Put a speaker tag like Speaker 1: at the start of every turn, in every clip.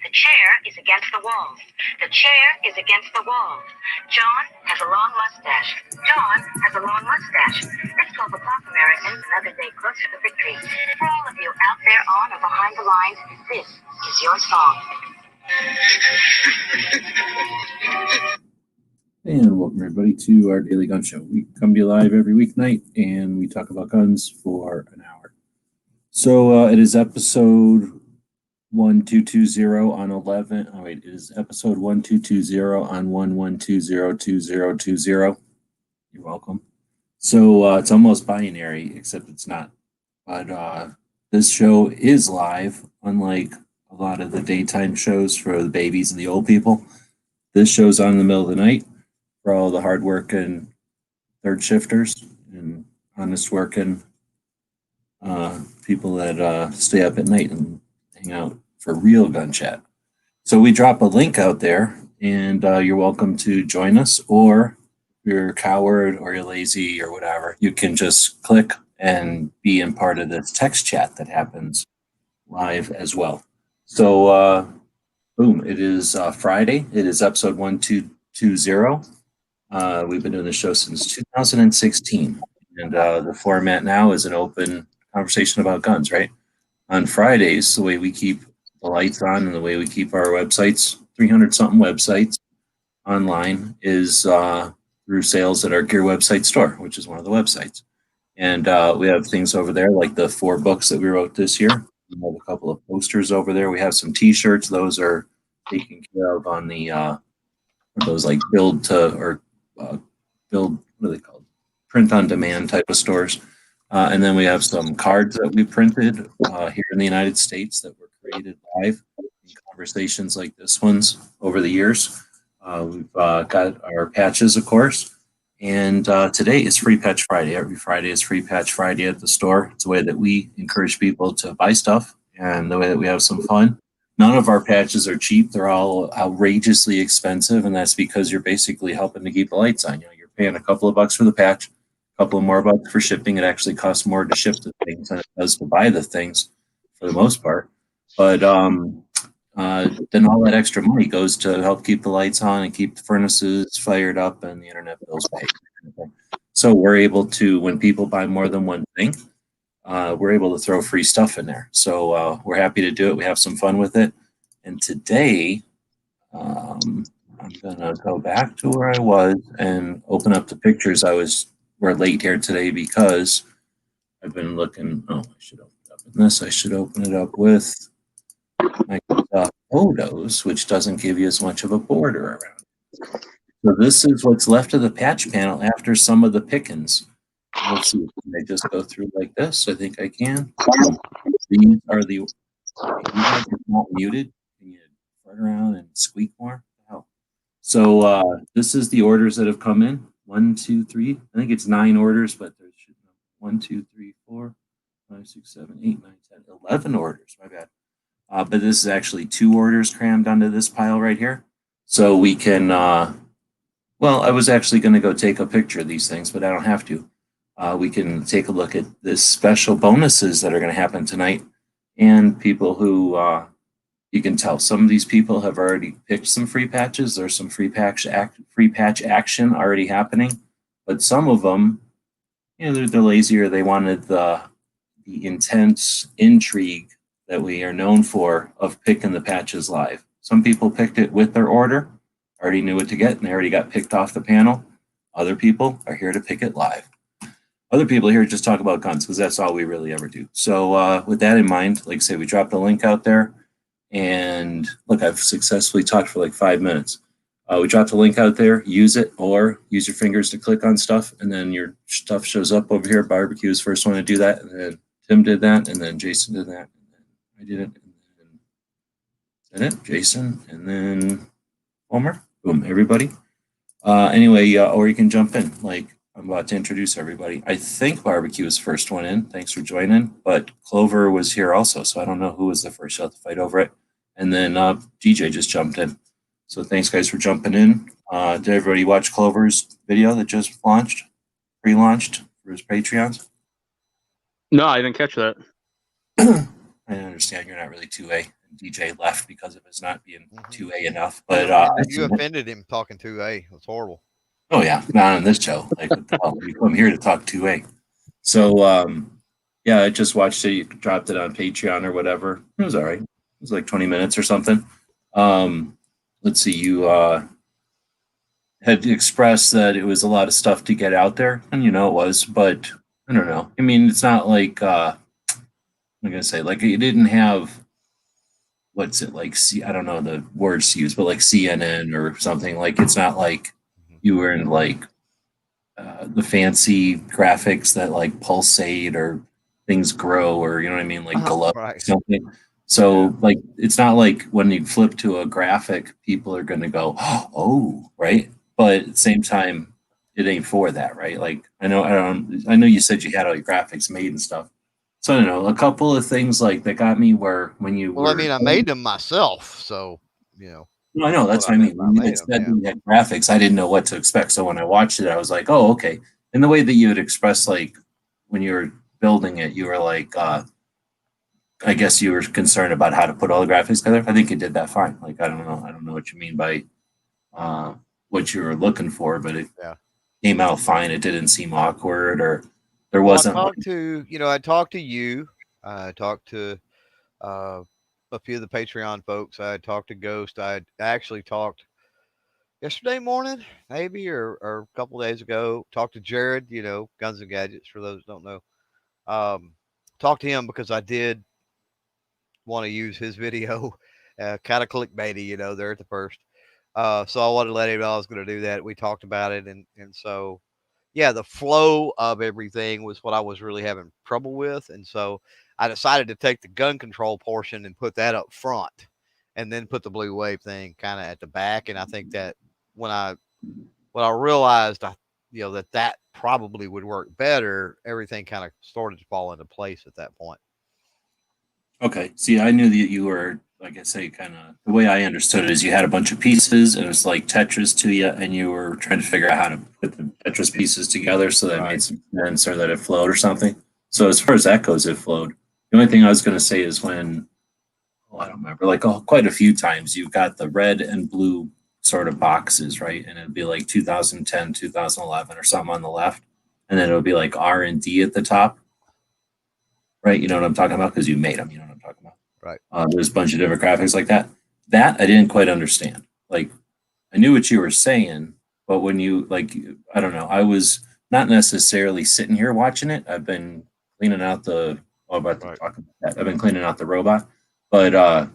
Speaker 1: The chair is against the wall. The chair is against the wall. John has a long mustache. John has a long mustache. It's 12 o'clock, Americans, another day closer to victory. For all of you out there on or behind the lines, this is your song.
Speaker 2: And welcome everybody to our daily gun show. We come to you live every weeknight and we talk about guns for an hour. So it is episode 1220 on 11. Oh wait, it is episode 1220 on 11202020. You're welcome. So it's almost binary, except it's not. But this show is live, unlike a lot of the daytime shows for the babies and the old people. This show's on in the middle of the night for all the hardworking third shifters and honest working people that stay up at night and hang out for real gun chat. So we drop a link out there, and you're welcome to join us, or if you're a coward or you're lazy or whatever, you can just click and be in part of this text chat that happens live as well. So boom, it is Friday. It is episode 1220. We've been doing the show since 2016, and the format now is an open conversation about guns, right? On Fridays, the way we keep the lights on and the way we keep our websites, 300-something websites online, is through sales at our Gear website store, which is one of the websites. And we have things over there like the 4 books that we wrote this year. We have a couple of posters over there. We have some T-shirts. Those are taken care of on the those like build, what are they called? Print on demand type of stores. And then we have some cards that we printed here in the United States that were created live in conversations like this one's over the years. We've got our patches, of course. And today is Free Patch Friday. Every Friday is Free Patch Friday at the store. It's a way that we encourage people to buy stuff and the way that we have some fun. None of our patches are cheap. They're all outrageously expensive, and that's because you're basically helping to keep the lights on. You know, you're paying a couple of bucks for the patch, a couple of more bucks for shipping. It actually costs more to ship the things than it does to buy the things for the most part. But then all that extra money goes to help keep the lights on and keep the furnaces fired up and the internet bills paid. So we're able to, when people buy more than one thing, we're able to throw free stuff in there. So we're happy to do it. We have some fun with it. And today, I'm going to go back to where I was and open up the pictures. We're late here today because I've been looking. Oh, I should open it up in this. I should open it up with Microsoft Photos, which doesn't give you as much of a border around. So this is what's left of the patch panel after some of the pickings. Let's see, can I just go through like this? I think I can. These are the, you guys are not muted. Can you run around and squeak more? Wow. So this is the orders that have come in. 1, 2, 3. I think it's 9 orders, but there should be 1, 2, 3, 4, 5, 6, 7, 8, 9, 10, 11 orders. My bad. But this is actually 2 orders crammed onto this pile right here. So we can, well, I was actually going to go take a picture of these things, but I don't have to. We can take a look at the special bonuses that are going to happen tonight, and people who you can tell some of these people have already picked some free patches. There's some free patch action already happening, but some of them, you know, they're lazier. They wanted the intense intrigue that we are known for of picking the patches live. Some people picked it with their order, already knew what to get, and they already got picked off the panel. Other people are here to pick it live. Other people here just talk about guns because that's all we really ever do. So with that in mind, like I say, we dropped a link out there. And look, I've successfully talked for like 5 minutes. We dropped a link out there. Use it, or use your fingers to click on stuff, and then your stuff shows up over here. Barbecue is the first one to do that, and then Tim did that, and then Jason did that, and then I did it, and then Jason, and then Homer. Boom, everybody. Anyway, or you can jump in. Like, I'm about to introduce everybody. I think Barbecue was the first one in. Thanks for joining. But Clover was here also, so I don't know who was the first. You'll have to fight over it. And then DJ just jumped in. So thanks, guys, for jumping in. Did everybody watch Clover's video that just launched, pre-launched for his Patreons?
Speaker 3: No, I didn't catch that.
Speaker 2: I understand you're not really 2A. DJ left because of his not being
Speaker 3: Mhm.
Speaker 2: 2A enough.
Speaker 3: You
Speaker 2: But
Speaker 3: offended, you offended him talking 2A. It was horrible.
Speaker 2: oh yeah, not on this show. Like what the hell? We come here to talk 2A. So yeah, I just watched it. You dropped it on Patreon or whatever. It was all right. It was like 20 minutes or something. Let's see, you had expressed that it was a lot of stuff to get out there, and you know it was, but I don't know. I mean, it's not like I'm gonna say like it didn't have what's it like I don't know the words to use, but like CNN or something. Like it's not like
Speaker 3: Mhm.
Speaker 2: you were in like the fancy graphics that like pulsate or things grow or you know what I mean, like glow or
Speaker 3: Right.
Speaker 2: something.
Speaker 3: Yeah.
Speaker 2: So like it's not like when you flip to a graphic, people are gonna go, oh, right. But at the same time, it ain't for that, right? Like I know you said you had all your graphics made and stuff. So I don't know, a couple of things like that got me where when you
Speaker 3: Well, I
Speaker 2: were
Speaker 3: mean, I made them myself, so you know
Speaker 2: no, I know.
Speaker 3: that's what
Speaker 2: That's
Speaker 3: I
Speaker 2: what I
Speaker 3: meant
Speaker 2: mean.
Speaker 3: by
Speaker 2: When you
Speaker 3: made
Speaker 2: had
Speaker 3: them.
Speaker 2: said
Speaker 3: Yeah.
Speaker 2: that you had graphics, I didn't know what to expect. So when I watched it, I was like, oh, okay. And the way that you had expressed, like, when you were building it, you were like, I guess you were concerned about how to put all the graphics together. I think you did that fine. Like, I don't know. I don't know what you mean by uh, what you were looking for, but it
Speaker 3: Yeah.
Speaker 2: came out fine. It didn't seem awkward or there
Speaker 3: Well, I
Speaker 2: wasn't like,
Speaker 3: talked to I talked to you. I talked to uh, a few of the Patreon folks. I talked to Ghost. I actually talked yesterday morning, maybe, or a couple days ago. Talked to Jared. Guns and Gadgets. For those who don't know, um, talked to him because I did want to use his video. Kind of clickbaity, there at the first. So I wanted to let him know I was going to do that. We talked about it, and so yeah, the flow of everything was what I was really having trouble with, and so I decided to take the gun control portion and put that up front, and then put the blue wave thing kind of at the back. And I think that when I realized that probably would work better, everything kind of started to fall into place at that point.
Speaker 2: okay. See, I knew that you were, like I say, kind of the way I understood it is you had a bunch of pieces and it was like Tetris to you, and you were trying to figure out how to put the Tetris pieces together so that it
Speaker 3: Right.
Speaker 2: made some sense or that it flowed or something. So, as far as that goes, it flowed. The only thing I was going to say is when, oh, I don't remember, like quite a few times you've got the red and blue sort of boxes, right? And it'd be like 2010, 2011 or something on the left. And then it would be like R&D at the top, right? You know what I'm talking about? Because you made them, you know what I'm talking about.
Speaker 3: Right.
Speaker 2: There's a bunch of different graphics like that. That I didn't quite understand. Like I knew what you were saying, but when you like, I don't know, I was not necessarily sitting here watching it. I've been cleaning out the. Oh, about to
Speaker 3: Right.
Speaker 2: talk about that. I've been cleaning out the robot, but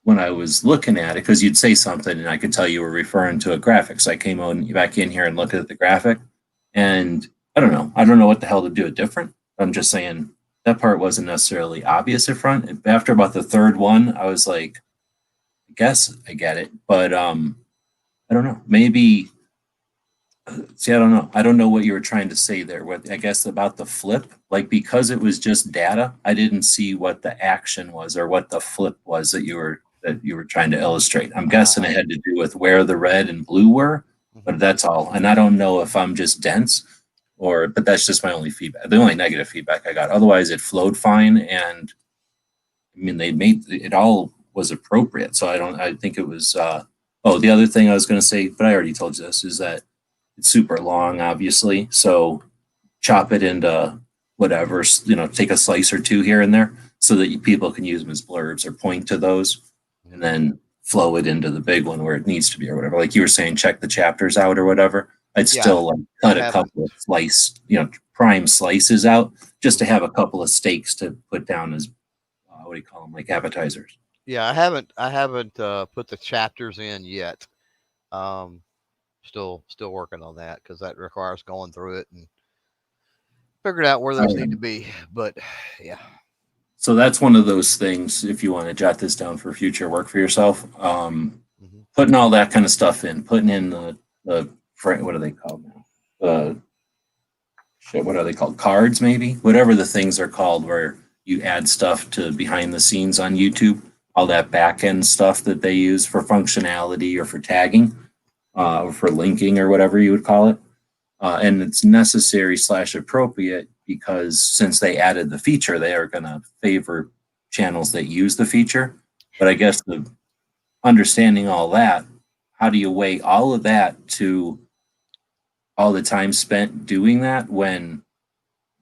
Speaker 2: when I was looking at it, because you'd say something and I could tell you were referring to a graphic. So I came on back in here and looked at the graphic, and I don't know. I don't know what the hell to do it different. I'm just saying that part wasn't necessarily obvious at front. After about the third one, I was like, I guess I get it, but I don't know. Maybe see, I don't know. I don't know what you were trying to say there. What I guess about the flip, like because it was just data, I didn't see what the action was or what the flip was that you were trying to illustrate. I'm guessing it
Speaker 3: Uh,
Speaker 2: had to do with where the red and blue were, but
Speaker 3: mhm.
Speaker 2: that's all. And I don't know if I'm just dense or, but that's just my only feedback. The only negative feedback I got. Otherwise, it flowed fine, and I mean they made it all was appropriate. So I don't. I think it was. Oh, the other thing I was going to say, but I already told you this, is that it's super long, obviously. So chop it into whatever, take a slice or two here and there so that people can use them as blurbs or point to those and
Speaker 3: Mhm.
Speaker 2: then flow it into the big one where it needs to be or whatever. Like you were saying, check the chapters out or whatever. I'd
Speaker 3: Yeah,
Speaker 2: still like
Speaker 3: I
Speaker 2: cut a
Speaker 3: haven't.
Speaker 2: couple of prime slices out just to
Speaker 3: Mhm.
Speaker 2: have a couple of steaks to put down as what do you call them, like appetizers.
Speaker 3: Yeah, I haven't put the chapters in yet. Um, still working on that because that requires going through it and figuring out where those need to be. But yeah.
Speaker 2: So that's one of those things. If you want to jot this down for future work for yourself,
Speaker 3: Hmm.
Speaker 2: putting all that kind of stuff in, putting in the what are they called now? Shit, what are they called? Cards, maybe whatever the things are called, where you add stuff to behind the scenes on YouTube. All that back end stuff that they use for functionality or for tagging, or for linking or whatever you would call it. And it's necessary slash appropriate because since they added the feature, they are going to favor channels that use the feature. But I guess the understanding all that, how do you weigh all of that to all the time spent doing that when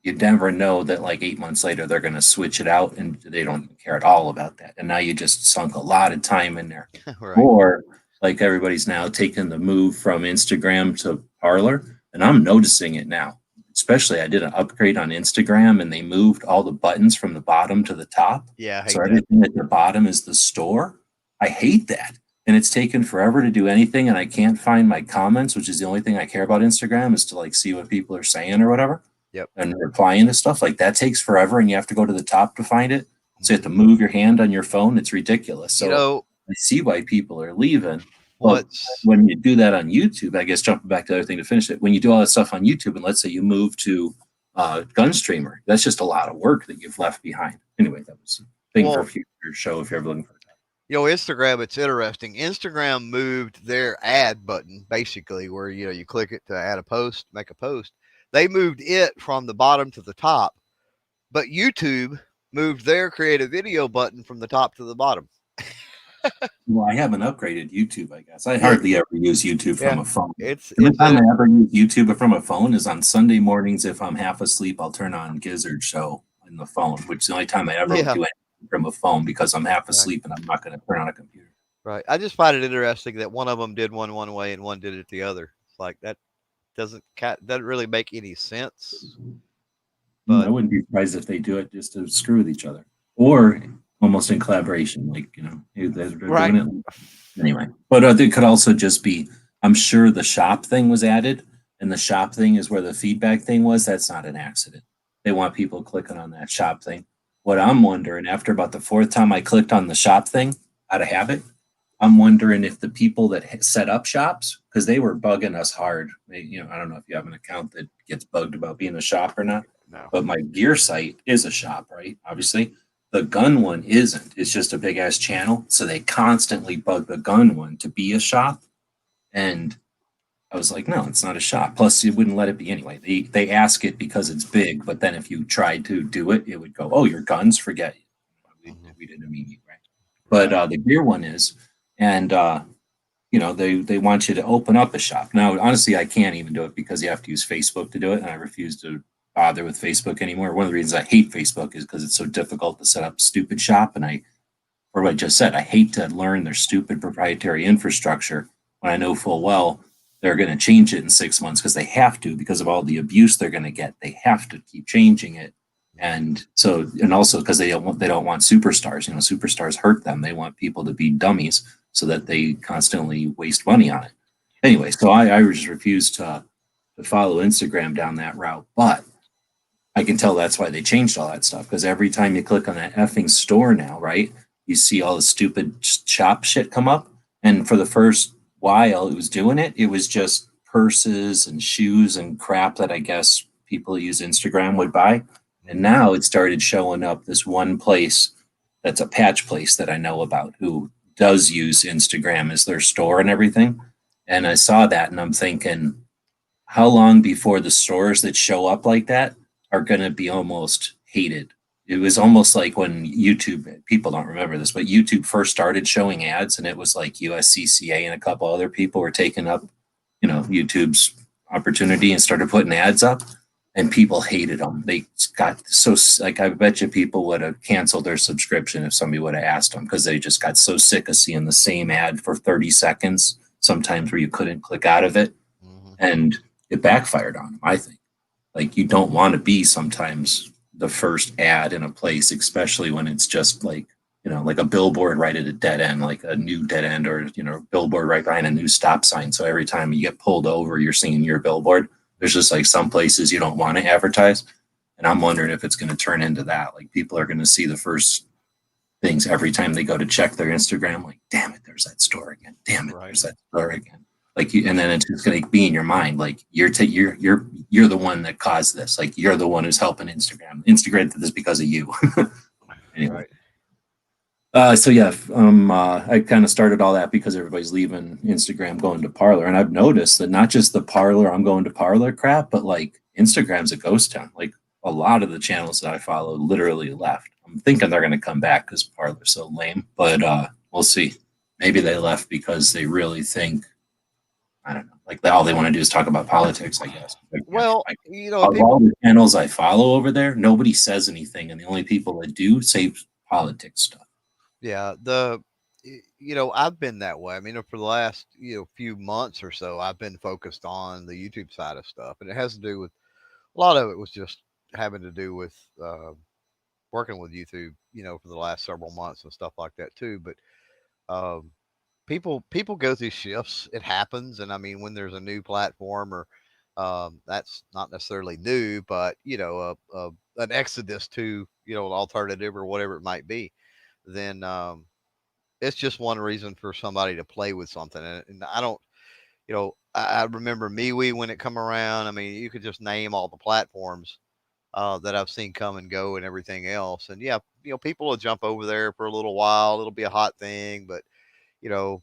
Speaker 2: you never know that like 8 months later they're going to switch it out and they don't care at all about that. And now you just sunk a lot of time in there.
Speaker 3: Right.
Speaker 2: Or like everybody's now taking the move from Instagram to Parlor, and I'm noticing it now. Especially, I did an upgrade on Instagram, and they moved all the buttons from the bottom to the top.
Speaker 3: Yeah, I hate
Speaker 2: So
Speaker 3: that.
Speaker 2: everything at the bottom is the store. I hate that, and it's taken forever to do anything, and I can't find my comments, which is the only thing I care about Instagram is to like see what people are saying or whatever.
Speaker 3: Yep.
Speaker 2: And replying to stuff like that takes forever, and you have to go to the top to find it. So you have to move your hand on your phone. It's ridiculous. So
Speaker 3: You know,
Speaker 2: I see why people are leaving. But
Speaker 3: what's
Speaker 2: when you do that on YouTube, I guess jumping back to the other thing to finish it, when you do all that stuff on YouTube, and let's say you move to Gunstreamer, that's just a lot of work that you've left behind. Anyway, that was a thing for a future show if you're ever looking for that.
Speaker 3: Instagram, it's interesting. Instagram moved their ad button basically where you click it to add a post, make a post. They moved it from the bottom to the top, but YouTube moved their create a video button from the top to the bottom.
Speaker 2: Well, I haven't upgraded YouTube, I guess. I hardly ever use YouTube from
Speaker 3: Yeah.
Speaker 2: a phone.
Speaker 3: It's
Speaker 2: The only time I ever use YouTube from a phone is on Sunday mornings. If I'm half asleep, I'll turn on Gizzard Show in the phone, which is the only time I ever
Speaker 3: Yeah.
Speaker 2: do anything from a phone because I'm half asleep and I'm not going to turn on a computer.
Speaker 3: right. I just find it interesting that one of them did one way and one did it the other. It's like that doesn't really make any sense.
Speaker 2: I
Speaker 3: But
Speaker 2: wouldn't be surprised if they do it just to screw with each other, or almost in collaboration, like they're
Speaker 3: Right.
Speaker 2: doing it anyway. But it could also just be. I'm sure the shop thing was added, and the shop thing is where the feedback thing was. That's not an accident. They want people clicking on that shop thing. What I'm wondering, after about the fourth time I clicked on the shop thing out of habit, I'm wondering if the people that set up shops, because they were bugging us hard. I don't know if you have an account that gets bugged about being a shop or not.
Speaker 3: no.
Speaker 2: But my gear site is a shop, right? Obviously, the gun one isn't. It's just a big ass channel. So they constantly bug the gun one to be a shop. And I was like, no, it's not a shop. Plus, you wouldn't let it be anyway. They ask it because it's big, but then if you tried to do it, it would go, oh, your guns, forget it. We didn't mean you, right? But the gear one is, and they want you to open up a shop. Now, honestly, I can't even do it because you have to use Facebook to do it, and I refuse to bother with Facebook anymore. One of the reasons I hate Facebook is because it's so difficult to set up stupid shop, and what I just said, I hate to learn their stupid proprietary infrastructure when I know full well they're going to change it in 6 months because they have to, because of all the abuse they're going to get. They have to keep changing it. And also because they don't want superstars. Superstars hurt them. They want people to be dummies so that they constantly waste money on it. Anyway, so I just refuse to follow Instagram down that route. But I can tell that's why they changed all that stuff, because every time you click on that effing store now, right, you see all the stupid shop shit come up. And for the first while it was doing it, it was just purses and shoes and crap that I guess people who use Instagram would buy. And now it started showing up this one place that's a patch place that I know about who does use Instagram as their store and everything. And I saw that and I'm thinking, how long before the stores that show up like that are going to be almost hated? It was almost like when YouTube, people don't remember this, but YouTube first started showing ads, and it was like USCCA and a couple other people were taking up, YouTube's opportunity and started putting ads up, and people hated them. They got so, like, I bet you people would have canceled their subscription if somebody would have asked them, because they just got so sick of seeing the same ad for 30 seconds, sometimes where you couldn't click out of it. And it backfired on them, I think. Like, you don't want to be sometimes the first ad in a place, especially when it's just like, like a billboard right at a dead end, like a new dead end, or, a billboard right behind a new stop sign. So every time you get pulled over, you're seeing your billboard. There's just like some places you don't want to advertise. And I'm wondering if it's going to turn into that. Like, people are going to see the first things every time they go to check their Instagram. Like, damn it, there's that store again. Damn it, there's that store again. Like, and then it's just going to be in your mind, like you're the one that caused this. Like, you're the one who's helping Instagram. Instagram did this because of you. Anyway. So yeah, I kind of started all that because everybody's leaving Instagram, going to Parlor, and I've noticed that not just the Parlor, I'm going to Parlor crap, but like Instagram's a ghost town. Like, a lot of the channels that I follow literally left. I'm thinking they're going to come back because Parler's so lame, but we'll see. Maybe they left because they really think, I don't know, like all they want to do is talk about politics, I guess.
Speaker 3: Well,
Speaker 2: Like,
Speaker 3: you know,
Speaker 2: of all
Speaker 3: people,
Speaker 2: the channels I follow over there, nobody says anything, and the only people that do say politics stuff.
Speaker 3: yeah, I've been that way. I mean, for the last, few months or so, I've been focused on the YouTube side of stuff, and it has to do with a lot of it was just having to do with working with YouTube, for the last several months and stuff like that too. But um, people go through shifts. It happens, and I mean, when there's a new platform or that's not necessarily new, but an exodus to an alternative or whatever it might be, then it's just one reason for somebody to play with something. And I don't, I remember MeWe when it come around. I mean, you could just name all the platforms that I've seen come and go and everything else. And yeah, people will jump over there for a little while. It'll be a hot thing, but you know,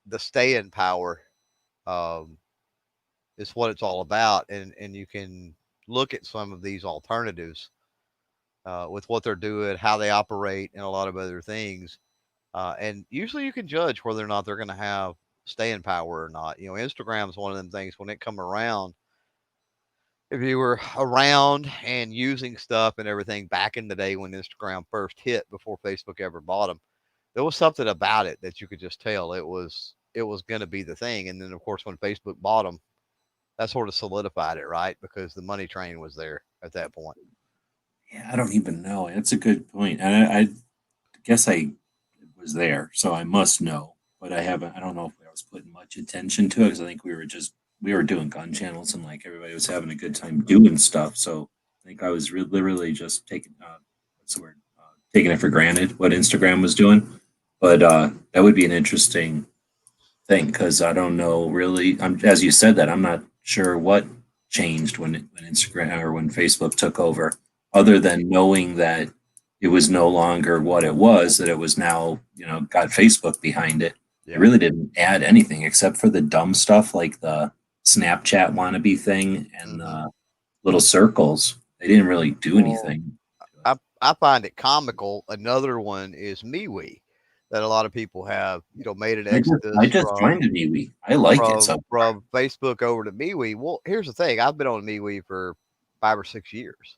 Speaker 3: the staying power um, is what it's all about. And you can look at some of these alternatives with what they're doing, how they operate, and a lot of other things. And usually you can judge whether or not they're going to have staying power or not. Instagram's one of them things when it come around. If you were around and using stuff and everything back in the day when Instagram first hit before Facebook ever bought them, there was something about it that you could just tell it was going to be the thing. And then of course when Facebook bought them, that sort of solidified it, right? Because the money train was there at that point.
Speaker 2: Yeah, I don't even know. That's a good point. And I guess I was there, so I must know, but I haven't. I don't know if I was putting much attention to it because I think we were doing gun channels and like everybody was having a good time doing stuff. So I think I was literally just taking what's the word, taking it for granted what Instagram was doing. But that would be an interesting thing because I don't know really. As you said that, I'm not sure what changed when Instagram or when Facebook took over, other than knowing that it was no longer what it was, that it was now, got Facebook behind it. It
Speaker 3: Yeah.
Speaker 2: really didn't add anything except for the dumb stuff like the Snapchat wannabe thing and
Speaker 3: Hmm.
Speaker 2: the little circles. They didn't really do
Speaker 3: Well,
Speaker 2: anything.
Speaker 3: I find it comical. Another one is MeWe that a lot of people have, made an
Speaker 2: I
Speaker 3: exodus
Speaker 2: just joined a MeWe. I like it so far.
Speaker 3: from Facebook over to MeWe. Well, here's the thing: I've been on MeWe for 5 or 6 years.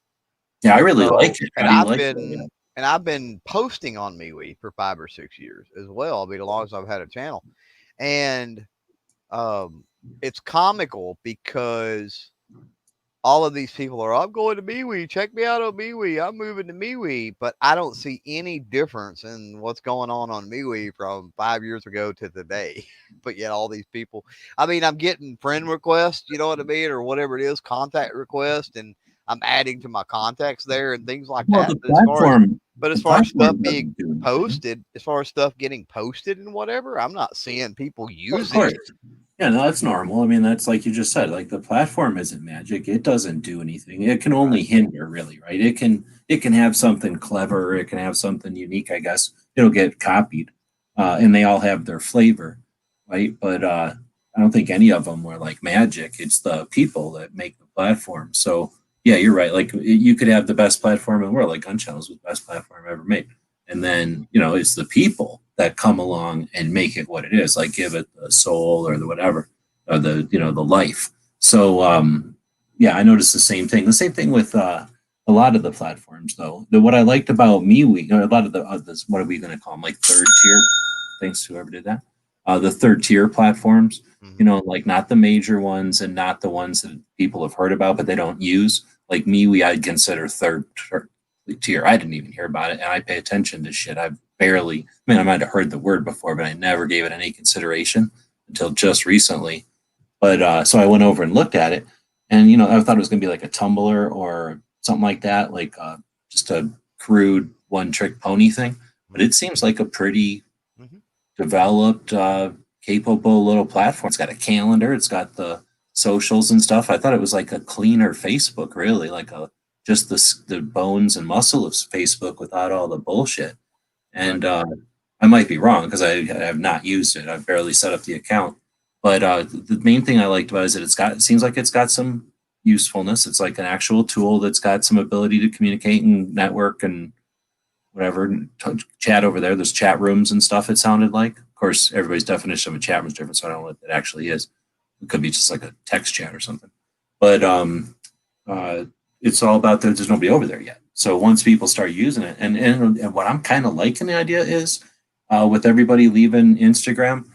Speaker 2: Yeah, I really like
Speaker 3: So,
Speaker 2: it.
Speaker 3: and
Speaker 2: How do you
Speaker 3: I've
Speaker 2: like it?
Speaker 3: been and I've been posting on MeWe for 5 or 6 years as well. I mean, as long as I've had a channel, and um, it's comical because all of these people are, I'm going to MeWe. Check me out on MeWe. I'm moving to MeWe. But I don't see any difference in what's going on MeWe from 5 years ago to today. But yet all these people, I mean, I'm getting friend requests, you know what I mean? Or whatever it is, contact request. And I'm adding to my contacts there and things like
Speaker 2: Well,
Speaker 3: that. But as far as stuff being
Speaker 2: doesn't do anything.
Speaker 3: posted, as far as stuff getting posted and whatever, I'm not seeing people
Speaker 2: Well, of
Speaker 3: using
Speaker 2: course.
Speaker 3: it.
Speaker 2: Yeah, no, that's normal. I mean, that's like you just said, like the platform isn't magic. It doesn't do anything. It can
Speaker 3: Right.
Speaker 2: only hinder, really, right? It can have something clever, it can have something unique, I guess. It'll get copied. And they all have their flavor, right? But I don't think any of them were like magic. It's the people that make the platform. So yeah, you're right. Like you could have the best platform in the world, like Gun Channels was the best platform ever made. And then, it's the people that come along and make it what it is, like give it the soul or the whatever, or the life. So, yeah, I noticed the same thing. The same thing with a lot of the platforms, though. What I liked about MeWe, or a lot of this, what are we going to call them, like third tier? Thanks to whoever did that. The third tier platforms,
Speaker 3: Mhm.
Speaker 2: like not the major ones and not the ones that people have heard about but they don't use. Like MeWe, I'd consider third tier. I didn't even hear about it, and I pay attention to shit. I barely. I mean, I might have heard the word before, but I never gave it any consideration until just recently. But so I went over and looked at it, and I thought it was going to be like a Tumblr or something like that, like just a crude one-trick pony thing. But it seems like a pretty
Speaker 3: Mhm.
Speaker 2: developed, capable little platform. It's got a calendar. It's got the socials and stuff. I thought it was like a cleaner Facebook, really, like a just the bones and muscle of Facebook without all the bullshit.
Speaker 3: Right.
Speaker 2: And I might be wrong because I have not used it. I've barely set up the account. But the main thing I liked about it is that it seems like it's got some usefulness. It's like an actual tool that's got some ability to communicate and network and whatever, chat over there. There's chat rooms and stuff, it sounded like. Of course, everybody's definition of a chat room is different, so I don't know what it actually is. It could be just like a text chat or something. But it's all about there's nobody over there yet. So once people start using it, and what I'm kind of liking the idea is with everybody leaving Instagram,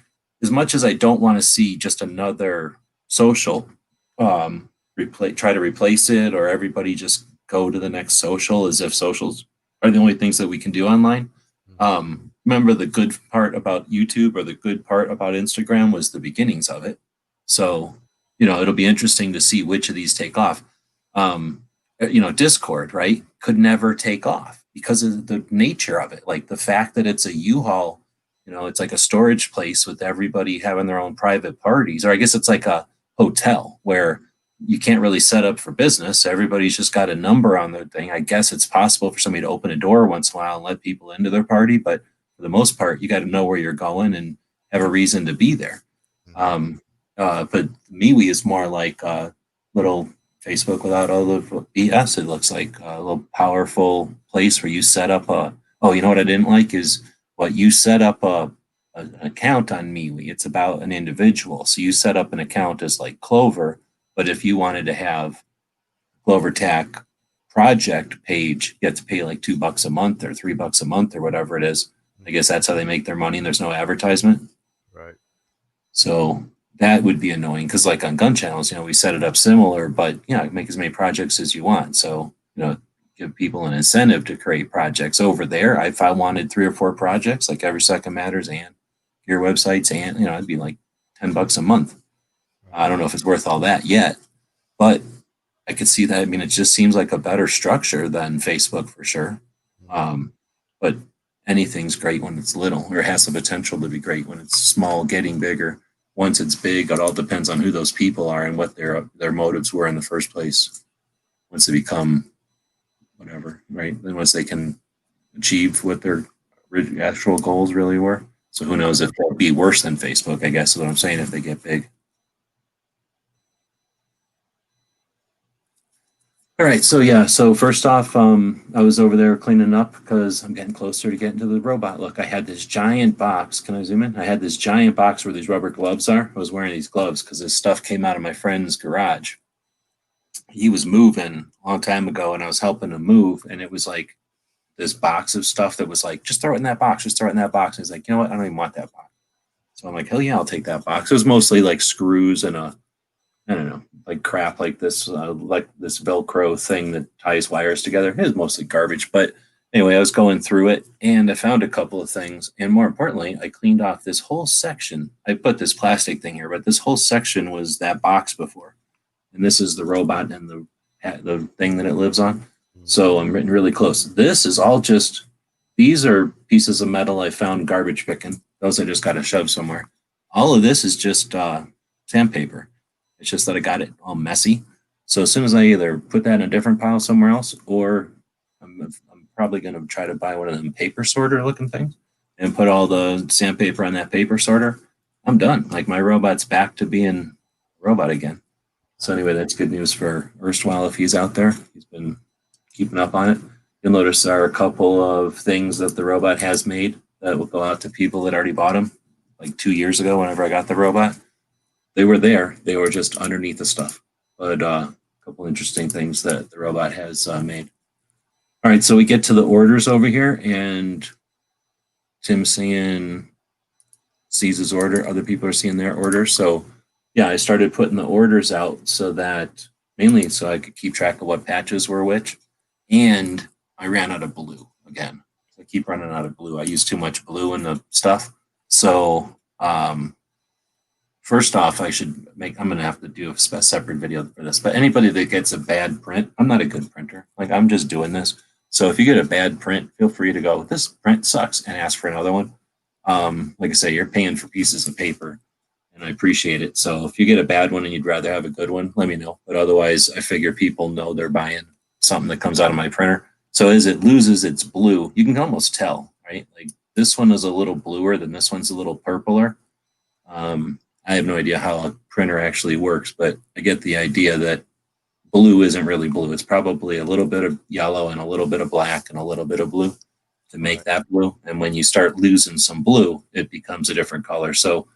Speaker 2: as much as I don't want to see just another social try to replace it, or everybody just go to the next social as if socials are the only things that we can do online. Remember, the good part about YouTube or the good part about Instagram was the beginnings of it. So, it'll be interesting to see which of these take off. Discord, right, could never take off because of the nature of it. Like the fact that it's a U-Haul, it's like a storage place with everybody having their own private parties, or I guess it's like a hotel where you can't really set up for business. Everybody's just got a number on their thing. I guess it's possible for somebody to open a door once in a while and let people into their party, but for the most part, you got to know where you're going and have a reason to be there. But MeWe is more like a little Facebook without all the BS. It looks like a little powerful place where you set up what I didn't like is what you set up an account on MeWe. It's about an individual. So you set up an account as like Clover, but if you wanted to have Clover Tac project page, you have to pay like $2 a month or $3 a month or whatever it is. I guess that's how they make their money, and there's no advertisement.
Speaker 3: Right.
Speaker 2: So that would be annoying because like on gun channels, we set it up similar, but make as many projects as you want. So, give people an incentive to create projects over there. If I wanted 3 or 4 projects, like Every Second Matters and your websites, and, it'd be like $10 a month. I don't know if it's worth all that yet, but I could see that. I mean, it just seems like a better structure than Facebook for sure. But anything's great when it's little, or has the potential to be great when it's small, getting bigger. Once it's big, it all depends on who those people are and what their motives were in the first place. Once they become whatever, right? Then once they can achieve what their actual goals really were. So who knows if they'll be worse than Facebook, I guess is what I'm saying, if they get big. All right, so first off, I was over there cleaning up because I'm getting closer to getting to the robot. Look, I had this giant box. Can I zoom in? I had this giant box where these rubber gloves are. I was wearing these gloves because this stuff came out of my friend's garage. He was moving a long time ago, and I was helping him move, and it was like this box of stuff that was like, just throw it in that box, just throw it in that box. And he's like, you know what? I don't even want that box. So I'm like, hell yeah, I'll take that box. It was mostly like screws and I don't know, like crap like this Velcro thing that ties wires together. It was mostly garbage. But anyway, I was going through it and I found a couple of things. And more importantly, I cleaned off this whole section. I put this plastic thing here, but this whole section was that box before. And this is the robot and the thing that it lives on. So I'm getting really close. This is all these are pieces of metal I found garbage picking. Those I just got to shove somewhere. All of this is just sandpaper. It's just that I got it all messy. So as soon as I either put that in a different pile somewhere else, or I'm probably going to try to buy one of them paper sorter looking things and put all the sandpaper on that paper sorter, I'm done. Like my robot's back to being a robot again. So anyway, that's good news for Erstwhile if he's out there. He's been keeping up on it. You'll notice there are a couple of things that the robot has made that will go out to people that already bought them. Like 2 years ago, whenever I got the robot, they were there. They were just underneath the stuff. But a couple interesting things that the robot has made. All right, so we get to the orders over here, and Tim's sees his order. Other people are seeing their order. So yeah, I started putting the orders out mainly so I could keep track of what patches were which. And I ran out of blue again. I keep running out of blue. I use too much blue in the stuff. So first off, I'm going to have to do a separate video for this, but anybody that gets a bad print, I'm not a good printer. Like I'm just doing this. So if you get a bad print, feel free to go, this print sucks, and ask for another one. Like I say, you're paying for pieces of paper and I appreciate it. So if you get a bad one and you'd rather have a good one, let me know. But otherwise, I figure people know they're buying something that comes out of my printer. So as it loses its blue, you can almost tell, right? Like this one is a little bluer than this one's a little purpler. I have no idea how a printer actually works, but I get the idea that blue isn't really blue. It's probably a little bit of yellow and a little bit of black and a little bit of blue. to make that blue. And when you start losing some blue, it becomes a different color. So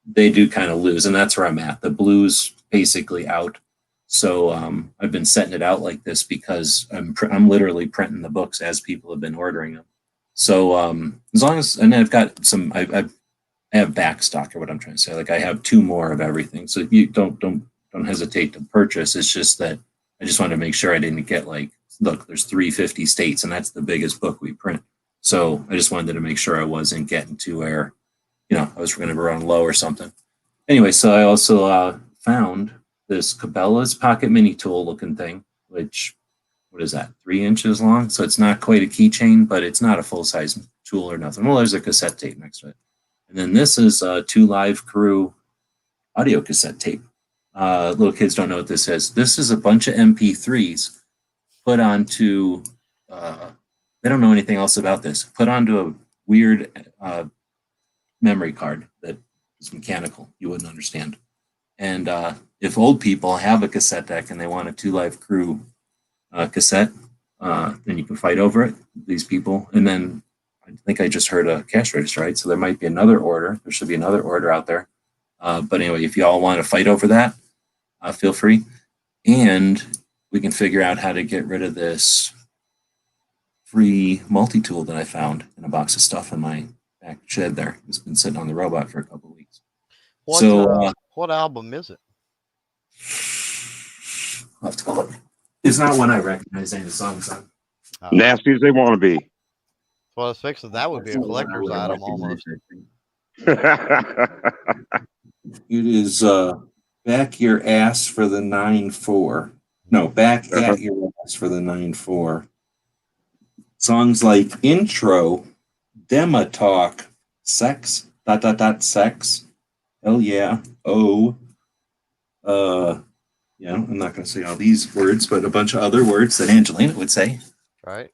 Speaker 2: they do kind of lose, and that's where I'm at. The blue's basically out. So I've been setting it out like this because I'm literally printing the books as people have been ordering them. So as long as, and I've got some, I have back stock, or what I'm trying to say. Like I have 2 more of everything. So if you don't hesitate to purchase. It's just that I just wanted to make sure I didn't get like, look, there's 350 states, and that's the biggest book we print. So I just wanted to make sure I wasn't getting to where, I was going to run low or something. Anyway, so I also found this Cabela's Pocket Mini Tool looking thing, which, what is that, 3 inches long? So it's not quite a keychain, but it's not a full-size tool or nothing. Well, there's a cassette tape next to it. And then this is 2 Live Crew audio cassette tape. Little kids don't know what this is. This is a bunch of MP3s put onto, they don't know anything else about this, put onto a weird memory card that is mechanical. You wouldn't understand. And if old people have a cassette deck and they want a 2 Live Crew cassette, then you can fight over it, these people. And then I think I just heard a cash register, right? So there might be another order. There should be another order out there. But anyway, if you all want to fight over that, feel free. And we can figure out how to get rid of this free multi-tool that I found in a box of stuff in my back shed there. It's been sitting on the robot for a couple of weeks.
Speaker 3: What album is it?
Speaker 2: I'll have to look. It's not one I recognize any of the songs on.
Speaker 4: Nasty as they want to be.
Speaker 3: Well, I was fixing that would be a collector's item almost.
Speaker 2: It is Back Your Ass for the 9-4. No, Back at Your Ass for the 9-4. Songs like Intro, Dema Talk, Sex, ... sex, Hell yeah, Oh, yeah, I'm not going to say all these words, but a bunch of other words that Angelina would say.
Speaker 3: Right.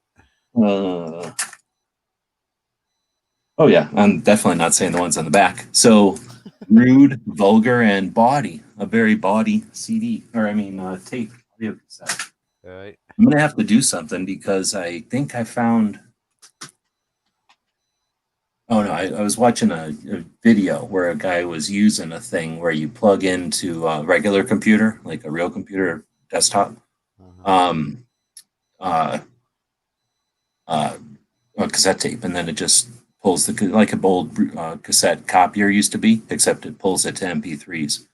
Speaker 2: Oh yeah, I'm definitely not saying the ones on the back. So Rude, Vulgar, and Body, a very body CD, or tape. Audio cassette.
Speaker 3: All right.
Speaker 2: I'm gonna have to do something because I think I found. Oh no, I was watching a video where a guy was using a thing where you plug into a regular computer, like a real computer desktop, a cassette tape, and then it just pulls like a old cassette copier used to be, except it pulls it to MP3s.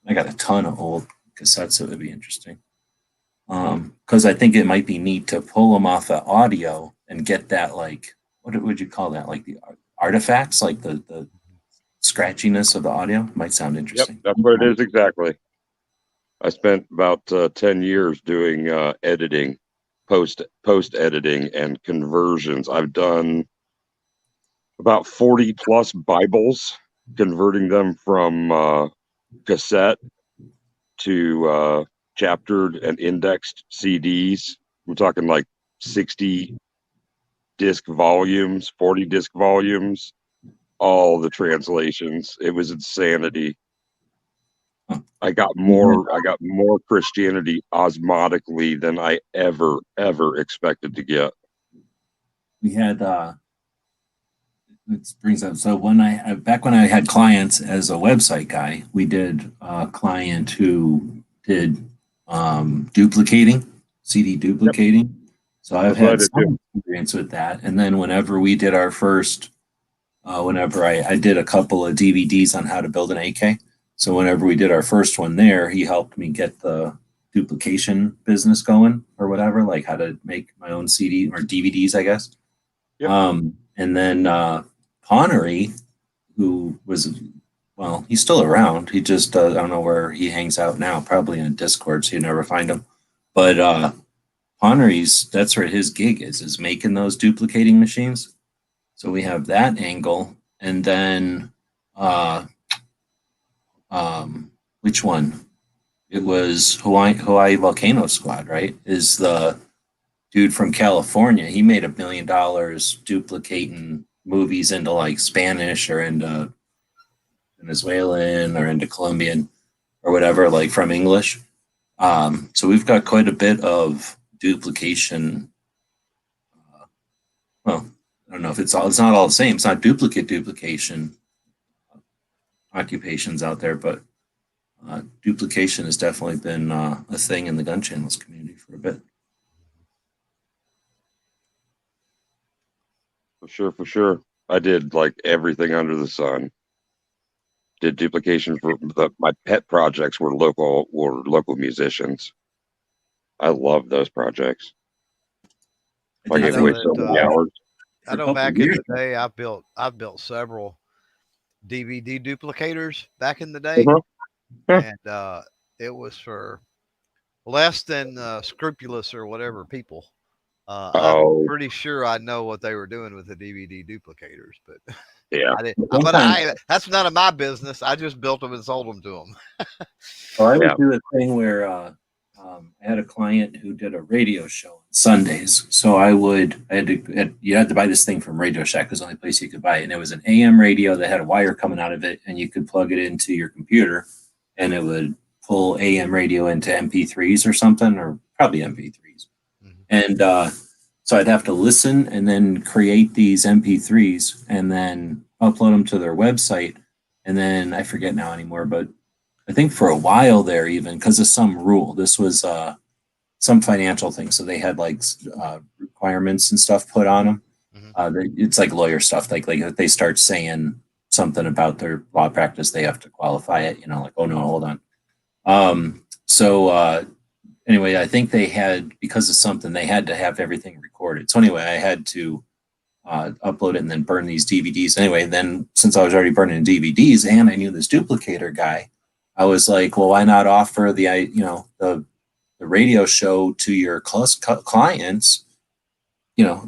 Speaker 2: I got a ton of old cassettes, so it would be interesting. Because I think it might be neat to pull them off of audio and get that, like, what would you call that? Like the artifacts, like the scratchiness of the audio. Might sound interesting.
Speaker 4: Yep, that's what it is exactly. I spent about 10 years doing editing, post editing and conversions. I've done about 40 plus Bibles, converting them from cassette to chaptered and indexed CDs. We're talking like 60 disc volumes, 40 disc volumes, all the translations. It was insanity. I got more Christianity osmotically than I ever expected to get.
Speaker 2: We had it brings up, so back when I had clients as a website guy, we did a client who did duplicating, CD duplicating. Yep. So I've had some experience with that. And then whenever we did our first, whenever I did a couple of DVDs on how to build an AK. So whenever we did our first one there, he helped me get the duplication business going or whatever, like how to make my own CD or DVDs, I guess. Yep. And then Connery, who was, well, he's still around. He just, I don't know where he hangs out now, probably in Discord, so you never find him. But Connery's, that's where his gig is making those duplicating machines. So we have that angle. And then, which one? It was Hawaii Volcano Squad, right? Is the dude from California. He made $1 million duplicating movies into like Spanish or into Venezuelan or into Colombian or whatever, like from English. So we've got quite a bit of duplication. Well, I don't know if it's not all the same. It's not duplication occupations out there, but duplication has definitely been a thing in the gun channels community for a bit.
Speaker 4: For sure, for sure. I did like everything under the sun. Did duplication for my pet projects were local musicians. I love those projects. I
Speaker 2: did
Speaker 3: I
Speaker 4: gave
Speaker 3: know
Speaker 4: away
Speaker 2: think
Speaker 3: that
Speaker 4: so many hours.
Speaker 3: I
Speaker 2: for a
Speaker 3: know
Speaker 2: couple of
Speaker 3: back in
Speaker 2: years.
Speaker 3: the day I've built several DVD duplicators back in the day,
Speaker 4: Uh-huh. Yeah.
Speaker 3: and it was for less than scrupulous or whatever people. I'm
Speaker 4: Oh,
Speaker 3: pretty sure I know what they were doing with the DVD duplicators, but
Speaker 4: yeah.
Speaker 3: I didn't.
Speaker 2: One
Speaker 3: But
Speaker 2: time,
Speaker 3: that's none of my business. I just built them and sold them to them.
Speaker 2: well, I
Speaker 4: Yeah.
Speaker 2: would do a thing where I had a client who did a radio show on Sundays. So you had to buy this thing from Radio Shack. It was the only place you could buy it. And it was an AM radio that had a wire coming out of it, and you could plug it into your computer, and it would pull AM radio into MP3s or something, or probably MP3s.
Speaker 3: Mhm.
Speaker 2: And so I'd have to listen and then create these MP3s and then upload them to their website. And then I forget now anymore, but I think for a while there, even because of some rule, this was some financial thing. So they had like requirements and stuff put on them.
Speaker 3: Mhm.
Speaker 2: It's like lawyer stuff. Like if they start saying something about their law practice, they have to qualify it. You know, like, oh no, hold on. So anyway, I think they had, because of something, they had to have everything recorded. So anyway, I had to upload it and then burn these DVDs. Anyway, then since I was already burning DVDs and I knew this duplicator guy, I was like, well, why not offer the radio show to your clients,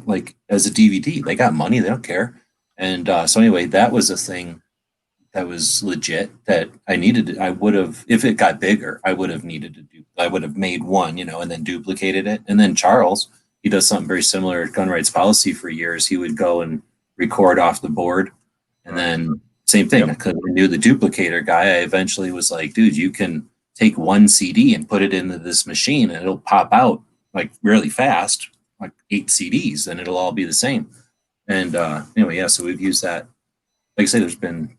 Speaker 2: like as a DVD? They got money, they don't care. And so anyway, that was a thing that was legit that I needed. I would have, if it got bigger, I would have needed to do, I would have made one, and then duplicated it. And then Charles, he does something very similar at Gun Rights Policy for years. He would go and record off the board. And
Speaker 3: Right.
Speaker 2: then same thing, because I knew the duplicator guy, I eventually was like, dude, you can take one CD and put it into this machine and it'll pop out like really fast, like 8 CDs, and it'll all be the same. And anyway, yeah, so we've used that. Like I say, there's been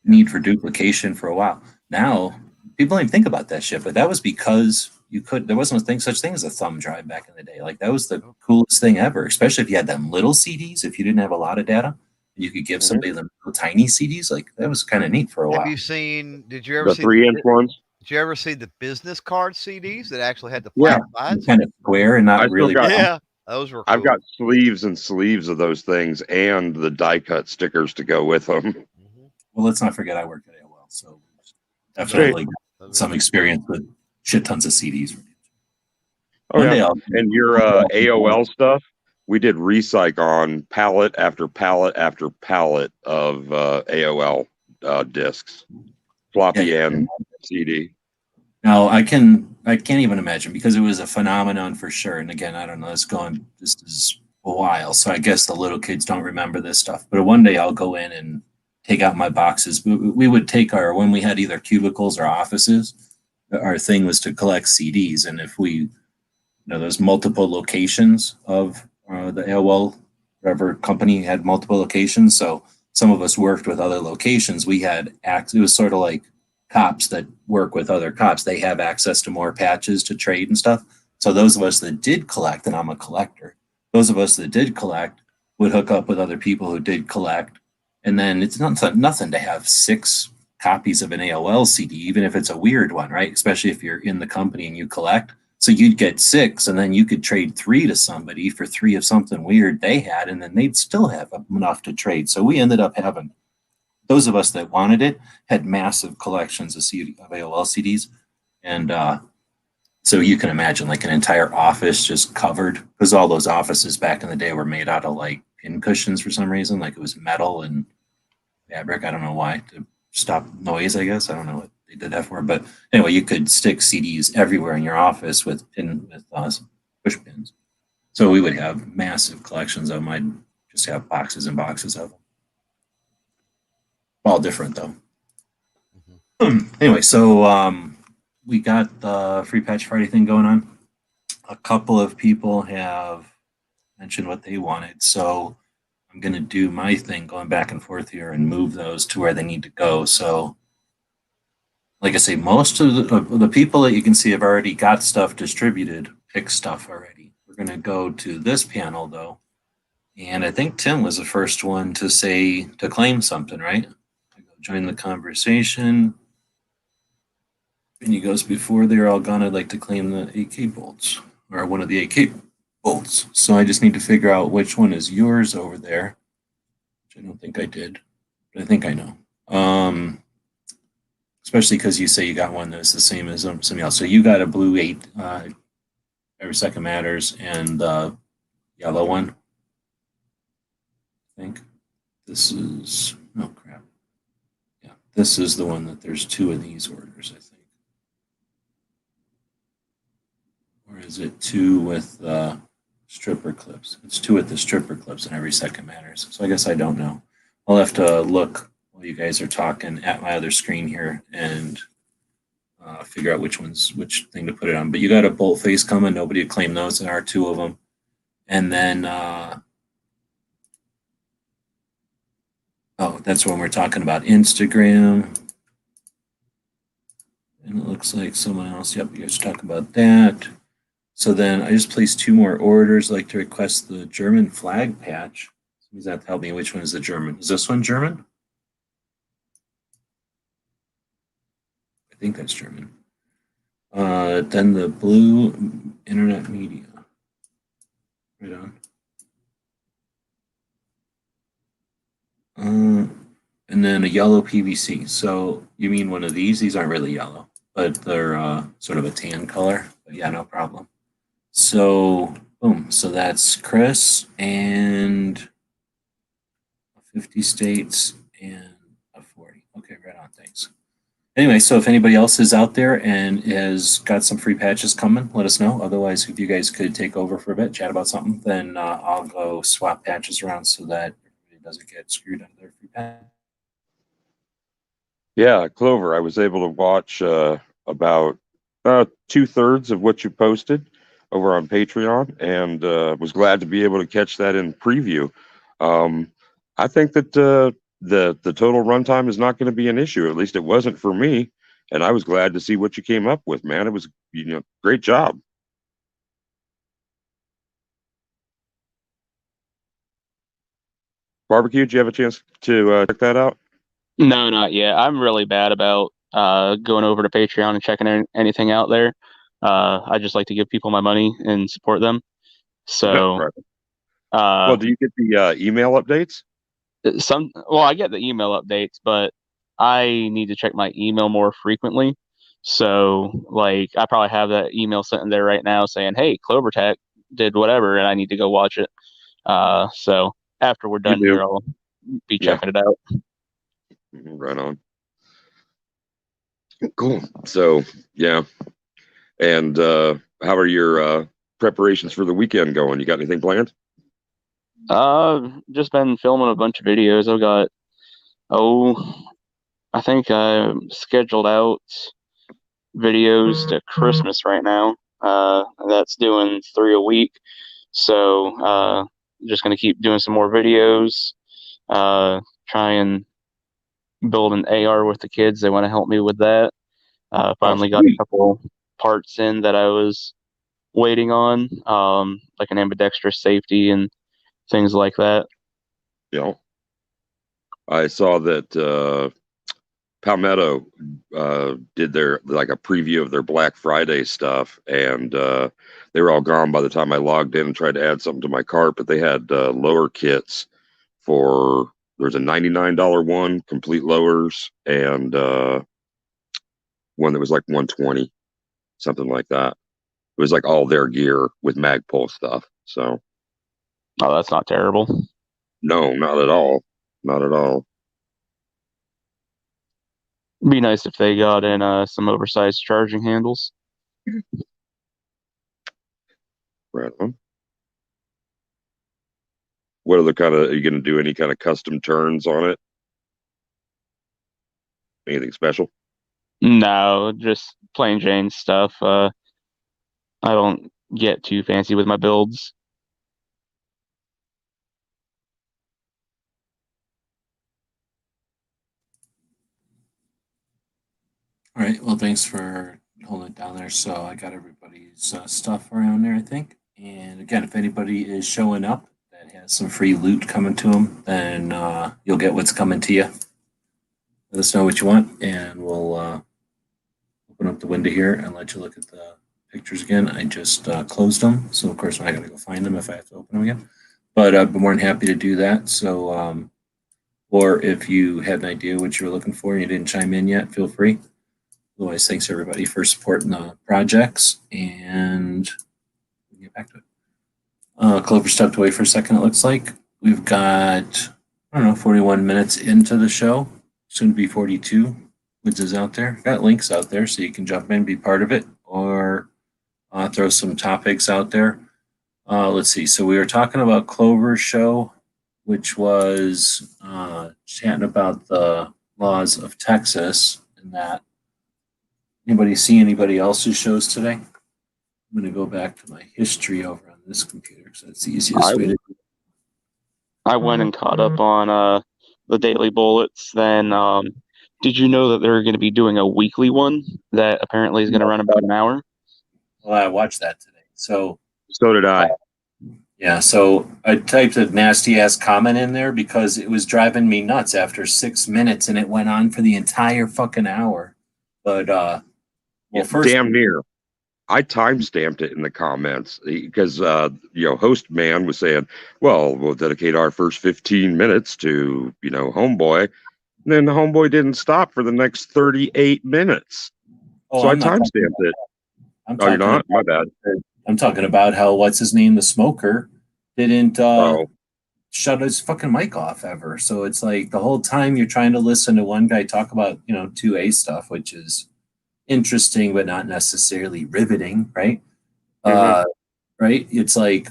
Speaker 2: need for duplication for a while. Now, people don't even think about that shit, but that was because there wasn't such thing as a thumb drive back in the day. Like that was the coolest thing ever, especially if you had them little CDs, if you didn't have a lot of data, you could give somebody them little tiny CDs. Like that was kind of neat for a while.
Speaker 3: Have you seen? Did you ever
Speaker 4: The
Speaker 3: see
Speaker 4: 3-inch ones.
Speaker 3: Did you ever see the business card CDs that actually had the
Speaker 4: Yeah.
Speaker 3: flat sides?
Speaker 2: Kind of square and
Speaker 4: I
Speaker 2: not
Speaker 4: still
Speaker 2: really.
Speaker 4: got-
Speaker 3: Yeah, those were cool.
Speaker 4: I've got sleeves and sleeves of those things and the die cut stickers to go with them.
Speaker 3: Mhm.
Speaker 2: Well, let's not forget I worked at AOL, so definitely some experience with shit tons of CDs.
Speaker 4: Oh,
Speaker 2: One day
Speaker 4: yeah.
Speaker 2: I'll-
Speaker 4: And your AOL stuff, we did recycle on pallet after pallet after pallet of AOL discs, floppy
Speaker 2: Yeah,
Speaker 4: and CD.
Speaker 2: Now I can't even imagine, because it was a phenomenon for sure. And again, I don't know, this is a while. So I guess the little kids don't remember this stuff. But one day I'll go in and take out my boxes. We would take when we had either cubicles or offices, our thing was to collect CDs. And if there's multiple locations of the AOL, whatever company had multiple locations. So some of us worked with other locations. It was sort of like cops that work with other cops. They have access to more patches to trade and stuff. So those of us that did collect, and I'm a collector, those of us that did collect would hook up with other people who did collect. And then it's nothing to have 6 copies of an AOL CD, even if it's a weird one, right? Especially if you're in the company and you collect. So you'd get 6, and then you could trade 3 to somebody for 3 of something weird they had, and then they'd still have enough to trade. So we ended up having, those of us that wanted it had massive collections of AOL CDs. And so you can imagine like an entire office just covered, because all those offices back in the day were made out of like pin cushions for some reason. Like it was metal and fabric. I don't know why, to stop noise, I guess. I don't know what they did that for. But anyway, you could stick CDs everywhere in your office with push pins. So we would have massive collections of them. I'd just have boxes and boxes of them. All different though. Anyway, so we got the Free Patch Friday thing going on. A couple of people have mentioned what they wanted. So I'm going to do my thing going back and forth here and move those to where they need to go. So, like I say, most of the people that you can see have already got stuff distributed, pick stuff already. We're going to go to this panel though. And I think Tim was the first one to say, to claim something, right? Join the conversation. And he goes, before they're all gone, I'd like to claim the AK bolts, or one of the AK bolts. So I just need to figure out which one is yours over there, which I don't think I did, but I think I know. Especially because you say you got one that's the same as somebody else. So you got a blue 8, every second matters, and yellow one. I think this is, oh crap. Yeah, this is the one that there's 2 of these orders, I think. Or is it 2 with stripper clips? It's 2 with the stripper clips and every second matters. So I guess I don't know. I'll have to look while you guys are talking at my other screen here and figure out which thing to put it on. But you got a bolt face coming. Nobody would claim those. There are 2 of them. And then, oh, that's when we're talking about Instagram. And it looks like someone else. Yep, you guys are talking about that. So then I just placed 2 more orders. I'd like to request the German flag patch. Somebody's have to help me. Which one is the German? Is this one German? I think that's German. Then the blue internet media. Right on. And then a yellow PVC. So you mean one of these? These aren't really yellow, but they're sort of a tan color. But yeah, no problem. So boom. So that's Chris and 50 states and a 40. Okay, right on. Thanks. Anyway, so if anybody else is out there and has got some free patches coming, let us know. Otherwise, if you guys could take over for a bit, chat about something, then I'll go swap patches around so that everybody doesn't get screwed out of their free patch.
Speaker 4: Yeah, Clover, I was able to watch about 2/3 of what you posted over on Patreon, and was glad to be able to catch that in preview. I think that the total runtime is not going to be an issue. At least it wasn't for me, and I was glad to see what you came up with, man. It was, great job. Barbecue, did you have a chance to check that out?
Speaker 5: No, not yet. I'm really bad about going over to Patreon and checking anything out there. I just like to give people my money and support them. So,
Speaker 4: Right. Well, do you get the email updates?
Speaker 5: I get the email updates, but I need to check my email more frequently. So, like, I probably have that email sitting there right now saying, "Hey, Clover Tech did whatever," and I need to go watch it. So after we're done here, I'll be checking it out.
Speaker 4: Right on. Cool. So, yeah. And how are your preparations for the weekend going? You got anything planned?
Speaker 5: Just been filming a bunch of videos. I've got, I think I'm scheduled out videos to Christmas right now. That's doing 3 a week. So, just gonna keep doing some more videos. Try and build an AR with the kids. They want to help me with that. Finally got a couple parts in that I was waiting on, like an ambidextrous safety and things like that.
Speaker 4: Yeah. I saw that Palmetto did their, like, a preview of their Black Friday stuff, and they were all gone by the time I logged in and tried to add something to my cart, but they had lower kits for, there's a $99 one, complete lowers, and one that was like 120, something like that. It was like all their gear with Magpul stuff. So,
Speaker 5: oh, that's not terrible.
Speaker 4: No, not at all. Not at all.
Speaker 5: It'd be nice if they got in some oversized charging handles.
Speaker 4: Right on. What other kind of, are you going to do any kind of custom turns on it? Anything special?
Speaker 5: No, just plain Jane stuff. I don't get too fancy with my builds.
Speaker 2: All right. Well, thanks for holding it down there. So I got everybody's stuff around there, I think. And again, if anybody is showing up that has some free loot coming to them, then you'll get what's coming to you. Let us know what you want, and we'll open up the window here and let you look at the pictures again. I just closed them, so of course I'm not going to go find them if I have to open them again. But I'd be more than happy to do that. So, or if you had an idea what you were looking for and you didn't chime in yet, feel free. Otherwise, thanks everybody for supporting the projects, and we'll get back to it. Clover stepped away for a second, it looks like. We've got, I don't know, 41 minutes into the show, soon to be 42. Woods is out there. Got links out there so you can jump in, be part of it, or throw some topics out there. Let's see. So we were talking about Clover's show, which was chatting about the laws of Texas and that. Anybody see anybody else's shows today? I'm going to go back to my history over on this computer because that's the easiest way to.
Speaker 5: I went and caught up on the daily bullets. Then, did you know that they're going to be doing a weekly one that apparently is going to run about an hour?
Speaker 2: Well, I watched that today. So
Speaker 4: did I.
Speaker 2: yeah, so I typed a nasty ass comment in there because it was driving me nuts after 6 minutes and it went on for the entire fucking hour. But well, first,
Speaker 4: damn near. I timestamped it in the comments because host man was saying, "Well, we'll dedicate our first 15 minutes to Homeboy." And then the Homeboy didn't stop for the next 38 minutes. So I timestamped it. Oh, you're not? My bad.
Speaker 2: I'm talking about how what's his name, the smoker, didn't shut his fucking mic off ever. So it's like the whole time you're trying to listen to one guy talk about 2A stuff, which is interesting but not necessarily riveting, right? Right? It's like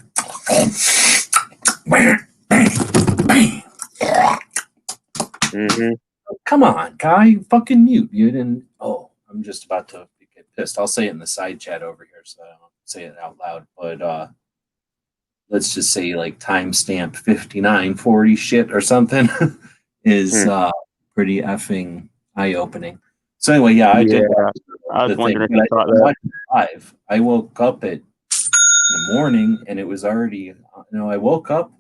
Speaker 2: come on, guy, fucking mute. You didn't. Oh, I'm just about to get pissed. I'll say it in the side chat over here, so I don't say it out loud. But let's just say like timestamp 5940 shit or something is pretty effing eye opening. So anyway, yeah, I did.
Speaker 5: I was wondering
Speaker 2: if you thought that. Live. I woke up in the morning and it was already. I woke up.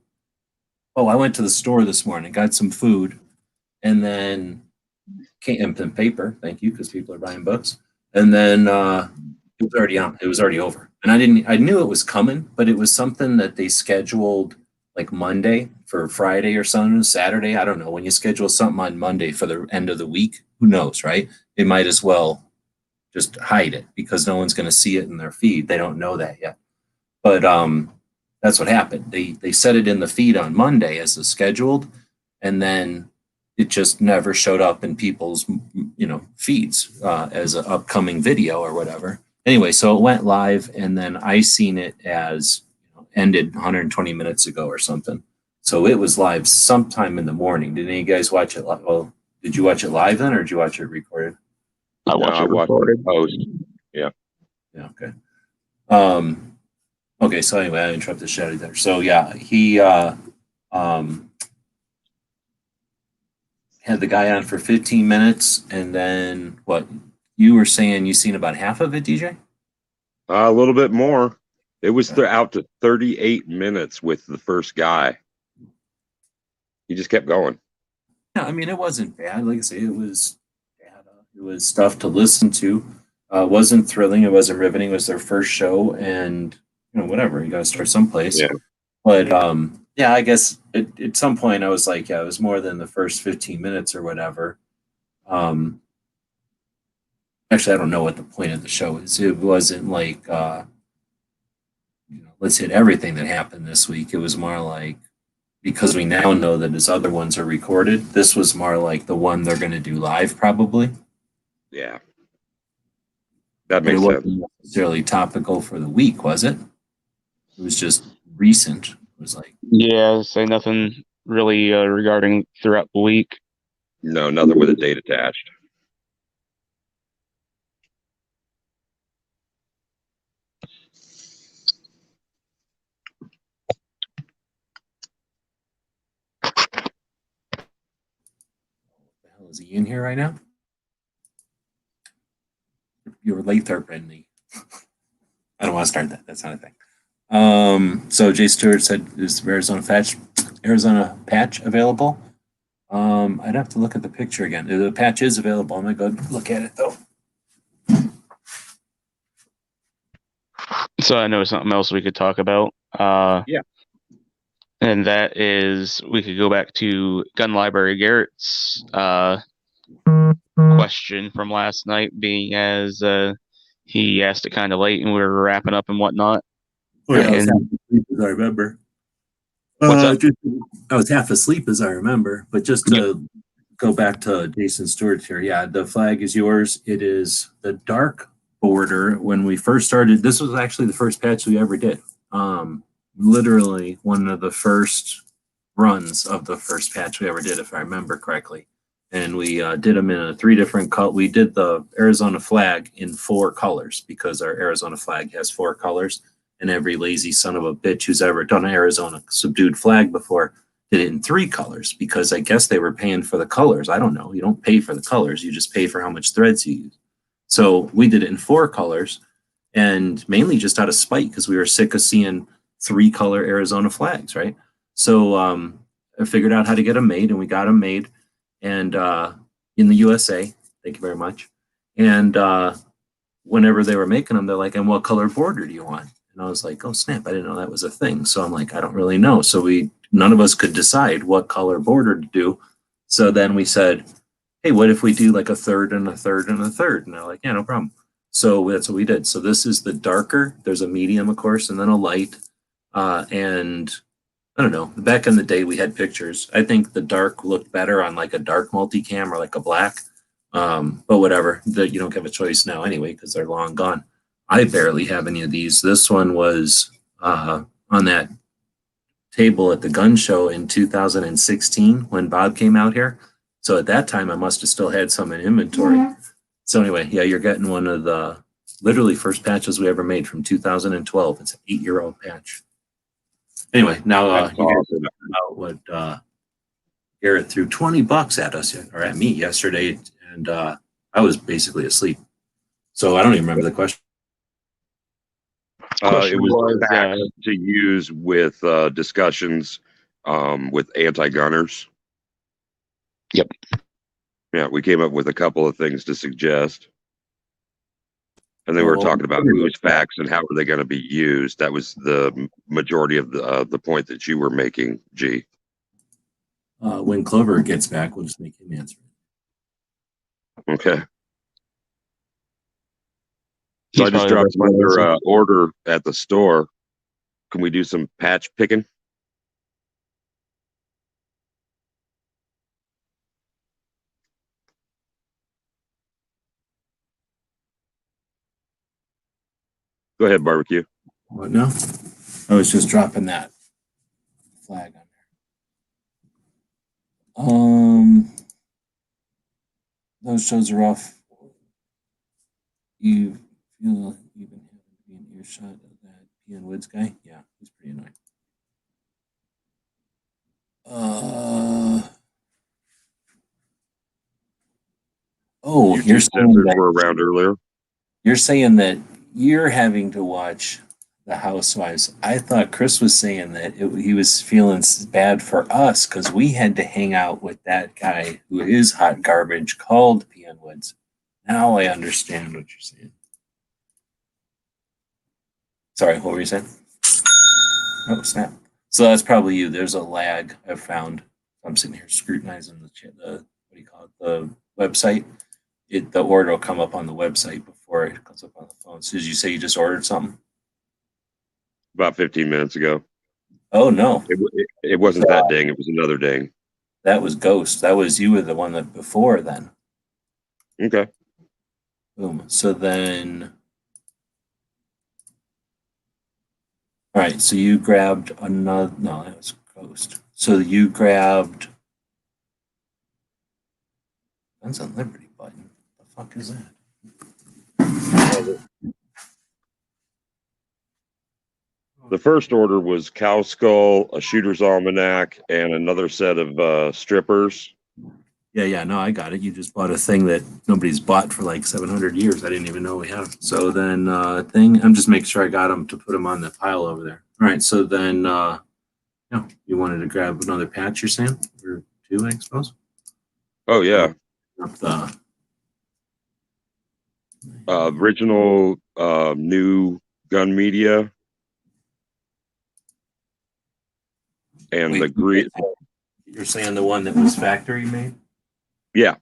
Speaker 2: Oh, I went to the store this morning, got some food, and then came and paper. Thank you, because people are buying books. And then it was already on. It was already over. And I knew it was coming, but it was something that they scheduled like Monday for Friday or something, Saturday. I don't know. When you schedule something on Monday for the end of the week, who knows, right? They might as well just hide it because no one's going to see it in their feed. They don't know that yet. But that's what happened. They set it in the feed on Monday as a scheduled, and then it just never showed up in people's feeds as an upcoming video or whatever. Anyway, so it went live, and then I seen it as ended 120 minutes ago or something. So it was live sometime in the morning. Did any of you guys watch it live? Well, did you watch it live then, or did you watch it recorded?
Speaker 5: I watched it recorded.
Speaker 4: Post. Yeah.
Speaker 2: Yeah. Okay. Okay. So anyway, I interrupted Shady there. So yeah, he had the guy on for 15 minutes, and then what? You were saying you seen about half of it, DJ?
Speaker 4: A little bit more. It was out to 38 minutes with the first guy. He just kept going.
Speaker 2: Yeah, I mean, it wasn't bad. Like I say, it was stuff to listen to. Wasn't thrilling. It wasn't riveting. It was their first show, and whatever. You got to start someplace.
Speaker 4: Yeah.
Speaker 2: But yeah, I guess at some point I was like, yeah, it was more than the first 15 minutes or whatever. Actually, I don't know what the point of the show is. It wasn't like let's hit everything that happened this week. It was more like, because we now know that his other ones are recorded, this was more like the one they're going to do live, probably.
Speaker 4: Yeah. That makes
Speaker 2: sense.
Speaker 4: It wasn't
Speaker 2: necessarily topical for the week, was it? It was just recent. It was like,
Speaker 5: yeah, say nothing really regarding throughout the week.
Speaker 4: No, nothing with a date attached.
Speaker 2: what the hell is he in here right now? you were Lathrop and the. I don't want to start that. That's not a thing. So Jay Stewart said, "Is the Arizona patch available?" I'd have to look at the picture again. The patch is available. I'm gonna go look at it though.
Speaker 5: So I know something else we could talk about.
Speaker 4: Yeah.
Speaker 5: And that is we could go back to Gun Library Garrett's question from last night, being as he asked it kind of late and we were wrapping up and whatnot.
Speaker 2: Oh, yeah, I was
Speaker 5: And-
Speaker 2: half asleep as I remember.
Speaker 5: What's up?
Speaker 2: I was half asleep as I remember, but just to go back to Jason Stewart here, yeah, the flag is yours. It is the dark border. When we first started, this was actually the first patch we ever did. Literally one of the first runs of the first patch we ever did, if I remember correctly. And we did them in a 3 different color. We did the Arizona flag in 4 colors because our Arizona flag has 4 colors. And every lazy son of a bitch who's ever done an Arizona subdued flag before did it in 3 colors because I guess they were paying for the colors. I don't know. You don't pay for the colors. You just pay for how much threads you use. So we did it in 4 colors and mainly just out of spite because we were sick of seeing 3-color Arizona flags, right? So I figured out how to get them made and we got them made and in the USA. Thank you very much. And whenever they were making them, they're like, and what color border do you want? And I was like, oh snap, I didn't know that was a thing. So I'm like, I don't really know. So none of us could decide what color border to do. So then we said, hey, what if we do like a third and a third and a third? And they're like, yeah, no problem. So that's what we did. So this is the darker. There's a medium, of course, and then a light. And I don't know. Back in the day, we had pictures. I think the dark looked better on like a dark multicam or like a black. But whatever. You don't have a choice now anyway because they're long gone. I barely have any of these. This one was on that table at the gun show in 2016 when Bob came out here. So at that time, I must have still had some in inventory. Mm-hmm. So anyway, yeah, you're getting one of the literally first patches we ever made from 2012. It's an 8-year-old patch. Anyway, now you guys are talking about what Garrett threw $20 at us or at me yesterday, and I was basically asleep. So I don't even remember the question.
Speaker 4: It was back to use with discussions with anti-gunners.
Speaker 5: Yep.
Speaker 4: Yeah, we came up with a couple of things to suggest. And then we were talking about whose facts and how are they going to be used. That was the majority of the point that you were making, G.
Speaker 2: When Clover gets back, we'll just make him answer.
Speaker 4: Okay. So I just dropped another order at the store. Can we do some patch picking? Go ahead, barbecue.
Speaker 2: What now? I was just dropping that flag on there. Those shows are off. You feel even having to be in earshot of that Ian Woods guy? Yeah, he's pretty annoying. Oh, you're saying that
Speaker 4: were around earlier.
Speaker 2: You're saying that you're having to watch The Housewives. I thought Chris was saying that he was feeling bad for us because we had to hang out with that guy who is hot garbage called P.N. Woods. Now I understand what you're saying. Sorry, what were you saying? Oh, snap. So that's probably you. There's a lag I've found. I'm sitting here scrutinizing the what do you call it? The website. The order will come up on the website before it comes up on the phone. So did you say you just ordered something?
Speaker 4: About 15 minutes ago.
Speaker 2: Oh, no.
Speaker 4: It wasn't that ding. It was another ding.
Speaker 2: That was Ghost. That was you were the one that before then.
Speaker 4: Okay.
Speaker 2: Boom. So then. All right. So you grabbed another. No, that was Ghost. So you grabbed. Guns on Liberty button. What the fuck is that?
Speaker 4: The first order was Cow Skull, a Shooter's Almanac, and another set of strippers.
Speaker 2: Yeah, no, I got it. You just bought a thing that nobody's bought for like 700 years. I didn't even know we have. So then, I'm just making sure I got them to put them on the pile over there. All right, so then, you wanted to grab another patch, you're saying? Or two, I suppose?
Speaker 4: Oh yeah,
Speaker 2: Up the,
Speaker 4: original new gun media and
Speaker 2: wait,
Speaker 4: the green.
Speaker 2: you're saying the one that was factory made?
Speaker 4: Yeah,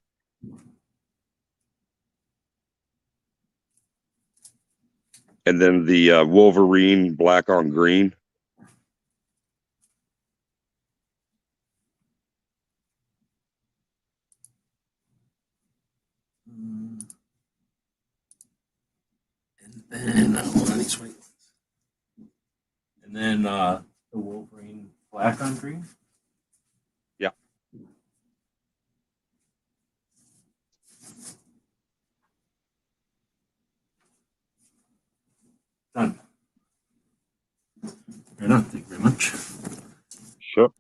Speaker 4: and then the Wolverine black on green.
Speaker 2: And then, one of these white ones. And then the Wolverine black on green?
Speaker 4: Yeah.
Speaker 2: Done. Right on. Thank you very much.
Speaker 4: Sure.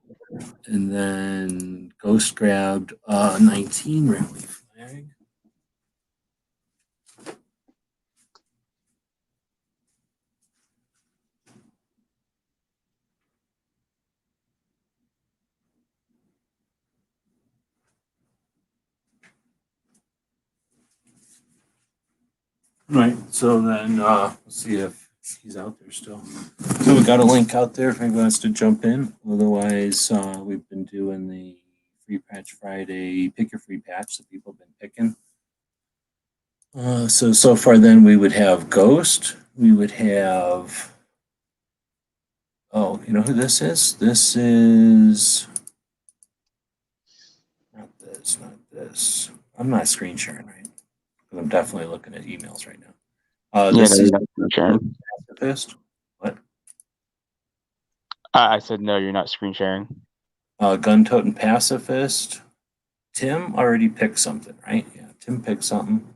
Speaker 2: And then Ghost grabbed 19 rally flag. All right, so then let's see if he's out there still. So we got a link out there if anybody wants to jump in. Otherwise, we've been doing the Free Patch Friday, pick your free patch that people have been picking. So far then we would have Ghost. We would have, oh, you know who this is? This is, not this, not this. I'm not screen sharing, right? Because I'm definitely looking at emails right now.
Speaker 5: Yeah,
Speaker 2: This
Speaker 5: no,
Speaker 2: is
Speaker 5: you're not screen sharing.
Speaker 2: pacifist. What?
Speaker 5: I said no, you're not screen sharing.
Speaker 2: Gun toting pacifist. Tim already picked something, right? Yeah, Tim picked something.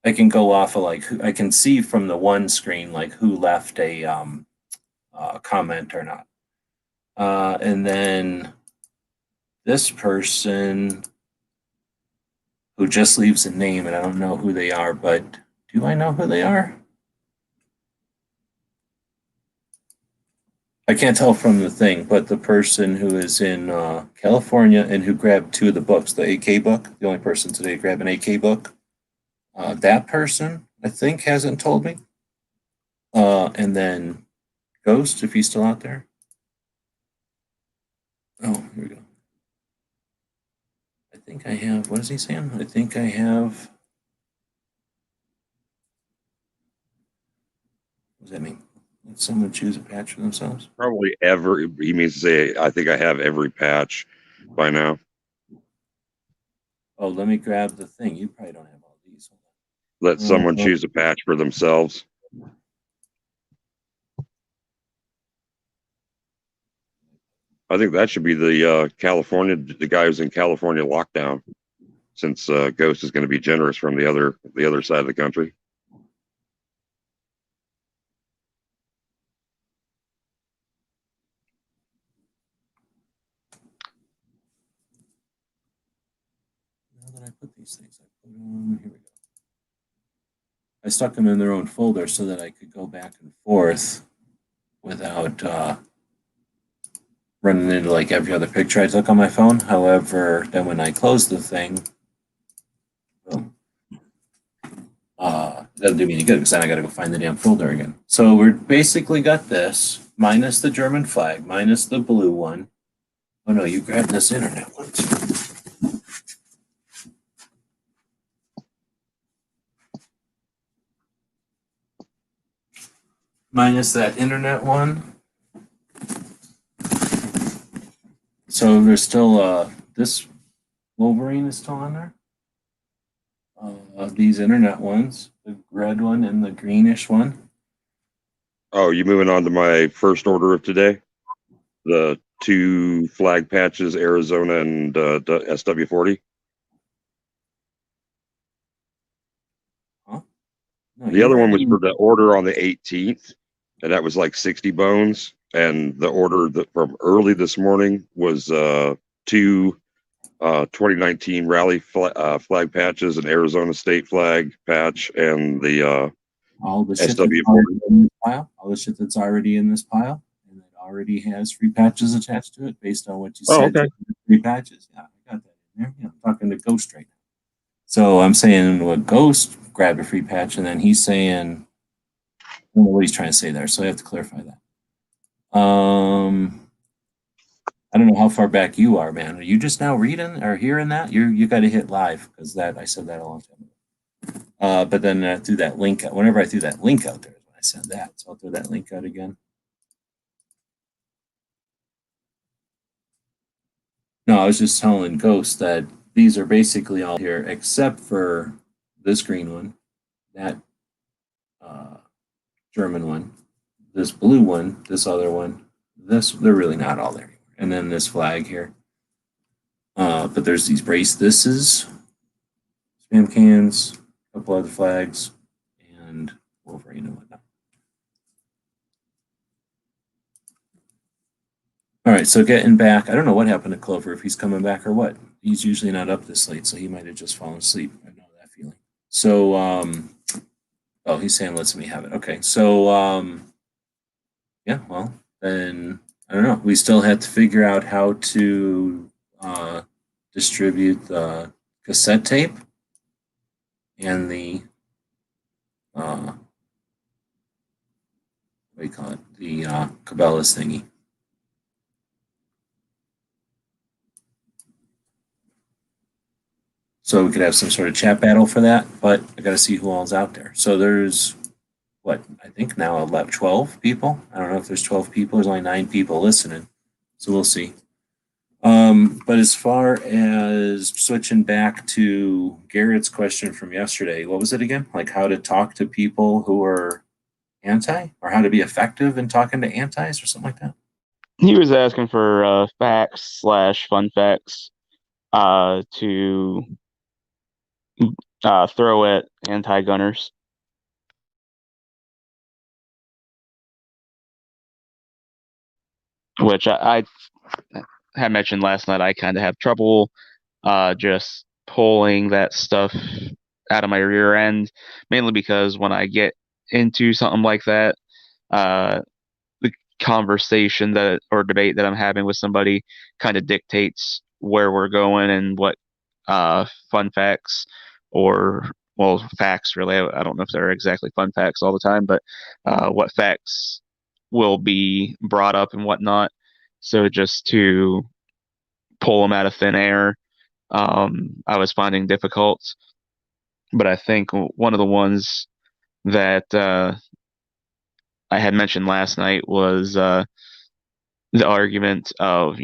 Speaker 2: I can go off of like I can see from the one screen like who left a comment or not. And then this person who just leaves a name, and I don't know who they are, but do I know who they are? I can't tell from the thing, but the person who is in California and who grabbed two of the books, the AK book, the only person today to grab an AK book, that person, I think, hasn't told me. And then Ghost, if he's still out there. Oh, here we go. I think I have, what is he saying? I think I have, what does that mean? Let someone choose a patch for themselves?
Speaker 4: Probably he means to say, I think I have every patch by now.
Speaker 2: Oh, let me grab the thing. You probably don't have all these.
Speaker 4: Let someone choose a patch for themselves. I think that should be the guy who's in California lockdown, since Ghost is going to be generous from the other side of the country.
Speaker 2: Now that I put these things, I put them, here we go. I stuck them in their own folder so that I could go back and forth without running into like every other picture I took on my phone. However, then when I close the thing, boom, doesn't do me any good because then I got to go find the damn folder again. So we're basically got this minus the German flag, minus the blue one. Oh no, you grabbed this internet one too. Minus that internet one. So there's still this Wolverine is still on there. These internet ones, the red one and the greenish one.
Speaker 4: Oh, you moving on to my first order of today? The two flag patches, Arizona and SW40.
Speaker 2: Huh? No,
Speaker 4: The other one was for the order on the 18th, and that was like 60 bones. And the order that from early this morning was two 2019 rally flag patches, an Arizona State flag patch, and the
Speaker 2: all the shit that's
Speaker 4: SW40.
Speaker 2: already in this pile, all the shit that's already in this pile, and it already has free patches attached to it based on what you
Speaker 4: Oh,
Speaker 2: said.
Speaker 4: okay.
Speaker 2: Free patches. Yeah, I got that in there. Yeah, I'm talking to Ghost right now. So I'm saying what Ghost grabbed a free patch, and then he's saying, I don't know what he's trying to say there, so I have to clarify that. I don't know how far back you are, man. Are you just now reading or hearing that? You got to hit live because that I said that a long time ago. But then I threw that link out. Whenever I threw that link out there, is when I said that. So I'll throw that link out again. No, I was just telling Ghost that these are basically all here except for this green one, that German one, this blue one, this other one. This they're really not all there anymore. And then this flag here. But there's these brace thises, spam cans, a couple other flags, and Wolverine and whatnot. All right, so getting back, I don't know what happened to Clover, if he's coming back or what. He's usually not up this late, so he might have just fallen asleep. I know that feeling. So, oh, he's saying lets me have it. Okay, so, yeah, well, then I don't know. We still had to figure out how to distribute the cassette tape and the what do you call it? The Cabela's thingy. So we could have some sort of chat battle for that, but I got to see who all's out there. So there's what I think now 11, 12 people. I don't know if there's 12 people. There's only 9 people listening, so we'll see. But as far as switching back to Garrett's question from yesterday, what was it again? Like how to talk to people who are anti, or how to be effective in talking to antis, or something like that.
Speaker 5: He was asking for facts / fun facts to throw at anti-gunners. Which I had mentioned last night. I kind of have trouble just pulling that stuff out of my rear end, mainly because when I get into something like that, the conversation that or debate that I'm having with somebody kind of dictates where we're going and what fun facts or facts really. I don't know if they're exactly fun facts all the time, but what facts will be brought up and whatnot. So just to pull them out of thin air, I was finding difficult. But I think one of the ones that I had mentioned last night was the argument of,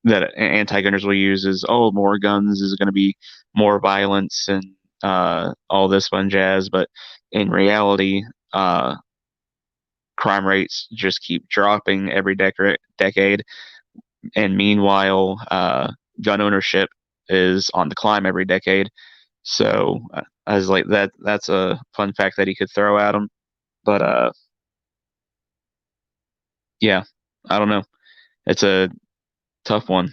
Speaker 5: that anti-gunners will use is, oh, more guns is going to be more violence and all this fun jazz. But in reality, crime rates just keep dropping every decade. And meanwhile, gun ownership is on the climb every decade. So I was like, that's a fun fact that he could throw at him. But yeah, I don't know. It's a tough one.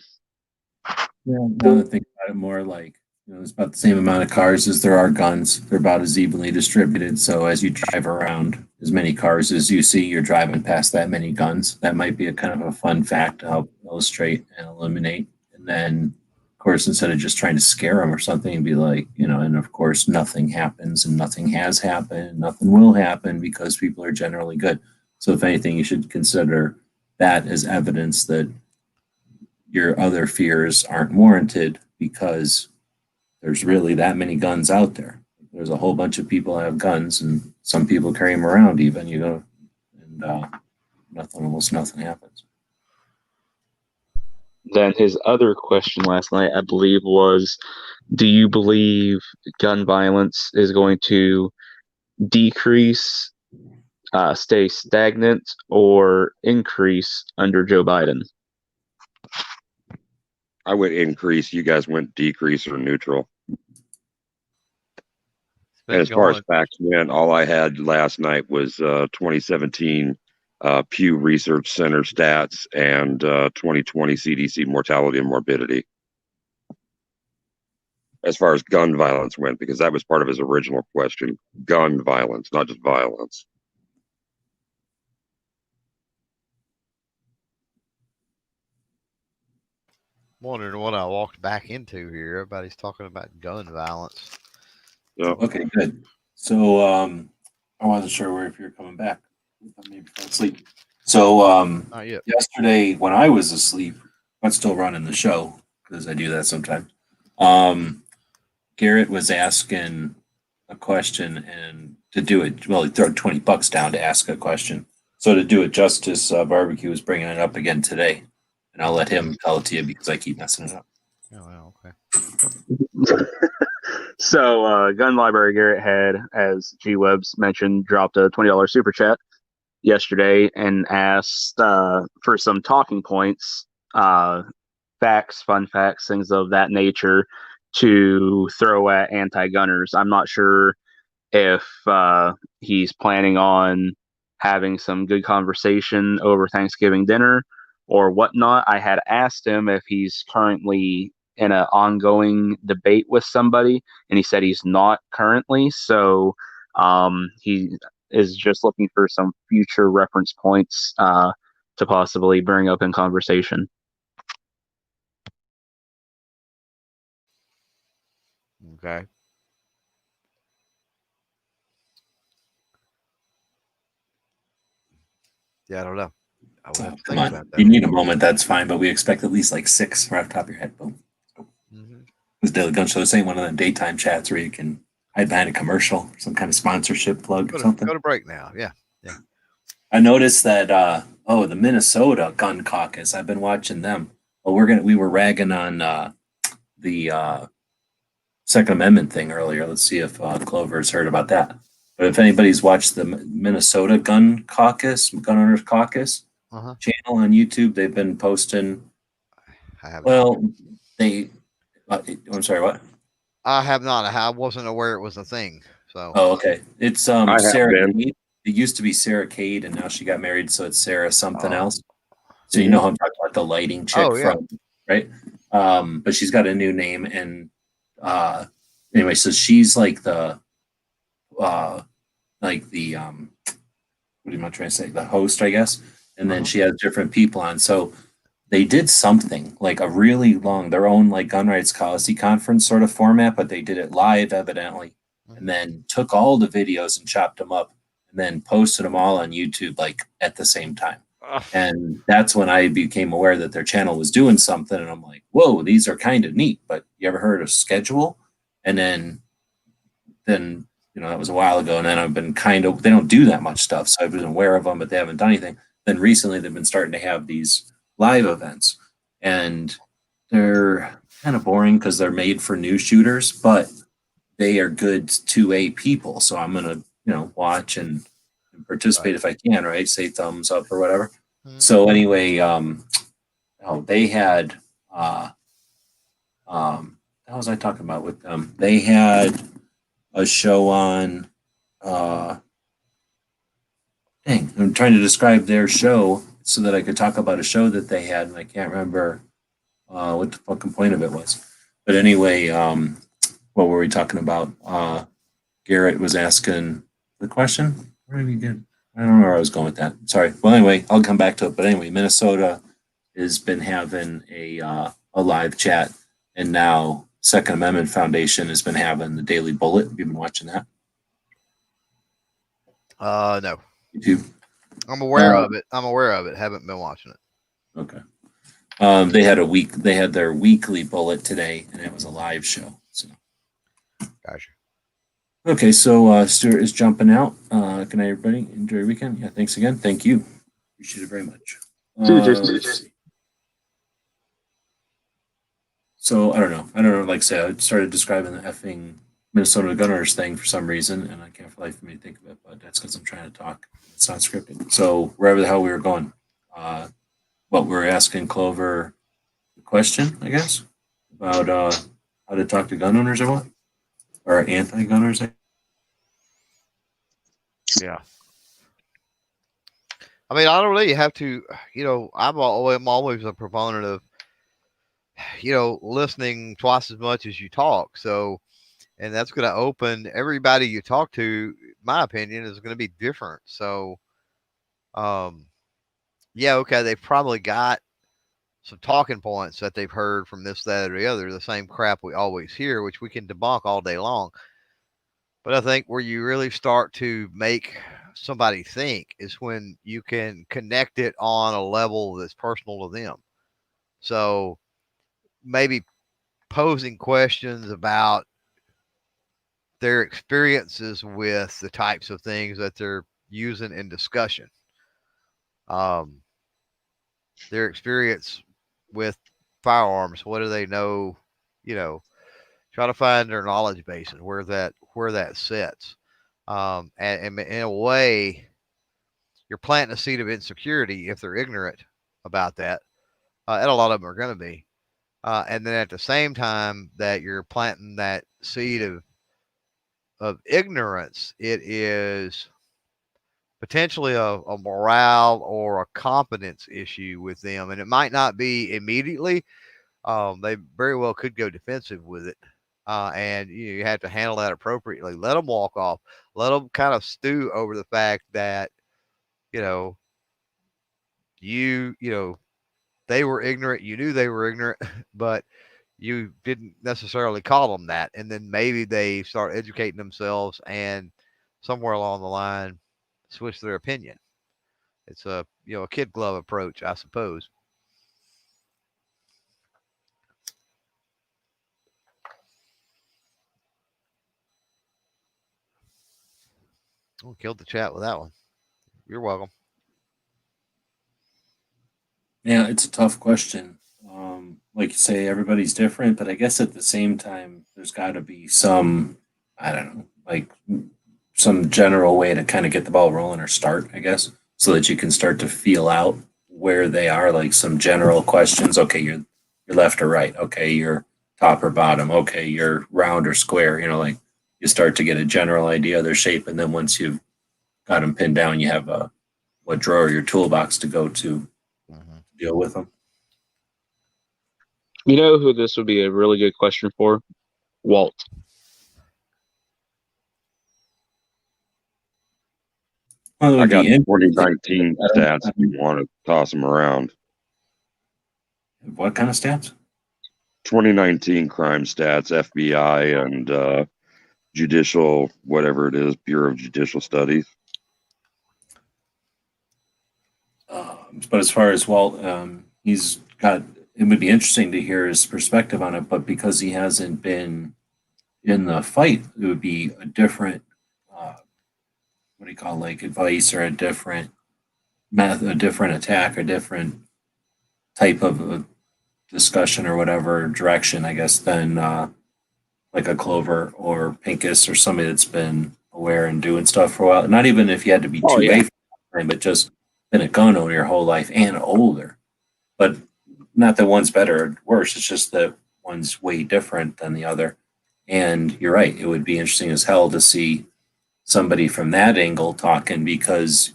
Speaker 2: Yeah, now that I think about it more, like, there's about the same amount of cars as there are guns. They're about as evenly distributed. So as you drive around, as many cars as you see, you're driving past that many guns. That might be a kind of a fun fact to help illustrate and eliminate. And then, of course, instead of just trying to scare them or something, and be like, and of course, nothing happens and nothing has happened, nothing will happen because people are generally good. So if anything, you should consider that as evidence that your other fears aren't warranted because there's really that many guns out there. There's a whole bunch of people that have guns, and some people carry them around even, and almost nothing happens.
Speaker 5: Then his other question last night, I believe, was, do you believe gun violence is going to decrease, stay stagnant, or increase under Joe Biden?
Speaker 4: I went increase. You guys went decrease or neutral. And as far as facts went, all I had last night was 2017 Pew Research Center stats and 2020 CDC mortality and morbidity as far as gun violence went, because that was part of his original question. Gun violence, not just violence.
Speaker 3: Wondering what I walked back into here. Everybody's talking about gun violence.
Speaker 4: Yep.
Speaker 2: Okay, good. So I wasn't sure if you're coming back. I maybe fell asleep. So
Speaker 3: Not yet.
Speaker 2: yesterday when I was asleep, I'm still running the show because I do that sometimes. Garrett was asking a question, and to do it, well, he threw $20 down to ask a question. So to do it justice, Barbecue is bringing it up again today, and I'll let him tell it to you because I keep messing it up.
Speaker 3: Oh, well, okay.
Speaker 5: So, Gun Library Garrett had, as G Webs mentioned, dropped a $20 super chat yesterday and asked for some talking points, facts, fun facts, things of that nature to throw at anti-gunners. I'm not sure if he's planning on having some good conversation over Thanksgiving dinner or whatnot. I had asked him if he's currently in an ongoing debate with somebody, and he said he's not currently. So he is just looking for some future reference points to possibly bring up in conversation.
Speaker 3: Okay. Yeah, I don't know. I would have to
Speaker 2: Come
Speaker 3: think
Speaker 2: on.
Speaker 3: about
Speaker 2: If you
Speaker 3: that.
Speaker 2: need a moment, that's fine, but we expect at least like 6 right off the top of your head. Boom.
Speaker 3: Mhm.
Speaker 2: This Daily Gun Show, this ain't one of them daytime chats where you can hide behind a commercial, some kind of sponsorship plug or something.
Speaker 3: Go to break now. Yeah.
Speaker 2: I noticed that the Minnesota Gun Caucus. I've been watching them. Well, we were ragging on the Second Amendment thing earlier. Let's see if Clover's heard about that. But if anybody's watched the Minnesota Gun Owners Caucus
Speaker 3: Uh-huh.
Speaker 2: channel on YouTube, they've been posting.
Speaker 3: I have not.
Speaker 2: Well, I'm sorry, what?
Speaker 3: I have not. I wasn't aware it was a thing. So.
Speaker 2: Oh, okay. It's
Speaker 4: I have
Speaker 2: Sarah
Speaker 4: been.
Speaker 2: Cade. It used to be Sarah Cade, and now she got married, so it's Sarah something
Speaker 3: Oh.
Speaker 2: else. So you know how I'm talking about the lighting chick
Speaker 3: Yeah.
Speaker 2: from, right? But she's got a new name, and anyway, so she's like the what am I trying to say? The host, I guess. And then
Speaker 3: Uh-huh.
Speaker 2: she has different people on. So they did something like a really long, their own like gun rights policy conference sort of format, but they did it live, evidently, and then took all the videos and chopped them up, and then posted them all on YouTube like at the same time. And that's when I became aware that their channel was doing something, and I'm like, whoa, these are kind of neat. But you ever heard of schedule? And then that was a while ago, and then I've been they don't do that much stuff, so I've been aware of them, but they haven't done anything. Then recently they've been starting to have these live events, and they're kind of boring because they're made for new shooters, but they are good 2A people. So I'm gonna watch and participate if I can, right? Say thumbs up or whatever. So anyway, they had what was I talking about with them? They had a show on I'm trying to describe their show so that I could talk about a show that they had, and I can't remember what the fucking point of it was. But anyway, what were we talking about? Garrett was asking the question. Where did we get? I don't know where I was going with that. Sorry. Well, anyway, I'll come back to it. But anyway, Minnesota has been having a live chat, and now Second Amendment Foundation has been having the Daily Bullet. Have you been watching that?
Speaker 3: No.
Speaker 2: YouTube.
Speaker 3: I'm aware of it. Haven't been watching it.
Speaker 2: Okay. They had their weekly bullet today, and it was a live show. So.
Speaker 3: Gotcha.
Speaker 2: Okay, so Stuart is jumping out. Good night, everybody. Enjoy your weekend. Yeah, thanks again. Thank you. Appreciate it very much. Let's see. So I don't know. Like I said, I started describing the effing Minnesota Gunners thing for some reason, and I can't for life for me to think of it, but that's because I'm trying to talk. It's not scripted. So wherever the hell we were going, what we're asking Clover the question, I guess, about how to talk to gun owners or what? Or anti-gunners?
Speaker 3: Yeah. I mean, I don't know. You have to, I'm always a proponent of, listening twice as much as you talk. So, and that's going to open everybody you talk to. My opinion is going to be different. So, um, yeah, okay, they've probably got some talking points that they've heard from this, that, or the other, the same crap we always hear, which we can debunk all day long. But I think where you really start to make somebody think is when you can connect it on a level that's personal to them. So maybe posing questions about their experiences with the types of things that they're using in discussion. Um, their experience with firearms, what do they know? You know, try to find their knowledge base and where that sits. And in a way, you're planting a seed of insecurity if they're ignorant about that, and a lot of them are going to be. And then at the same time that you're planting that seed of ignorance, it is potentially a morale or a competence issue with them, and it might not be immediately. They very well could go defensive with it, and you have to handle that appropriately. Let them walk off. Let them kind of stew over the fact that you know you they were ignorant. You knew they were ignorant, but you didn't necessarily call them that. And then maybe they start educating themselves, and somewhere along the line, switch their opinion. It's a kid glove approach, I suppose. Oh, killed the chat with that one. You're welcome.
Speaker 2: Yeah, it's a tough question. Like you say, everybody's different, but I guess at the same time, there's got to be some, I don't know, like some general way to kind of get the ball rolling or start, I guess, so that you can start to feel out where they are, like some general questions. Okay, you're left or right. Okay, you're top or bottom. Okay, you're round or square. Like you start to get a general idea of their shape, and then once you've got them pinned down, you have a what drawer your toolbox to go to deal with them.
Speaker 5: You know who this would be a really good question for? Walt.
Speaker 2: Well, it
Speaker 4: I
Speaker 2: would
Speaker 4: got
Speaker 2: be interesting.
Speaker 4: 2019 stats if you want to toss them around.
Speaker 2: What kind of stats?
Speaker 4: 2019 crime stats, FBI and judicial, whatever it is, Bureau of Judicial Studies.
Speaker 2: But as far as Walt, he's got. It would be interesting to hear his perspective on it, but because he hasn't been in the fight, it would be a different, what do you call it, like advice or a different method, a different attack, a different type of a discussion or whatever direction, I guess, than like a Clover or Pincus or somebody that's been aware and doing stuff for a while. Not even if you had to be
Speaker 5: Oh,
Speaker 2: too
Speaker 5: yeah.
Speaker 2: late, but just been a gun owner your whole life and older. But not that one's better or worse. It's just that one's way different than the other. And you're right. It would be interesting as hell to see somebody from that angle talking, because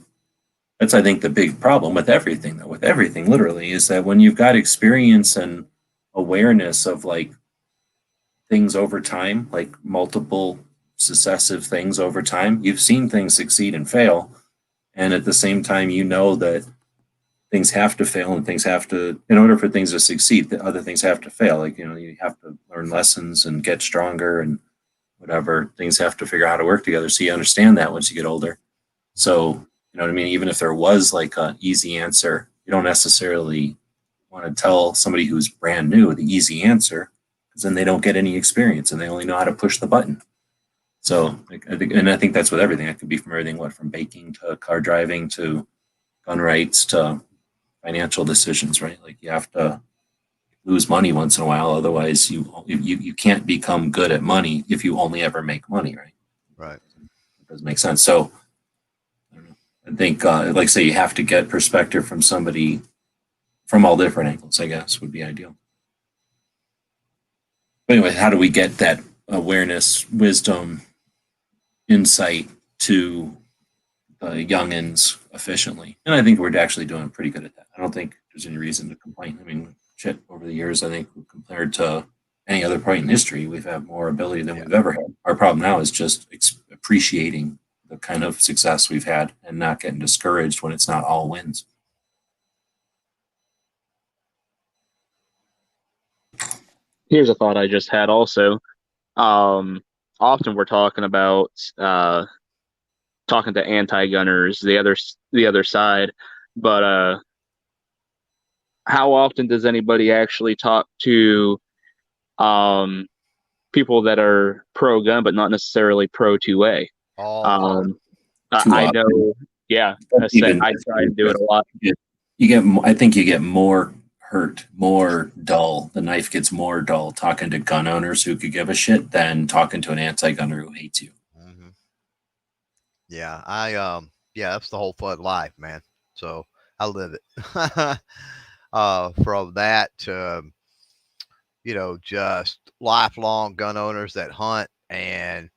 Speaker 2: that's, I think, the big problem with everything, though, with everything literally, is that when you've got experience and awareness of like things over time, like multiple successive things over time, you've seen things succeed and fail. And at the same time, you know that things have to fail and things have to, in order for things to succeed, the other things have to fail. Like, you have to learn lessons and get stronger and whatever. Things have to figure out how to work together. So you understand that once you get older. So, you know what I mean? Even if there was like an easy answer, you don't necessarily want to tell somebody who's brand new the easy answer, because then they don't get any experience and they only know how to push the button. So I think that's with everything. It could be from everything, from baking to car driving to gun rights to financial decisions, right? Like you have to lose money once in a while, otherwise you can't become good at money if you only ever make money, right?
Speaker 3: Right.
Speaker 2: It doesn't make sense. So I think, like I say, you have to get perspective from somebody from all different angles, I guess, would be ideal. But anyway, how do we get that awareness, wisdom, insight to youngins efficiently. And I think we're actually doing pretty good at that. I don't think there's any reason to complain. I mean, shit, over the years, I think compared to any other point in history, we've had more ability than we've ever had. Our problem now is just appreciating the kind of success we've had and not getting discouraged when it's not all wins.
Speaker 5: Here's a thought I just had also. Often we're talking about talking to anti-gunners, the other side, but how often does anybody actually talk to people that are pro-gun but not necessarily pro-2A?
Speaker 3: All
Speaker 5: I know, yeah, I try and do it a lot.
Speaker 2: I think you get more hurt, more dull. The knife gets more dull talking to gun owners who could give a shit than talking to an anti-gunner who hates you.
Speaker 3: Mm-hmm. Yeah, that's the whole fun life, man. So I live it. From that to, just lifelong gun owners that hunt and,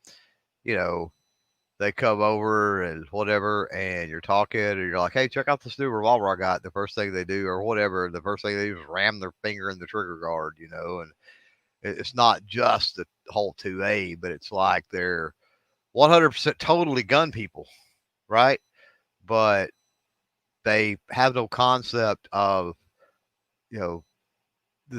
Speaker 3: they come over and whatever, and you're talking, and you're like, hey, check out this new revolver I got. The first thing they do, or whatever, the first thing they do is ram their finger in the trigger guard, and it's not just the whole 2A, but it's like they're 100% totally gun people, right? But they have no concept of, the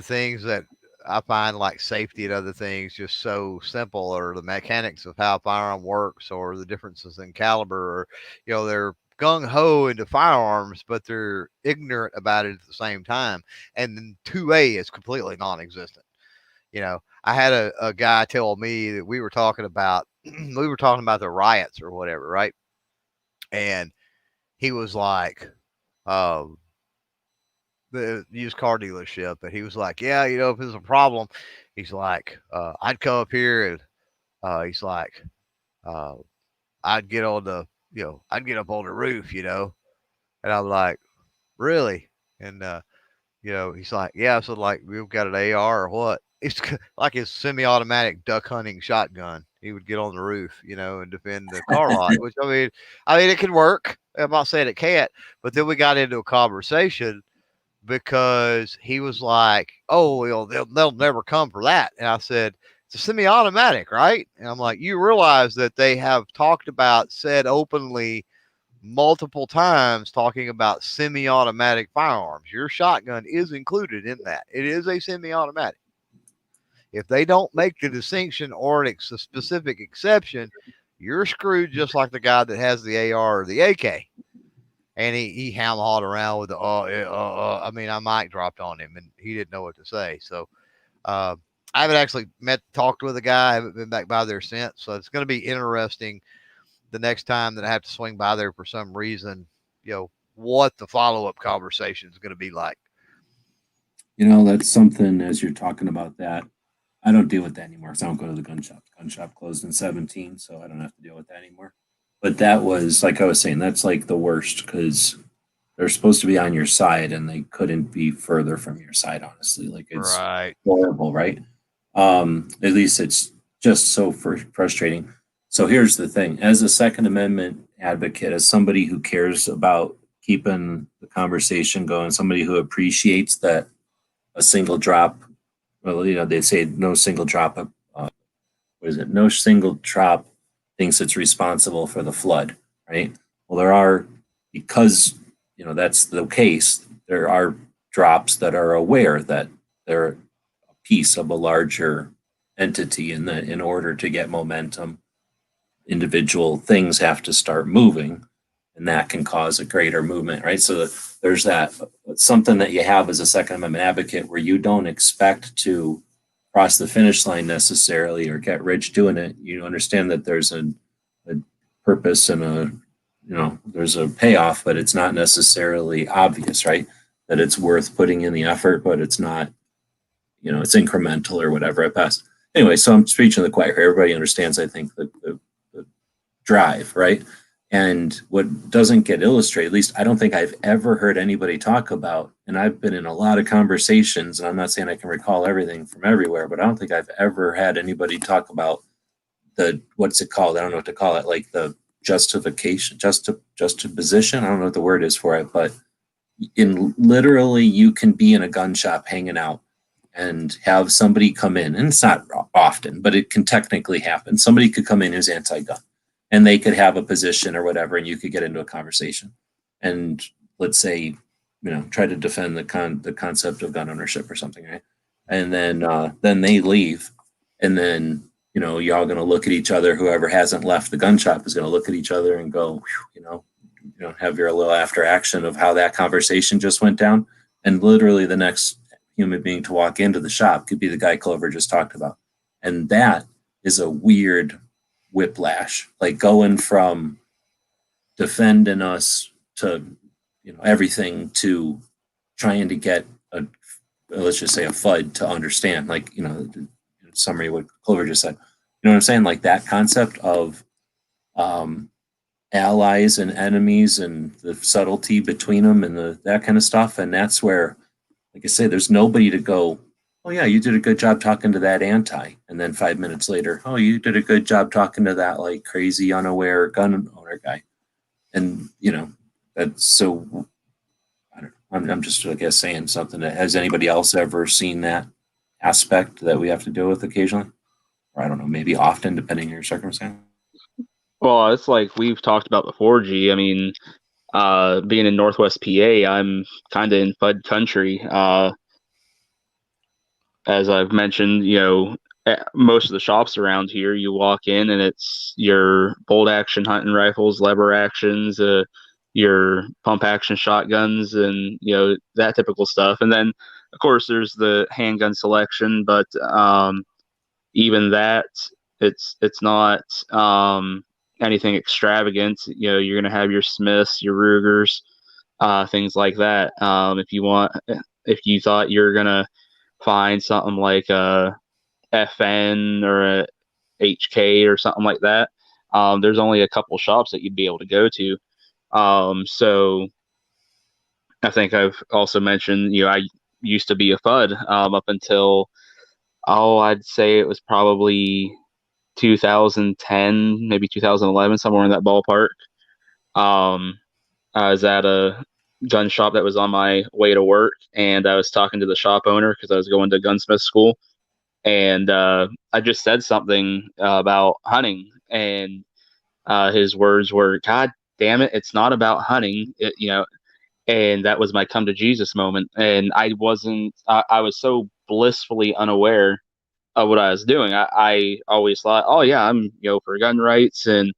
Speaker 3: things that I find like safety and other things just so simple, or the mechanics of how a firearm works, or the differences in caliber, or, they're gung ho into firearms, but they're ignorant about it at the same time. And then 2A is completely non existent. I had a guy tell me that we were talking about the riots or whatever, right? And he was like, the used car dealership, and he was like, yeah, if there's a problem, he's like, I'd come up here, and he's like, I'd get on the, I'd get up on the roof, and I'm like, really? And he's like, yeah. So like, we've got an AR or what? It's like his semi-automatic duck hunting shotgun. He would get on the roof, and defend the car lot. Which I mean, it can work. I'm not saying it can't. But then we got into a conversation because he was like, oh, well, they'll never come for that. And I said, it's a semi-automatic, right? And I'm like, you realize that they have said openly multiple times, talking about semi-automatic firearms. Your shotgun is included in that. It is a semi-automatic. If they don't make the distinction or a specific exception, you're screwed, just like the guy that has the AR or the AK. And he ham-hawed around with the, I mean, I mic dropped on him, and he didn't know what to say. So I haven't actually talked with the guy. I haven't been back by there since. So it's going to be interesting the next time that I have to swing by there for some reason, what the follow-up conversation is going to be like.
Speaker 2: That's something, as you're talking about that, I don't deal with that anymore because I don't go to the gun shop. The gun shop closed in 2017, so I don't have to deal with that anymore. But that was, like I was saying, that's like the worst, because they're supposed to be on your side and they couldn't be further from your side, honestly. Like, it's
Speaker 3: right.
Speaker 2: Horrible, right? At least it's just so frustrating. So here's the thing. As a Second Amendment advocate, as somebody who cares about keeping the conversation going, somebody who appreciates that a single drop, well, they say no single drop of, no single drop thinks it's responsible for the flood, right? Well, because that's the case, there are drops that are aware that they're a piece of a larger entity, and that in order to get momentum, individual things have to start moving, and that can cause a greater movement, right? So there's that something that you have as a Second Amendment advocate, where you don't expect to cross the finish line necessarily or get rich doing it. You understand that there's a purpose and there's a payoff, but it's not necessarily obvious, right? That it's worth putting in the effort, but it's not, it's incremental or whatever at best. Anyway, so I'm preaching to the choir here. Everybody understands, I think, the drive, right? And what doesn't get illustrated, at least I don't think I've ever heard anybody talk about, and I've been in a lot of conversations, and I'm not saying I can recall everything from everywhere, but I don't think I've ever had anybody talk about what's it called? I don't know what to call it, like the justification, juxtaposition. I don't know what the word is for it, but in literally you can be in a gun shop hanging out and have somebody come in, and it's not often, but it can technically happen. Somebody could come in who's anti-gun, and they could have a position or whatever, and you could get into a conversation. And let's say, try to defend the concept of gun ownership or something, right? And then they leave, and then y'all going to look at each other. Whoever hasn't left the gun shop is going to look at each other and go, have your little after action of how that conversation just went down. And literally the next human being to walk into the shop could be the guy Clover just talked about. And that is a weird whiplash, like going from defending us to, everything, to trying to get let's just say a FUD to understand, like, in summary, what Clover just said. You know what I'm saying? Like that concept of allies and enemies and the subtlety between them and that kind of stuff. And that's where, like I say, there's nobody to go, oh yeah, you did a good job talking to that anti. And then 5 minutes later, oh, you did a good job talking to that like crazy, unaware gun owner guy. And, that's so, I don't know. I'm just, I guess, saying something. That has anybody else ever seen that aspect that we have to deal with occasionally? Or I don't know, maybe often, depending on your circumstance.
Speaker 5: Well, it's like we've talked about before, G. I mean, being in Northwest PA, I'm kind of in FUD country. As I've mentioned, most of the shops around here, you walk in and it's your bolt action hunting rifles, lever actions, your pump action shotguns, and that typical stuff. And then, of course, there's the handgun selection, but even that, it's not anything extravagant. You're going to have your Smiths, your Rugers, things like that. If you thought you're going to find something like a FN or a HK or something like that, there's only a couple shops that you'd be able to go to. So I think I've also mentioned, I used to be a FUD up until, I'd say it was probably 2010, maybe 2011, somewhere in that ballpark. I was at a gun shop that was on my way to work, and I was talking to the shop owner because I was going to gunsmith school. And I just said something about hunting, and his words were, "God damn it, it's not about hunting," and that was my come to Jesus moment. And I was so blissfully unaware of what I was doing. I always thought, oh yeah, I'm for gun rights and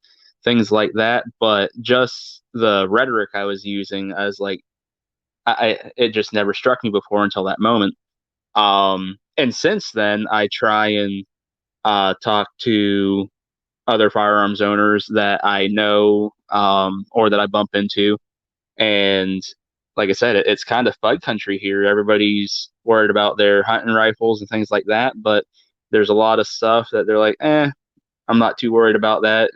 Speaker 5: things like that, but just the rhetoric I was using, I was like, it just never struck me before until that moment. And since then, I try and talk to other firearms owners that I know or that I bump into. And like I said, it's kind of FUD country here. Everybody's worried about their hunting rifles and things like that, but there's a lot of stuff that they're like, I'm not too worried about that.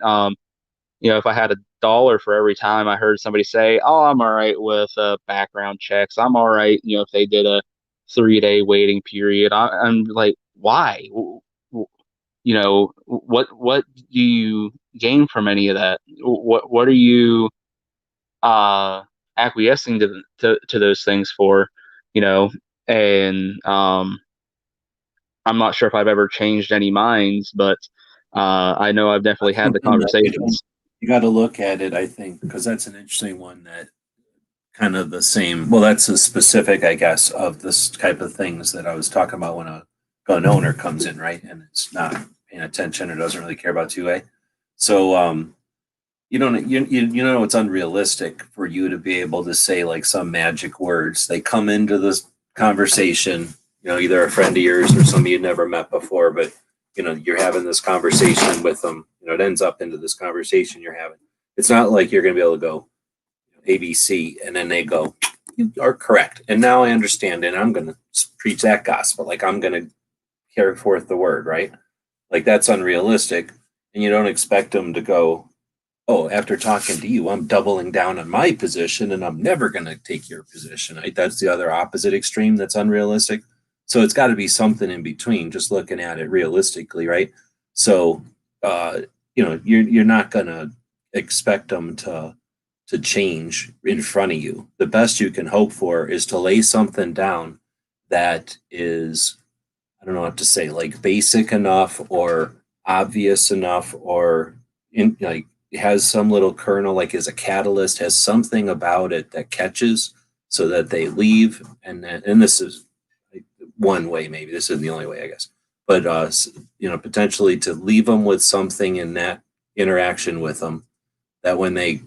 Speaker 5: If I had $1 for every time I heard somebody say, oh, I'm all right with background checks, I'm all right, if they did a 3-day waiting period, I'm like, why? What do you gain from any of that? What are you acquiescing to those things for? And I'm not sure if I've ever changed any minds, but I know I've definitely had the conversations.
Speaker 2: You got to look at it, I think, because that's an interesting one. That kind of the same. Well, that's a specific, I guess, of this type of things that I was talking about when a gun owner comes in, right, and it's not paying attention or doesn't really care about 2A. So, you know, it's unrealistic for you to be able to say like some magic words. They come into this conversation, either a friend of yours or somebody you'd never met before, but you're having this conversation with them. It ends up into this conversation you're having. It's not like you're going to be able to go ABC and then they go, you are correct. And now I understand, and I'm going to preach that gospel. Like I'm going to carry forth the word, right? Like that's unrealistic. And you don't expect them to go, oh, after talking to you, I'm doubling down on my position and I'm never going to take your position. Right? That's the other opposite extreme that's unrealistic. So it's got to be something in between, just looking at it realistically, right? So, you're not going to expect them to change in front of you. The best you can hope for is to lay something down that is, I don't know what to say, like basic enough or obvious enough, or like has some little kernel, like is a catalyst, has something about it that catches so that they leave. And this is like one way, maybe this isn't the only way, I guess, but potentially to leave them with something in that interaction with them, that when they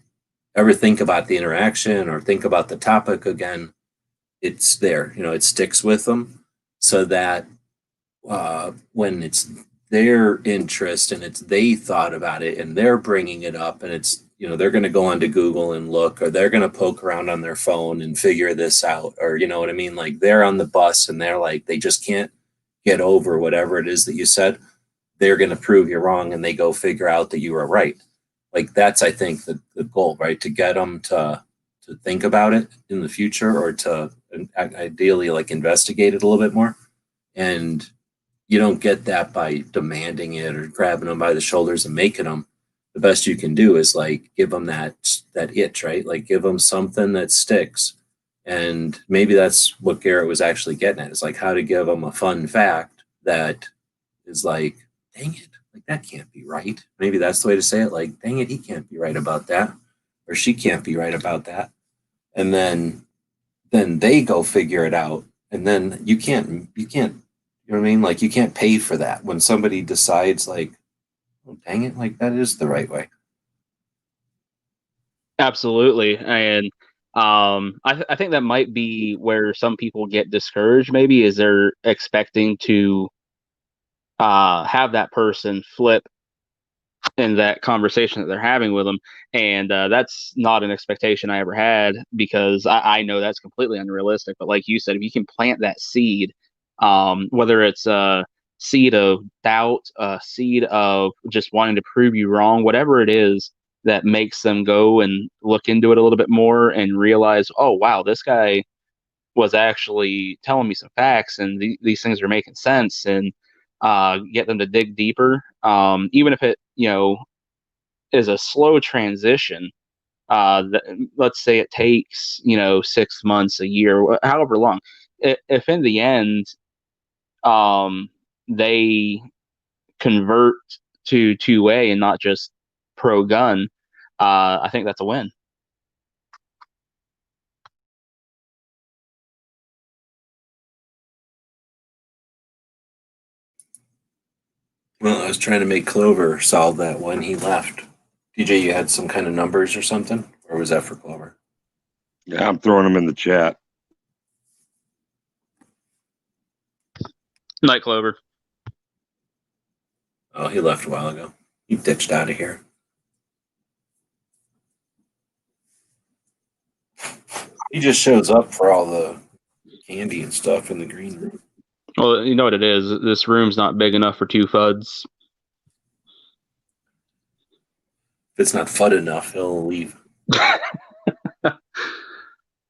Speaker 2: ever think about the interaction or think about the topic again, it's there, it sticks with them, so that when it's their interest and it's they thought about it and they're bringing it up, and it's they're going to go onto Google and look, or they're going to poke around on their phone and figure this out, or you know what I mean, like they're on the bus and they're like, they just can't get over whatever it is that you said, they're going to prove you wrong, and they go figure out that you were right. Like that's, I think, the goal, right? To get them to think about it in the future, or to ideally like investigate it a little bit more. And you don't get that by demanding it or grabbing them by the shoulders and making them. The best you can do is like give them that itch, right? Like give them something that sticks. And maybe that's what Garrett was actually getting at, is like how to give them a fun fact that is like, dang it, like that can't be right. Maybe that's the way to say it. Like, dang it, he can't be right about that, or she can't be right about that. And then they go figure it out. And then you can't, you know what I mean? Like you can't pay for that when somebody decides like, oh, dang it, like that is the right way.
Speaker 5: Absolutely. And I think that might be where some people get discouraged, maybe, is they're expecting to have that person flip in that conversation that they're having with them. And that's not an expectation I ever had, because I know that's completely unrealistic. But like you said, if you can plant that seed, whether it's a seed of doubt, a seed of just wanting to prove you wrong, whatever it is that makes them go and look into it a little bit more and realize, oh, wow, this guy was actually telling me some facts, and these things are making sense, and get them to dig deeper, even if it is a slow transition. Let's say it takes 6 months, a year, however long. If in the end they convert to 2A and not just pro gun, I think that's a win.
Speaker 2: Well, I was trying to make Clover solve that when he left. DJ, you had some kind of numbers or something, or was that for Clover?
Speaker 4: Yeah, I'm throwing them in the chat.
Speaker 5: Night, Clover.
Speaker 2: Oh, he left a while ago. He ditched out of here. He just shows up for all the candy and stuff in the green room.
Speaker 5: Well, you know what it is. This room's not big enough for 2 FUDs.
Speaker 2: If it's not FUD enough, he'll leave.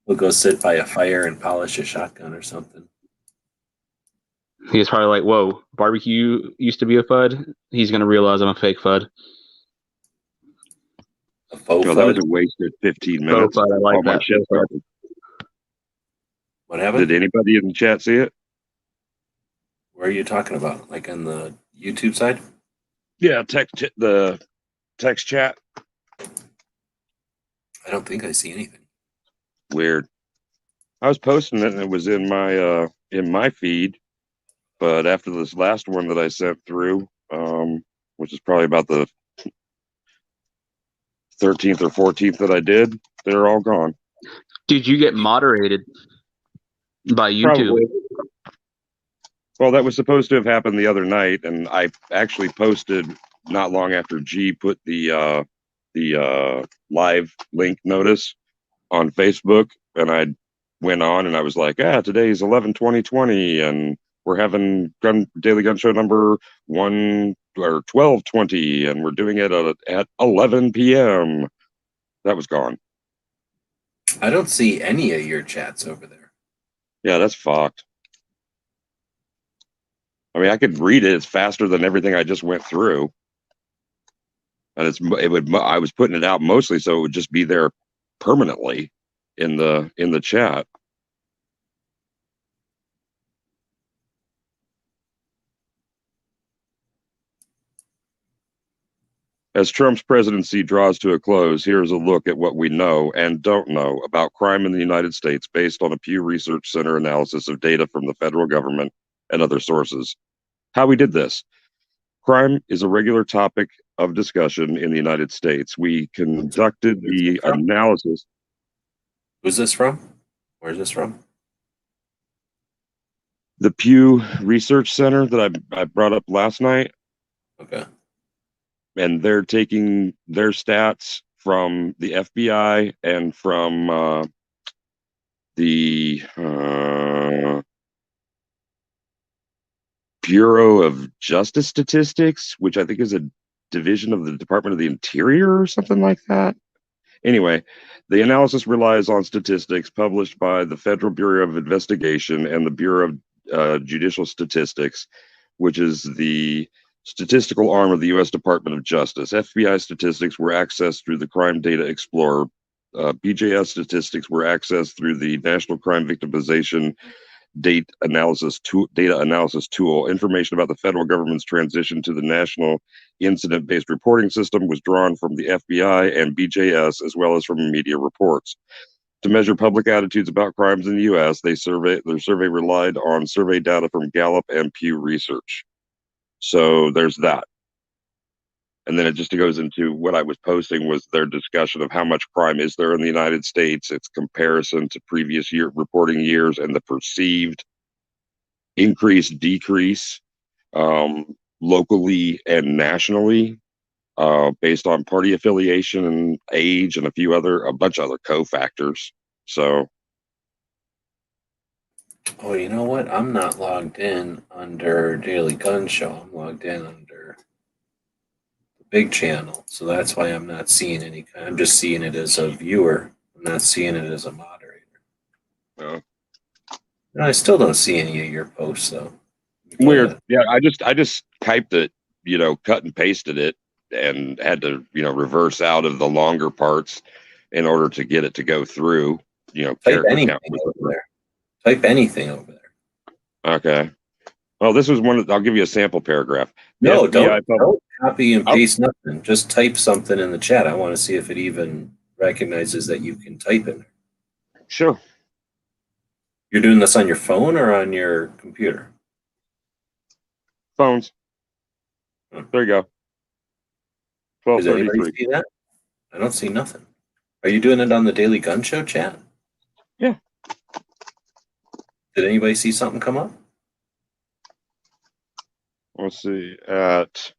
Speaker 2: We'll go sit by a fire and polish a shotgun or something.
Speaker 5: He's probably like, whoa, barbecue used to be a FUD? He's going to realize I'm a fake FUD.
Speaker 2: A faux
Speaker 4: Oh,
Speaker 2: FUD?
Speaker 4: that was a wasted 15 minutes.
Speaker 5: FUD, I like
Speaker 4: All my
Speaker 5: that.
Speaker 4: shit started.
Speaker 2: What happened?
Speaker 4: Did anybody in the chat see it?
Speaker 2: Where are you talking about? Like on the YouTube side?
Speaker 4: Yeah, the text chat.
Speaker 2: I don't think I see anything.
Speaker 4: Weird. I was posting it and it was in my feed, but after this last one that I sent through, which is probably about the 13th or 14th that I did, they're all gone.
Speaker 5: Did you get moderated by YouTube?
Speaker 4: Probably. Well, that was supposed to have happened the other night, and I actually posted not long after G put the live link notice on Facebook, and I went on and I was like, today's 11/20/20, and we're having daily gun show number 12/20, and we're doing it at 11 p.m. That was gone.
Speaker 2: I don't see any of your chats over there.
Speaker 4: Yeah, that's fucked. I mean, I could read it. It's faster than everything I just went through. and I was putting it out mostly so it would just be there permanently in the chat. As Trump's presidency draws to a close, here's a look at what we know and don't know about crime in the United States based on a Pew Research Center analysis of data from the federal government and other sources. How we did this. Crime is a regular topic of discussion in the United States. We conducted the analysis.
Speaker 2: Who's this from? Where's this from?
Speaker 4: The Pew Research Center that I brought up last night.
Speaker 2: Okay.
Speaker 4: And they're taking their stats from the FBI and from the Bureau of Justice Statistics, which I think is a division of the Department of the Interior or something like that. Anyway, the analysis relies on statistics published by the Federal Bureau of Investigation and the Bureau of Judicial Statistics, which is the statistical arm of the U.S. Department of Justice. FBI statistics were accessed through the Crime Data Explorer. BJS statistics were accessed through the National Crime Victimization data analysis tool. Information about the federal government's transition to the National Incident-Based Reporting System was drawn from the FBI and BJS, as well as from media reports. To measure public attitudes about crimes in the U.S., their survey relied on survey data from Gallup and Pew Research. So there's that. And then it just goes into what I was posting was their discussion of how much crime is there in the United States, its comparison to previous reporting years, and the perceived increase, decrease locally and nationally based on party affiliation and age and a bunch of other cofactors. So.
Speaker 2: Oh, you know what? I'm not logged in under Daily Gun Show. I'm logged in under the big channel. So that's why I'm not seeing any. I'm just seeing it as a viewer. I'm not seeing it as a moderator.
Speaker 4: Oh.
Speaker 2: No, I still don't see any of your posts, though.
Speaker 4: Weird. Yeah, I just typed it, cut and pasted it and had to, reverse out of the longer parts in order to get it to go through,
Speaker 2: Type anything over there. Type anything over there.
Speaker 4: Okay. Well, this was I'll give you a sample paragraph.
Speaker 2: No, don't copy and paste nothing. Just type something in the chat. I want to see if it even recognizes that you can type in there.
Speaker 4: Sure.
Speaker 2: You're doing this on your phone or on your computer?
Speaker 4: Phones. There you go. 1233.
Speaker 2: Does anybody see that? I don't see nothing. Are you doing it on the Daily Gun Show chat?
Speaker 4: Yeah.
Speaker 2: Did anybody see something come up?
Speaker 4: Let's see. At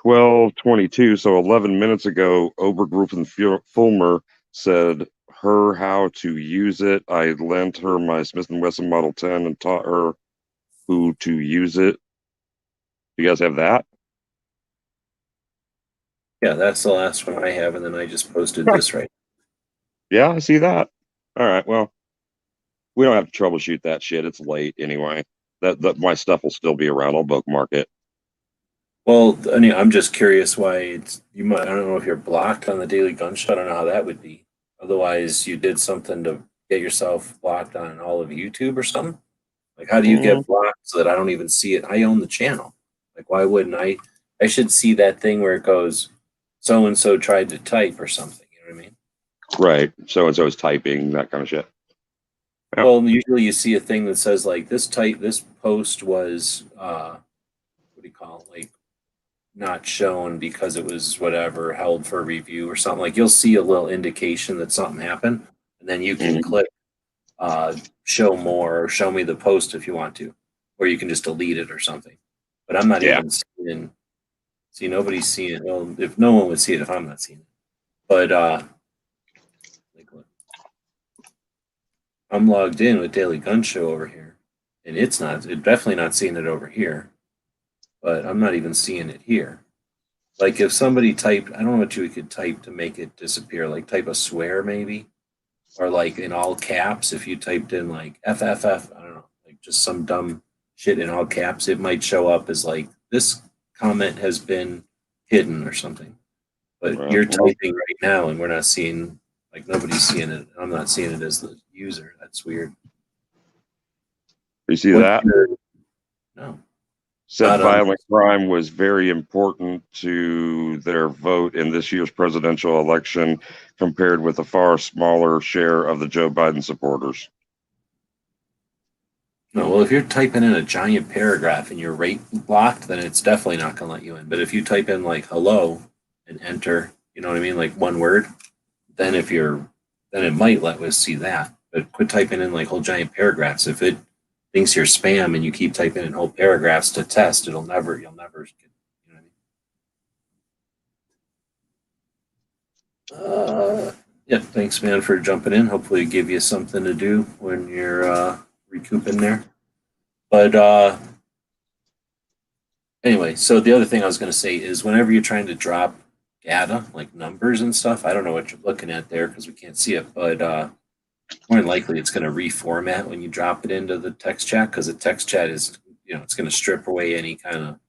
Speaker 4: 12:22, so 11 minutes ago, Obergrupp and Fulmer said how to use it. I lent her my Smith & Wesson Model 10 and taught her who to use it. You guys have that?
Speaker 2: Yeah, that's the last one I have, and then I just posted this right.
Speaker 4: Yeah, I see that. All right, well, we don't have to troubleshoot that shit. It's late anyway. That my stuff will still be around. I'll bookmark it.
Speaker 2: Well, I mean, I'm just curious why I don't know if you're blocked on the Daily Gun Show. I don't know how that would be. Otherwise, you did something to get yourself blocked on all of YouTube or something. Like, how do you get blocked so that I don't even see it? I own the channel. Like, why wouldn't I? I should see that thing where it goes, so and so tried to type or something. You know what I mean?
Speaker 4: Right. So and so is typing, that kind of shit.
Speaker 2: Yeah. Well, usually you see a thing that says like this post was what do you call it? Like, not shown because it was whatever held for review or something. Like, you'll see a little indication that something happened, and then you can click show more or show me the post if you want to, or you can just delete it or something. But I'm not even seeing. See, nobody's seeing it. Well, if no one would see it if I'm not seeing it. But I'm logged in with Daily Gun Show over here, and it's definitely not seeing it over here. But I'm not even seeing it here. Like, if somebody typed, I don't know what you could type to make it disappear. Like, type a swear maybe, or like in all caps. If you typed in like FFF, I don't know, like just some dumb shit in all caps, it might show up as like this comment has been hidden or something. But you're typing right now, and we're not seeing, like, nobody's seeing it. I'm not seeing it as the user. That's weird.
Speaker 4: You see
Speaker 2: What's
Speaker 4: that?
Speaker 2: No.
Speaker 4: Said violent crime was very important to their vote in this year's presidential election compared with a far smaller share of the Joe Biden supporters.
Speaker 2: No, well, if you're typing in a giant paragraph and you're rate blocked, then it's definitely not going to let you in. But if you type in like hello and enter, you know what I mean, like one word, then then it might let us see that. But quit typing in like whole giant paragraphs. If it thinks you're spam and you keep typing in whole paragraphs to test, you'll never get, you know what I mean? Yeah, thanks, man, for jumping in. Hopefully, it give you something to do when you're recouping there. But anyway, so the other thing I was going to say is whenever you're trying to drop data, like numbers and stuff, I don't know what you're looking at there because we can't see it, but more than likely it's going to reformat when you drop it into the text chat because the text chat is, it's going to strip away any kind of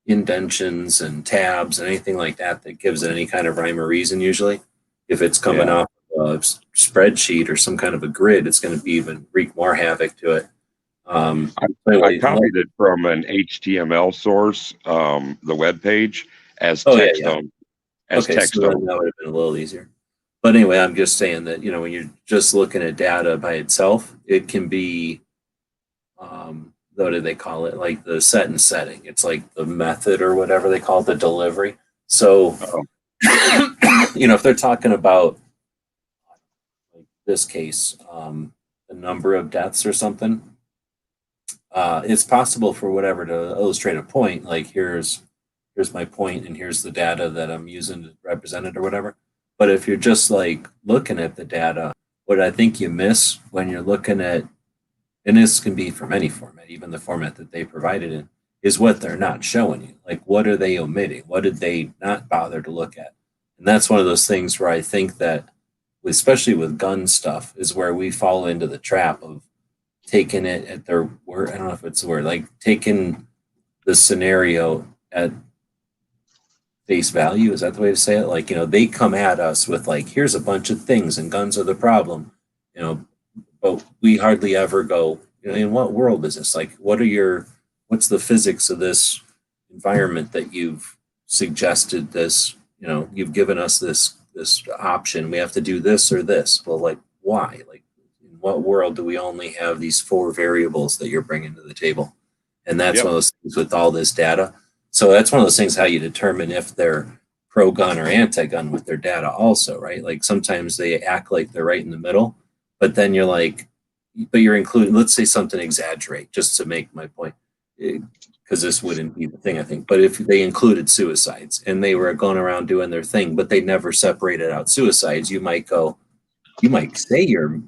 Speaker 2: indentions and tabs and anything like that that gives it any kind of rhyme or reason usually. If it's coming off a spreadsheet or some kind of a grid, it's going to be even wreak more havoc to it.
Speaker 4: I copied it from an HTML source, the web page, as text on.
Speaker 2: Text so then that would have been a little easier. But anyway, I'm just saying that when you're just looking at data by itself, it can be what do they call it? Like the set and setting. It's like the method or whatever they call it, the delivery. So if they're talking about like this case, the number of deaths or something, it's possible for whatever to illustrate a point. Like here's my point and here's the data that I'm using to represent it or whatever. But if you're just like looking at the data, what I think you miss when you're looking at, and this can be from any format, even the format that they provided in, is what they're not showing you. Like what are they omitting? What did they not bother to look at? And that's one of those things where I think that, especially with gun stuff, is where we fall into the trap of taking it at their word. I don't know if it's the word, like taking the scenario at face value. Is that the way to say it? Like, they come at us with like, here's a bunch of things and guns are the problem, but we hardly ever go, in what world is this? Like, what's the physics of this environment that you've suggested this, you've given us this option. We have to do this or this. Well, like, why? Like, in what world do we only have these 4 variables that you're bringing to the table? And that's one of those things with all this data. So that's one of those things how you determine if they're pro-gun or anti-gun with their data also, right? Like sometimes they act like they're right in the middle, but then you're like, but you're including, let's say something exaggerate just to make my point, because this wouldn't be the thing, I think. But if they included suicides and they were going around doing their thing, but they never separated out suicides, you might say you're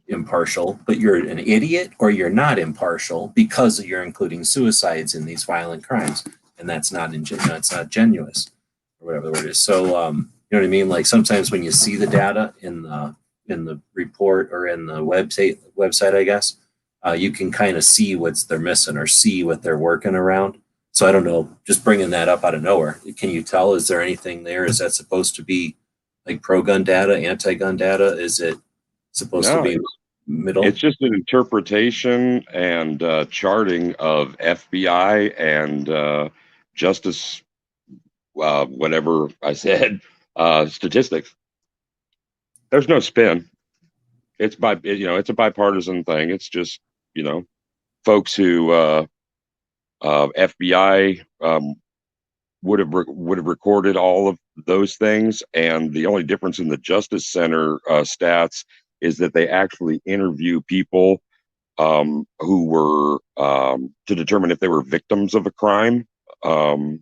Speaker 2: impartial, but you're an idiot or you're not impartial because you're including suicides in these violent crimes, and that's not it's not genuine or whatever the word is. So you know what I mean? Like sometimes when you see the data in the report or in the website, I guess you can kind of see what they're missing or see what they're working around. So I don't know, just bringing that up out of nowhere. Can you tell? Is there anything there? Is that supposed to be like pro-gun data, anti-gun data? Is it supposed to be middle?
Speaker 4: It's just an interpretation and charting of FBI and justice, whatever I said, statistics. There's no spin. It's it's a bipartisan thing. It's just, folks who FBI would have recorded all of those things, and the only difference in the Justice Center stats is that they actually interview people who were to determine if they were victims of a crime, a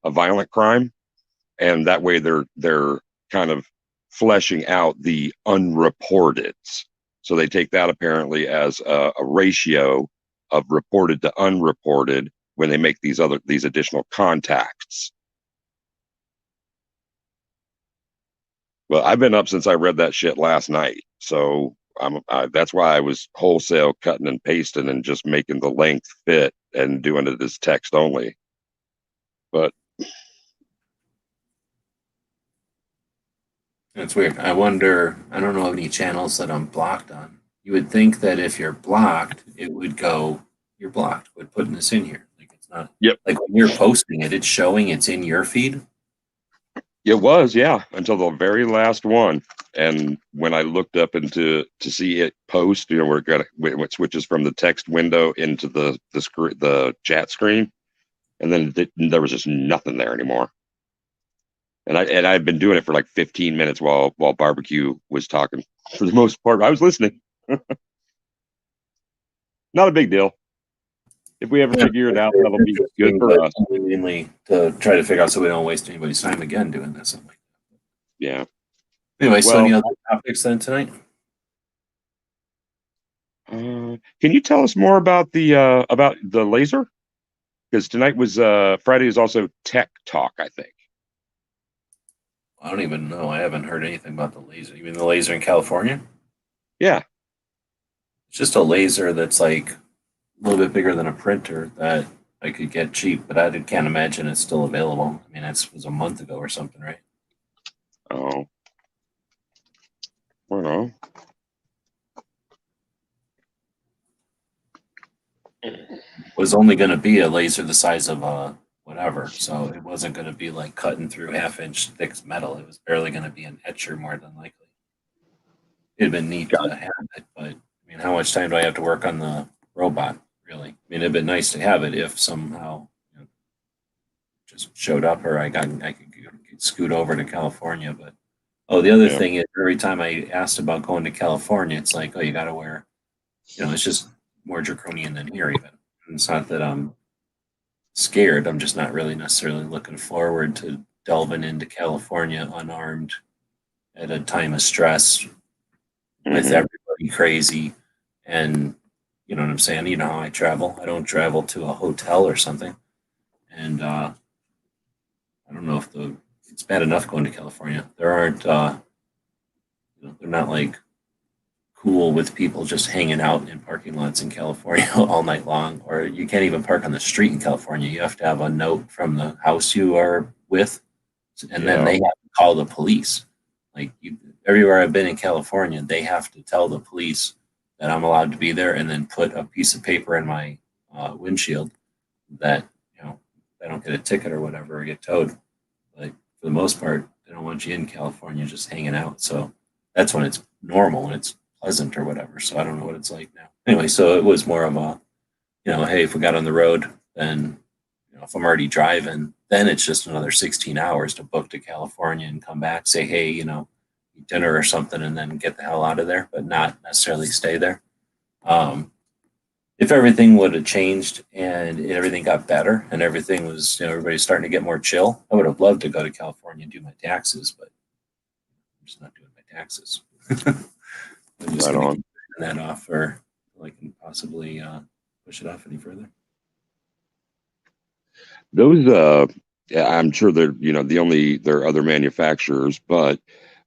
Speaker 4: violent crime, and that way they're kind of fleshing out the unreporteds. So they take that apparently as a ratio of reported to unreported when they make these additional contacts. Well, I've been up since I read that shit last night, so that's why I was wholesale cutting and pasting and just making the length fit and doing it as text only. But
Speaker 2: It's weird. I wonder, I don't know any channels that I'm blocked on. You would think that if you're blocked, it would go, you're blocked. We're putting this in here. Like it's not
Speaker 4: Yep.
Speaker 2: like when you're posting it, it's showing it's in your feed.
Speaker 4: It was, yeah, until the very last one. And when I looked up into to see it post, where it switches from the text window into the chat screen, and then there was just nothing there anymore. And I've been doing it for like 15 minutes while barbecue was talking. For the most part, I was listening. Not a big deal. If we ever figure it out, that'll be good for us.
Speaker 2: Mainly to try to figure out so we don't waste anybody's time again doing this. Like
Speaker 4: Yeah.
Speaker 2: anyway, so
Speaker 4: Well,
Speaker 2: any other topics then tonight?
Speaker 4: Can you tell us more about the laser? Because tonight was Friday is also tech talk, I think.
Speaker 2: I don't even know. I haven't heard anything about the laser. You mean the laser in California?
Speaker 4: Yeah.
Speaker 2: It's just a laser that's like a little bit bigger than a printer that I could get cheap, but I can't imagine it's still available. I mean, it was a month ago or something, right?
Speaker 4: Oh. I don't know.
Speaker 2: It was only going to be a laser the size of a whatever, so it wasn't going to be like cutting through half-inch thick metal. It was barely going to be an etcher more than likely. It'd been neat to have it, but I mean, how much time do I have to work on the robot? Really? I mean, it'd been nice to have it if somehow just showed up, or I could scoot over to California. But oh, the other
Speaker 4: Yeah.
Speaker 2: thing is, every time I asked about going to California, it's like, oh, you got to wear, it's just more draconian than here even. And it's not that I'm scared. I'm just not really necessarily looking forward to delving into California unarmed at a time of stress with everybody crazy. And you know what I'm saying? You know how I travel. I don't travel to a hotel or something. And I don't know if it's bad enough going to California. There aren't they're not like cool with people just hanging out in parking lots in California all night long, or you can't even park on the street in California. You have to have a note from the house you are with, and then they have to call the police. Like everywhere I've been in California, they have to tell the police that I'm allowed to be there, and then put a piece of paper in my windshield that I don't get a ticket or whatever or get towed. But for the most part, they don't want you in California just hanging out. So that's when it's normal and it's pleasant or whatever. So I don't know what it's like now. Anyway, so it was more of a, hey, if we got on the road, then if I'm already driving, then it's just another 16 hours to book to California and come back, say, hey, eat dinner or something, and then get the hell out of there, but not necessarily stay there. If everything would have changed and everything got better and everything was, everybody's starting to get more chill, I would have loved to go to California and do my taxes, but I'm just not doing my taxes. I'm just going to keep that off, or I can possibly push it off any further.
Speaker 4: Those, I'm sure they're, there are other manufacturers, but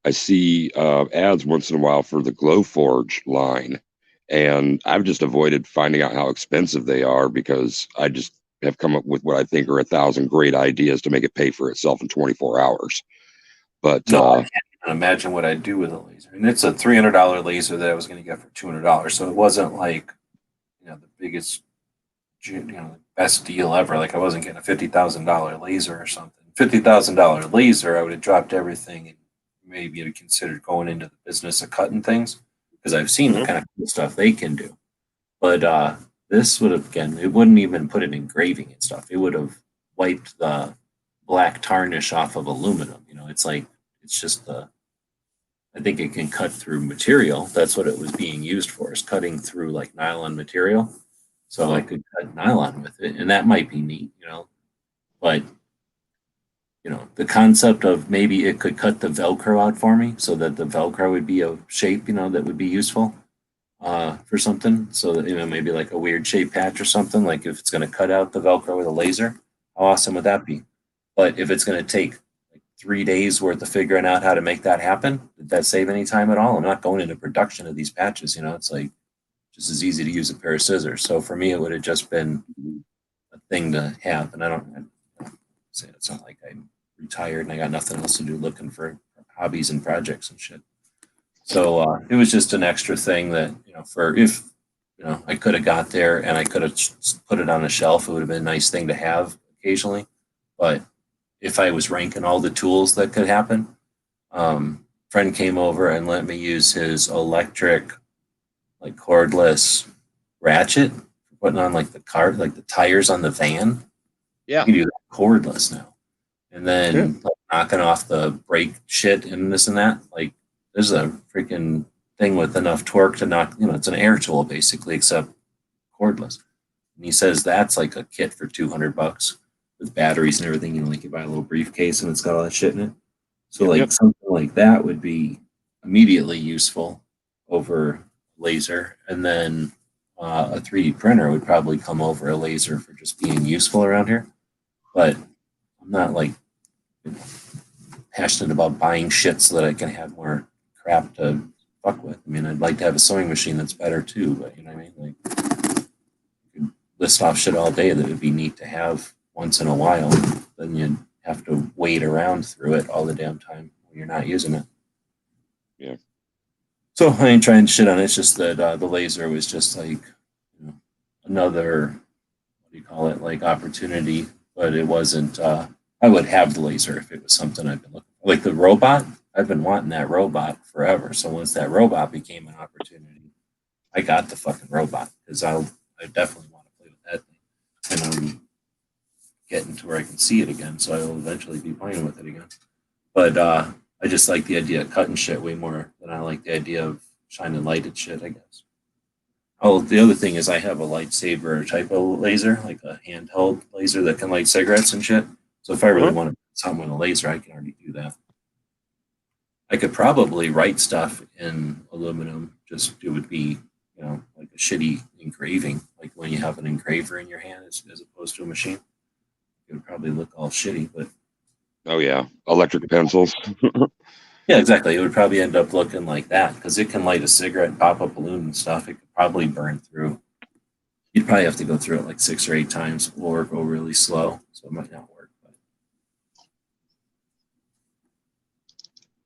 Speaker 4: I see ads once in a while for the Glowforge line, and I've just avoided finding out how expensive they are because I just have come up with what I think are 1,000 great ideas to make it pay for itself in 24 hours. But
Speaker 2: no, I can't even imagine what I'd do with a laser. And it's a $300 laser that I was going to get for $200, so it wasn't like the biggest, best deal ever. Like I wasn't getting a $50,000 laser or something. $50,000 laser, I would have dropped everything and maybe have considered going into the business of cutting things, because I've seen the kind of cool stuff they can do. But this would have, again, it wouldn't even put it engraving and stuff. It would have wiped the black tarnish off of aluminum. It's like, it's just I think it can cut through material. That's what it was being used for, is cutting through like nylon material. So I could cut nylon with it, and that might be neat, But the concept of maybe it could cut the Velcro out for me, so that the Velcro would be a shape, that would be useful for something. So that maybe like a weird shape patch or something. Like if it's going to cut out the Velcro with a laser, how awesome would that be? But if it's going to take 3 days worth of figuring out how to make that happen, did that save any time at all? I'm not going into production of these patches. It's like just as easy to use a pair of scissors. So for me, it would have just been a thing to have. And I don't say it's not like I'm retired and I got nothing else to do looking for hobbies and projects and shit. So it was just an extra thing that, for if, I could have got there and I could have put it on a shelf, it would have been a nice thing to have occasionally. But if I was ranking all the tools that could happen, friend came over and let me use his electric, like cordless ratchet, putting on like the tires on the van.
Speaker 4: Yeah.
Speaker 2: You can do that cordless now. And then like, knocking off the brake shit and this and that. Like there's a freaking thing with enough torque to knock, it's an air tool basically, except cordless. And he says that's like a kit for $200 with batteries and everything. Like you buy a little briefcase and it's got all that shit in it. So like something like that would be immediately useful over laser. And then a 3D printer would probably come over a laser for just being useful around here. But I'm not like passionate about buying shit so that I can have more crap to fuck with. I mean, I'd like to have a sewing machine that's better too, but you know what I mean? Like, you could list off shit all day that would be neat to have once in a while. Then you'd have to wait around through it all the damn time when you're not using it.
Speaker 4: Yeah.
Speaker 2: So I ain't trying shit on it. It's just that the laser was just like another, what do you call it, like opportunity, but it wasn't. I would have the laser if it was something I've been looking for. Like the robot, I've been wanting that robot forever. So once that robot became an opportunity, I got the fucking robot because I definitely want to play with that thing. And I'm getting to where I can see it again, so I will eventually be playing with it again. But I just like the idea of cutting shit way more than I like the idea of shining light at shit, I guess. Oh, the other thing is I have a lightsaber type of laser, like a handheld laser that can light cigarettes and shit. So if I really want to do something with a laser, I can already do that. I could probably write stuff in aluminum, just it would be, like a shitty engraving, like when you have an engraver in your hand as opposed to a machine. It would probably look all shitty, but
Speaker 4: Oh yeah, electric pencils.
Speaker 2: yeah, exactly. It would probably end up looking like that because it can light a cigarette and pop a balloon and stuff. It could probably burn through. You'd probably have to go through it like 6 or 8 times or go really slow, so it might not work.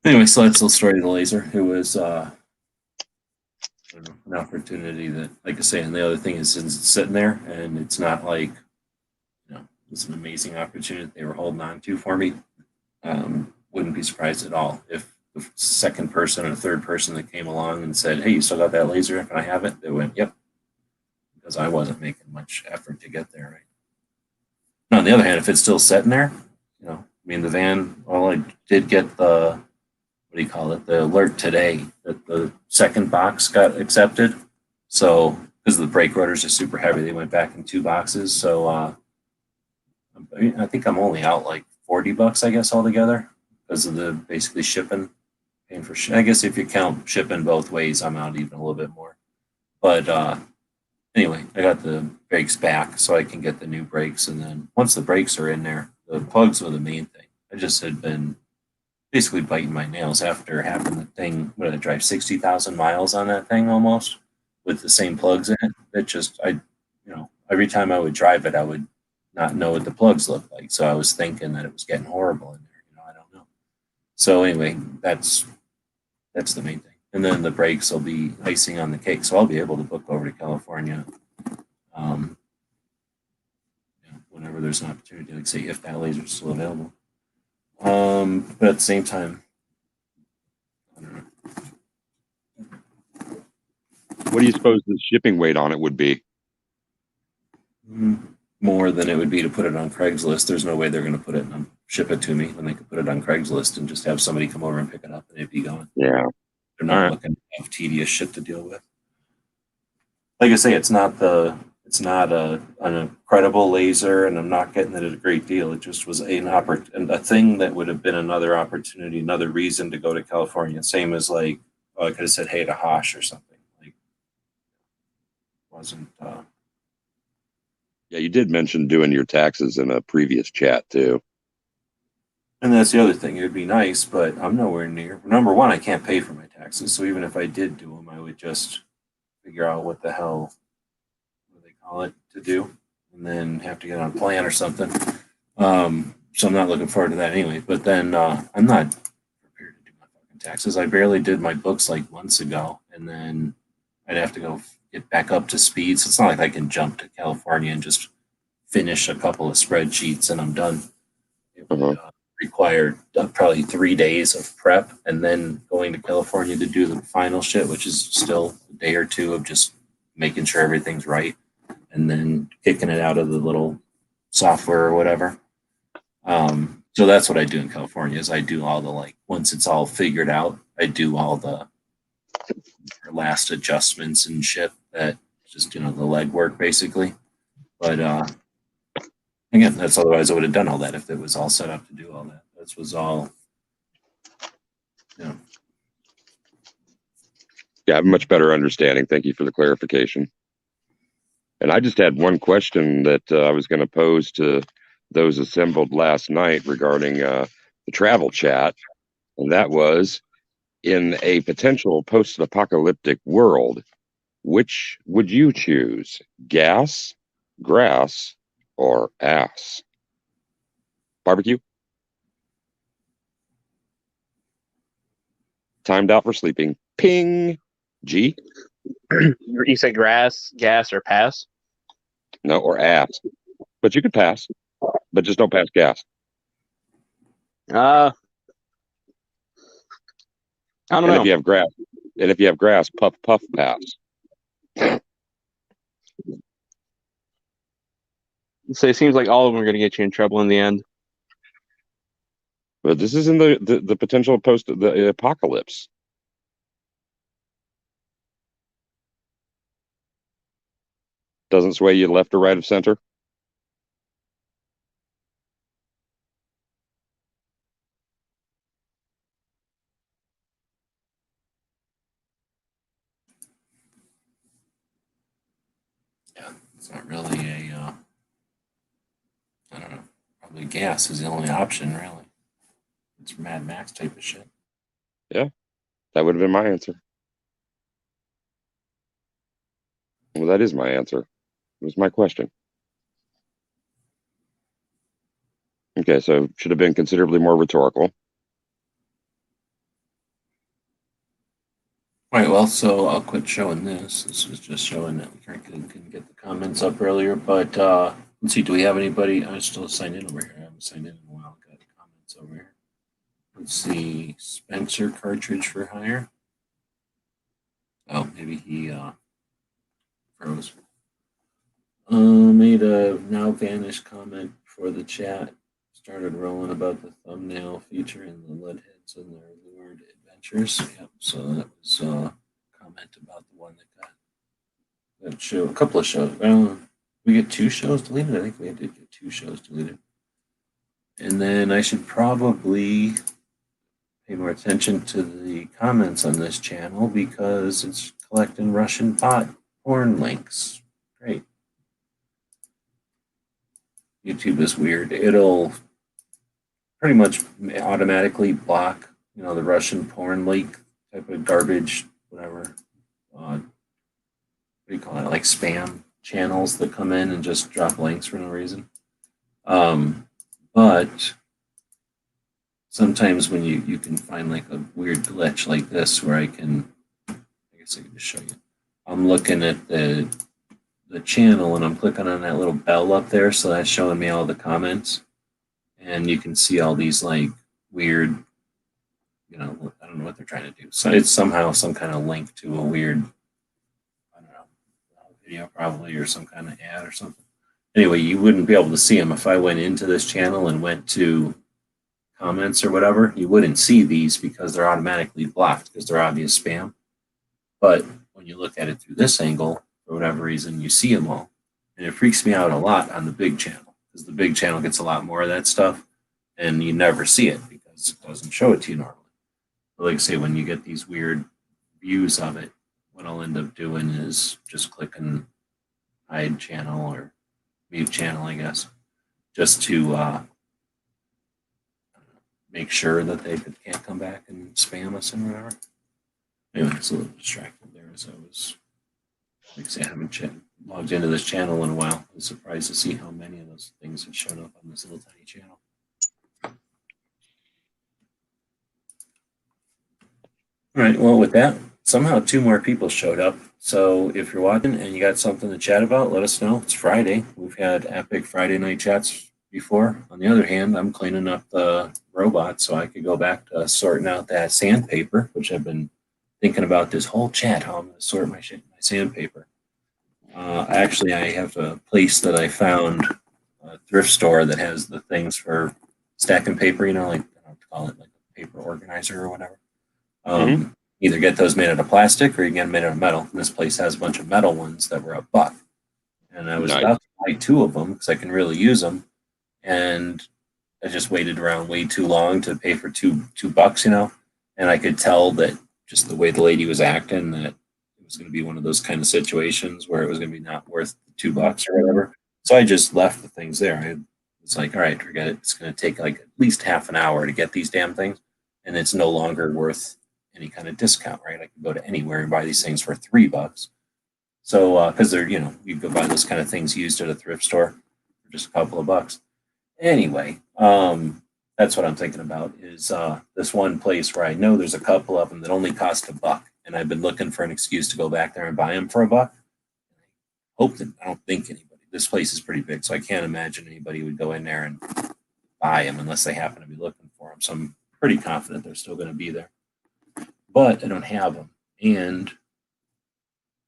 Speaker 2: But anyway, so that's the story of the laser. It was an opportunity that, like I say, and the other thing is since it's sitting there and it's not like, it's an amazing opportunity they were holding on to for me. Wouldn't be surprised at all if the second person or third person that came along and said, "Hey, you still got that laser? Can I have it?" They went, "Yep," because I wasn't making much effort to get there. Right. Now, on the other hand, if it's still sitting there, I mean, the van. Well, I did get the the alert today that the second box got accepted. So because the brake rotors are super heavy, they went back in 2 boxes. So I think I'm only out like $40, I guess, altogether because of the basically shipping, paying for. I guess if you count shipping both ways, I'm out even a little bit more. But anyway, I got the brakes back, so I can get the new brakes, and then once the brakes are in there, the plugs were the main thing. I just had been basically biting my nails after having the thing. What did I drive 60,000 miles on that thing almost with the same plugs in it? That just every time I would drive it, I would not know what the plugs looked like. So I was thinking that it was getting horrible in there. I don't know. So anyway, that's the main thing. And then the brakes will be icing on the cake. So I'll be able to book over to California whenever there's an opportunity, like say if that laser is still available. But at the same time, I don't know.
Speaker 4: What do you suppose the shipping weight on it would be?
Speaker 2: More than it would be to put it on Craigslist. There's no way they're going to put it and ship it to me when they could put it on Craigslist and just have somebody come over and pick it up and it'd be gone.
Speaker 4: Yeah.
Speaker 2: They're not looking to have tedious shit to deal with. Like I say, it's not an incredible laser, and I'm not getting it at a great deal. It just was a thing that would have been another opportunity, another reason to go to California. Same as like, I could have said, hey, to Hosh or something. Like, wasn't.
Speaker 4: Yeah, you did mention doing your taxes in a previous chat too.
Speaker 2: And that's the other thing. It would be nice, but I'm nowhere near. Number one, I can't pay for my taxes. So even if I did do them, I would just figure out what the hell, what do they call it, to do, and then have to get on a plan or something. So I'm not looking forward to that anyway. But then I'm not prepared to do taxes. I barely did my books like months ago, and then I'd have to go get back up to speed. So it's not like I can jump to California and just finish a couple of spreadsheets and I'm done. It would require probably 3 days of prep and then going to California to do the final shit, which is still a day or two of just making sure everything's right and then kicking it out of the little software or whatever. So that's what I do in California is I do all the like once it's all figured out, I do all the last adjustments and shit that just the legwork basically. But again, that's otherwise I would have done all that if it was all set up to do all that. This was all
Speaker 4: Yeah, I have a much better understanding. Thank you for the clarification. And I just had one question that I was going to pose to those assembled last night regarding the travel chat. And that was, in a potential post-apocalyptic world, which would you choose? Gas, grass, or ass? Barbecue? Timed out for sleeping. Ping. G?
Speaker 5: You say grass, gas, or pass?
Speaker 4: No, or ass. But you could pass. But just don't pass gas.
Speaker 5: I don't
Speaker 4: And
Speaker 5: know.
Speaker 4: if you have grass, puff, puff, pass.
Speaker 5: So it seems like all of them are going to get you in trouble in the end.
Speaker 4: But this is in the potential post the apocalypse. Doesn't sway you left or right of center.
Speaker 2: yeah, it's not really I don't know. Probably gas is the only option, really. It's Mad Max type of shit.
Speaker 4: Yeah, that would have been my answer. Well, that is my answer. It was my question. Okay, so should have been considerably more rhetorical.
Speaker 2: All right, well, so I'll quit showing this. This is just showing that we couldn't get the comments up earlier. But let's see, do we have anybody? I'm still signed in over here. I haven't signed in a while. Got comments over here. Let's see, Spencer cartridge for hire. Oh, maybe he froze. Made a now vanished comment for the chat. Started rolling about the thumbnail featuring the lead heads and their lured adventures. Yep. So that was a comment about the one that got that show. A couple of shows. Well, we get 2 shows deleted. I think we did get 2 shows deleted. And then I should probably pay more attention to the comments on this channel because it's collecting Russian bot porn links. Great. YouTube is weird. It'll pretty much automatically block, the Russian porn link type of garbage, whatever. What do you call it? Like spam channels that come in and just drop links for no reason. But sometimes when you can find like a weird glitch like this where I guess I can just show you. I'm looking at the channel and I'm clicking on that little bell up there, so that's showing me all the comments, and you can see all these like weird, I don't know what they're trying to do. So it's somehow some kind of link to a weird, I don't know, video probably, or some kind of ad or something. Anyway, you wouldn't be able to see them if I went into this channel and went to comments or whatever. You wouldn't see these because they're automatically blocked because they're obvious spam. But when you look at it through this angle, for whatever reason, you see them all. And it freaks me out a lot on the big channel because the big channel gets a lot more of that stuff and you never see it because it doesn't show it to you normally. But like I say, when you get these weird views of it, what I'll end up doing is just clicking hide channel or mute channel, I guess, just to make sure that they can't come back and spam us and whatever. Anyway, it's a little distracted there as I was, like I say, I haven't logged into this channel in a while. I was surprised to see how many of those things had shown up on this little tiny channel. All right. Well, with that, somehow 2 more people showed up. So if you're watching and you got something to chat about, let us know. It's Friday. We've had epic Friday night chats before. On the other hand, I'm cleaning up the robot so I could go back to sorting out that sandpaper, which I've been thinking about this whole chat, how I'm going to sort my sandpaper. Actually, I have a place that I found, a thrift store that has the things for stacking paper, like, I don't know what to call it, like a paper organizer or whatever. Either get those made out of plastic or you get them made out of metal. And this place has a bunch of metal ones that were $1. And I was
Speaker 4: Nice.
Speaker 2: about to buy 2 of them because I can really use them. And I just waited around way too long to pay for $2, And I could tell that just the way the lady was acting, that it was going to be one of those kind of situations where it was going to be not worth the $2 or whatever. So I just left the things there. I was like, all right, forget it. It's going to take like at least half an hour to get these damn things. And it's no longer worth any kind of discount, right? I could go to anywhere and buy these things for $3. So, because they're, you could buy those kind of things used at a thrift store for just a couple of bucks. Anyway, that's what I'm thinking about is this one place where I know there's a couple of them that only cost $1. And I've been looking for an excuse to go back there and buy them for $1. I don't think anybody, this place is pretty big, so I can't imagine anybody would go in there and buy them unless they happen to be looking for them. So I'm pretty confident they're still going to be there. But I don't have them. And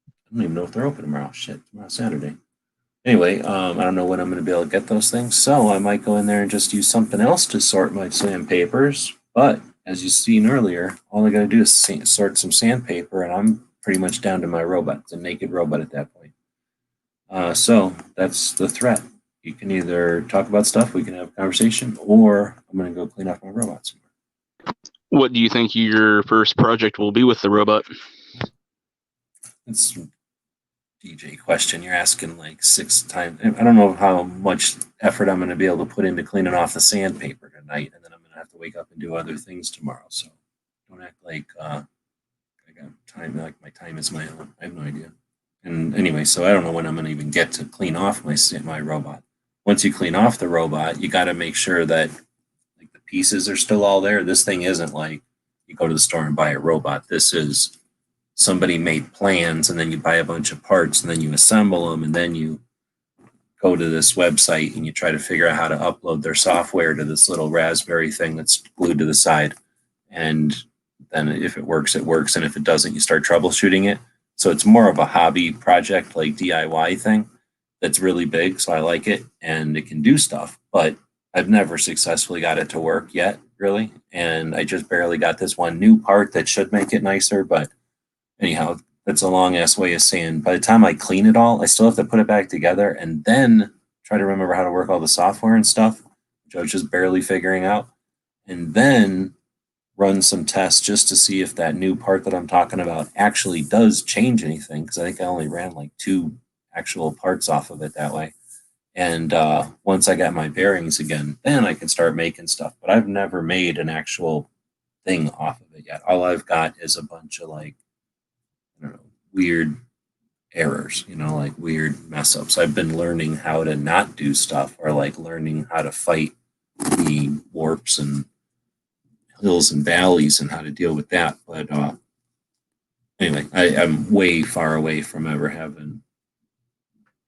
Speaker 2: I don't even know if they're open tomorrow. Shit, tomorrow's Saturday. Anyway, I don't know when I'm going to be able to get those things. So I might go in there and just use something else to sort my sandpapers. But as you've seen earlier, all I got to do is sort some sandpaper, and I'm pretty much down to my robot. It's a naked robot at that point. So that's the threat. You can either talk about stuff, we can have a conversation, or I'm going to go clean off my robot somewhere.
Speaker 5: What do you think your first project will be with the robot?
Speaker 2: It's a DJ question. You're asking like 6 times. I don't know how much effort I'm going to be able to put into cleaning off the sandpaper tonight, and then I'm going to have to wake up and do other things tomorrow. So don't act like I got time. Like my time is my own. I have no idea. And anyway, so I don't know when I'm going to even get to clean off my robot. Once you clean off the robot, you got to make sure that like the pieces are still all there. This thing isn't like you go to the store and buy a robot. This is somebody made plans, and then you buy a bunch of parts, and then you assemble them, and then you go to this website and you try to figure out how to upload their software to this little Raspberry thing that's glued to the side. And then if it works, it works. And if it doesn't, you start troubleshooting it. So it's more of a hobby project, like DIY thing that's really big. So I like it and it can do stuff, but I've never successfully got it to work yet, really. And I just barely got this one new part that should make it nicer. But anyhow, that's a long ass way of saying by the time I clean it all, I still have to put it back together and then try to remember how to work all the software and stuff, which I was just barely figuring out. And then run some tests just to see if that new part that I'm talking about actually does change anything. Because I think I only ran like 2 actual parts off of it that way. And once I got my bearings again, then I can start making stuff. But I've never made an actual thing off of it yet. All I've got is a bunch of like, I don't know, weird errors, like weird mess ups. I've been learning how to not do stuff, or like learning how to fight the warps and hills and valleys and how to deal with that. But anyway, I'm way far away from ever having.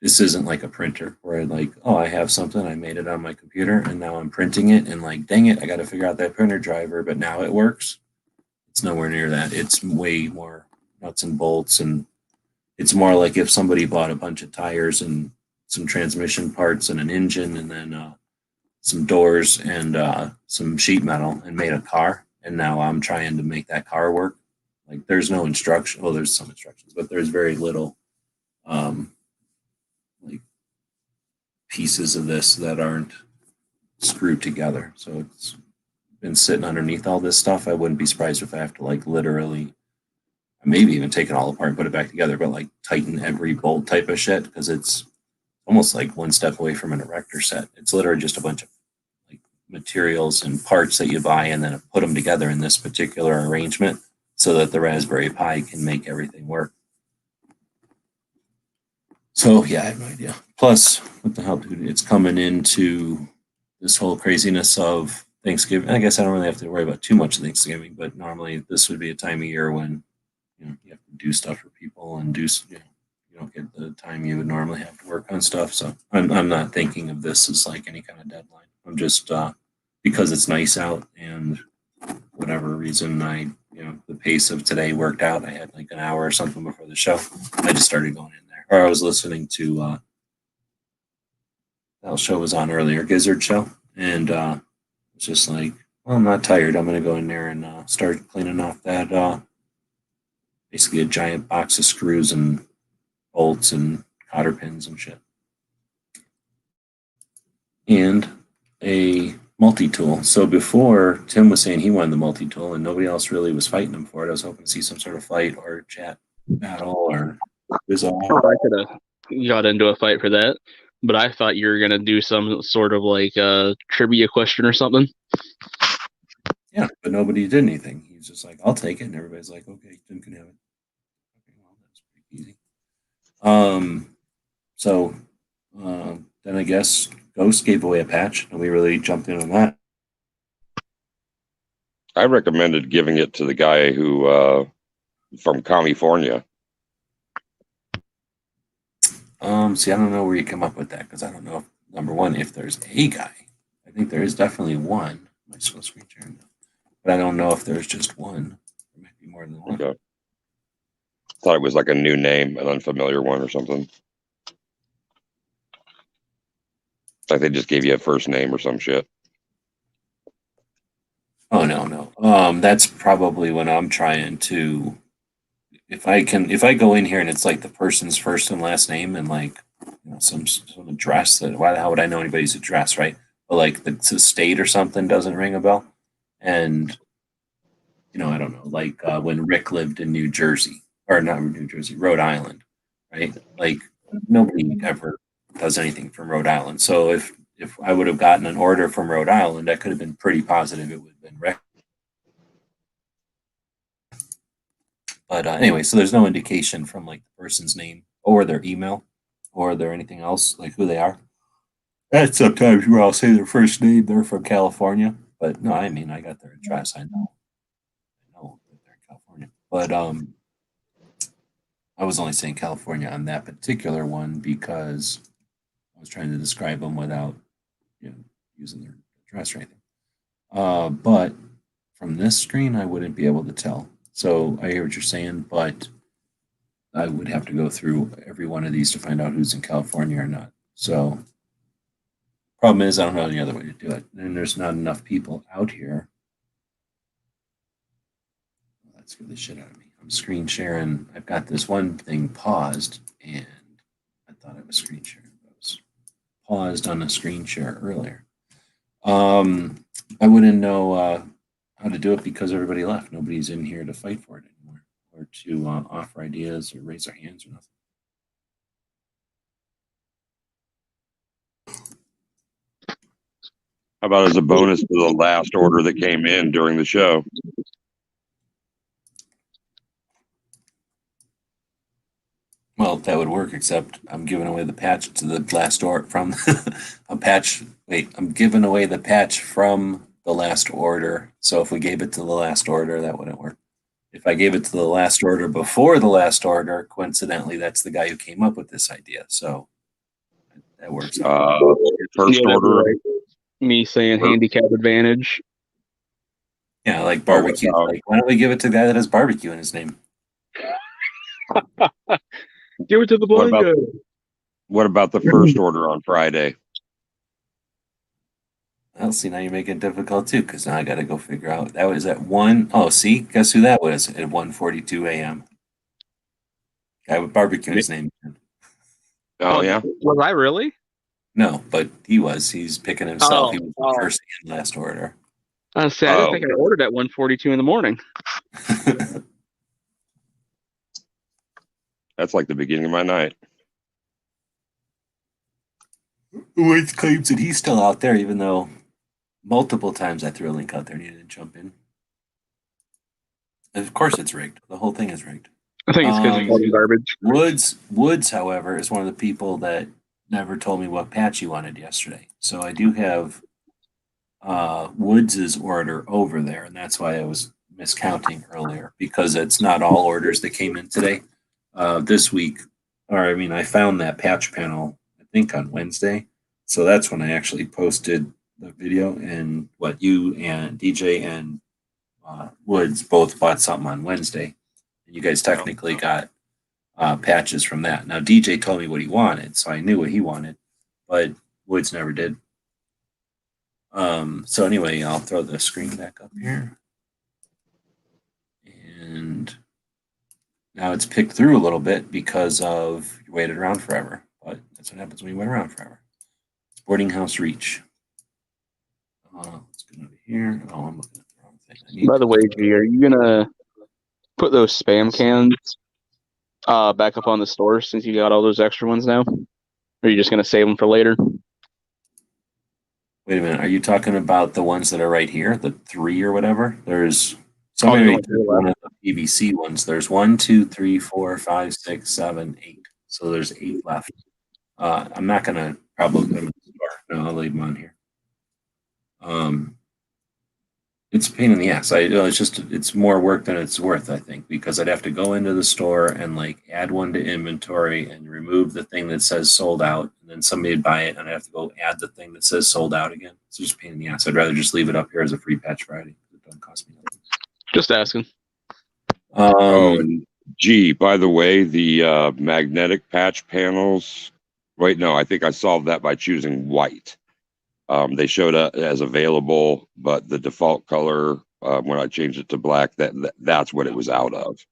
Speaker 2: This isn't like a printer where I like, oh, I have something, I made it on my computer, and now I'm printing it, and like, dang it, I got to figure out that printer driver, but now it works. It's nowhere near that. It's way more nuts and bolts, and it's more like if somebody bought a bunch of tires and some transmission parts and an engine, and then some doors and some sheet metal, and made a car. And now I'm trying to make that car work. Like there's no instruction. Well, there's some instructions, but there's very little like pieces of this that aren't screwed together. So it's been sitting underneath all this stuff. I wouldn't be surprised if I have to like literally, maybe even take it all apart and put it back together, but like tighten every bolt type of shit, because it's almost like one step away from an erector set. It's literally just a bunch of like materials and parts that you buy and then put them together in this particular arrangement so that the Raspberry Pi can make everything work. So yeah, I have no idea. Plus, what the hell, dude? It's coming into this whole craziness of Thanksgiving. I guess I don't really have to worry about too much Thanksgiving, but normally this would be a time of year when you have to do stuff for people and do you don't get the time you would normally have to work on stuff. So I'm not thinking of this as like any kind of deadline. I'm just because it's nice out and whatever reason the pace of today worked out. I had like an hour or something before the show. I just started going in there, or I was listening to that show was on earlier, Gizzard Show, and it's just like, well, I'm not tired. I'm going to go in there and start cleaning off that basically a giant box of screws and bolts and cotter pins and shit. And a multi-tool. So before, Tim was saying he wanted the multi-tool and nobody else really was fighting him for it. I was hoping to see some sort of fight or chat battle or resolve.
Speaker 5: I could have got into a fight for that, but I thought you were going to do some sort of like trivia question or something.
Speaker 2: Yeah, but nobody did anything. He was just like, I'll take it. And everybody's like, okay, Tim can have it. Okay, well, that's pretty easy. So then I guess Ghost gave away a patch, and we really jumped in on that.
Speaker 4: I recommended giving it to the guy who from California.
Speaker 2: See, I don't know where you come up with that because I don't know if, number one, if there's a guy. I think there is definitely one. Am I supposed to screen share? But I don't know if there's just one. There might be more than one.
Speaker 4: Okay. Thought it was like a new name, an unfamiliar one or something. Like they just gave you a first name or some shit.
Speaker 2: Oh no. That's probably when I'm trying to. If I go in here and it's like the person's first and last name and like some address that why the hell would I know anybody's address, right? But like the state or something doesn't ring a bell, and I don't know, like when Rick lived in New Jersey or not New Jersey, Rhode Island, right? Like nobody ever does anything from Rhode Island. So if I would have gotten an order from Rhode Island, I could have been pretty positive it would have been Rick. But anyway, so there's no indication from like the person's name or their email or their anything else, like who they are. And sometimes where I'll say their first name, they're from California. But no, I mean, I got their address. I know that they're in California. But I was only saying California on that particular one because I was trying to describe them without using their address or anything. But from this screen, I wouldn't be able to tell. So I hear what you're saying, but I would have to go through every one of these to find out who's in California or not. So problem is I don't know any other way to do it. And there's not enough people out here. That scared the shit out of me. I'm screen sharing. I've got this one thing paused and I thought I was screen sharing. I was paused on a screen share earlier. I wouldn't know how to do it because everybody left. Nobody's in here to fight for it anymore or to offer ideas or raise their hands or nothing.
Speaker 4: How about as a bonus to the last order that came in during the show?
Speaker 2: Well, that would work, except I'm giving away the patch to the last order from a patch. Wait, I'm giving away the patch from the last order. So if we gave it to the last order, that wouldn't work. If I gave it to the last order before the last order, coincidentally, that's the guy who came up with this idea. So that works.
Speaker 4: First order.
Speaker 5: Right. Me saying handicap advantage.
Speaker 2: Yeah, like barbecue. Like, why don't we give it to the guy that has barbecue in his name?
Speaker 5: Give it to the blind guy.
Speaker 4: What about the first order on Friday?
Speaker 2: Well, see, now you're making it difficult too, because now I got to go figure out. That was at 1. Oh, see, guess who that was at 1:42 a.m. Guy with barbecue in his name.
Speaker 4: Oh yeah.
Speaker 5: Was I really?
Speaker 2: No, but he was. He's picking himself. He was the first and last order.
Speaker 5: I didn't think I ordered at 1:42 in the morning.
Speaker 4: That's like the beginning of my night.
Speaker 2: Woods claims that he's still out there, even though multiple times I threw a link out there and he didn't jump in. Of course it's rigged. The whole thing is rigged.
Speaker 5: I think it's because it's garbage.
Speaker 2: Woods, however, is one of the people that never told me what patch he wanted yesterday. So I do have Woods's order over there, and that's why I was miscounting earlier, because it's not all orders that came in today. This week, or I mean, I found that patch panel, I think on Wednesday. So that's when I actually posted the video, and what you and DJ and Woods both bought something on Wednesday. You guys technically got patches from that. Now, DJ told me what he wanted, so I knew what he wanted, but Woods never did. So anyway, I'll throw the screen back up here. And now it's picked through a little bit because of you waited around forever. But that's what happens when you wait around forever. Boarding house reach. Let's go over here. Oh, I'm looking at the wrong thing.
Speaker 5: By the way, G, are you gonna put those spam cans back up on the store since you got all those extra ones now? Or are you just gonna save them for later?
Speaker 2: Wait a minute. Are you talking about the ones that are right here, the 3 or whatever? There's somebody took one of the PVC ones. There's 1, 2, 3, 4, 5, 6, 7, 8. So there's 8 left. I'm not gonna probably go to the store. No, I'll leave them on here. It's a pain in the ass. It's more work than it's worth, I think, because I'd have to go into the store and like add one to inventory and remove the thing that says sold out, and then somebody would buy it, and I'd have to go add the thing that says sold out again. It's just a pain in the ass. I'd rather just leave it up here as a free patch Friday. It doesn't cost me nothing.
Speaker 5: Just asking.
Speaker 4: And gee, by the way, the magnetic patch panels. Wait, no, I think I solved that by choosing white. They showed up as available, but the default color, when I changed it to black, that's what it was out of.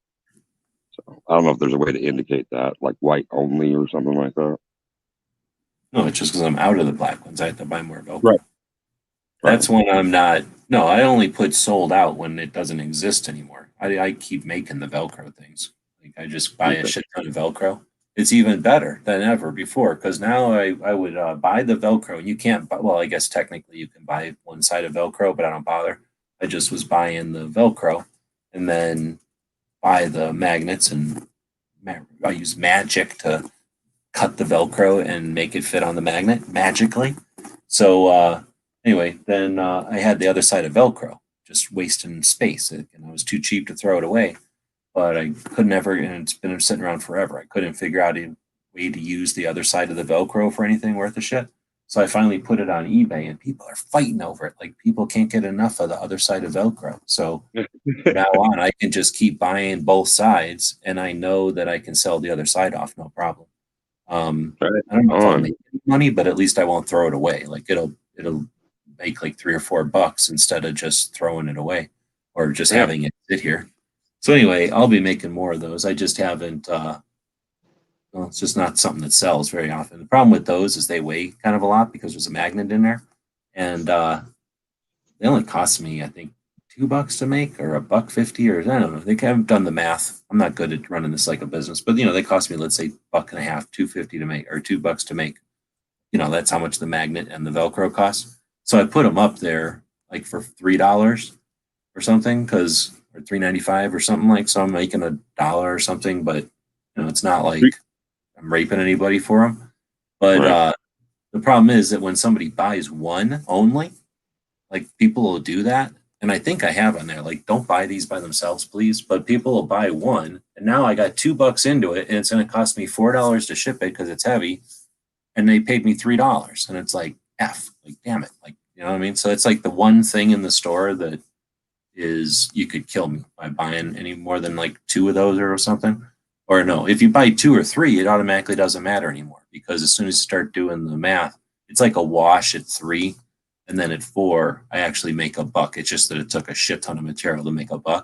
Speaker 4: So I don't know if there's a way to indicate that, like white only or something like that.
Speaker 2: No, it's just because I'm out of the black ones. I have to buy more Velcro.
Speaker 4: Right.
Speaker 2: That's when I'm not. No, I only put sold out when it doesn't exist anymore. I keep making the Velcro things. Like I just buy a shit ton of Velcro. It's even better than ever before, because now I would buy the Velcro, and you can't buy, well, I guess technically you can buy one side of Velcro, but I don't bother. I just was buying the Velcro and then buy the magnets, and I use magic to cut the Velcro and make it fit on the magnet magically. So anyway, then I had the other side of Velcro, just wasting space, and I was too cheap to throw it away. But I couldn't ever, and it's been sitting around forever. I couldn't figure out a way to use the other side of the Velcro for anything worth a shit. So I finally put it on eBay, and people are fighting over it. Like people can't get enough of the other side of Velcro. So from now on, I can just keep buying both sides, and I know that I can sell the other side off, no problem. I don't know if I'll make any money, but at least I won't throw it away. Like it'll make like $3 or $4 instead of just throwing it away or just having it sit here. So anyway, I'll be making more of those. I just haven't. Well, it's just not something that sells very often. The problem with those is they weigh kind of a lot because there's a magnet in there, and they only cost me, I think, $2 to make, or $1.50, or I don't know. They haven't done the math. I'm not good at running this like a business, but they cost me, let's say, $1.50, $2.50 to make, or $2 to make. That's how much the magnet and the Velcro cost. So I put them up there like for $3 or something, or $3.95 or something, like, so I'm making $1 or something, but it's not like I'm raping anybody for them. But the problem is that when somebody buys one only, like people will do that. And I think I have on there, like, don't buy these by themselves, please. But people will buy one. And now I got $2 into it, and it's going to cost me $4 to ship it because it's heavy. And they paid me $3. And it's like, like, damn it. Like, you know what I mean? So it's like the one thing in the store that is, you could kill me by buying any more than like 2 of those or something. Or no, if you buy 2 or 3, it automatically doesn't matter anymore, because as soon as you start doing the math, it's like a wash at 3. And then at 4, I actually make $1. It's just that it took a shit ton of material to make $1.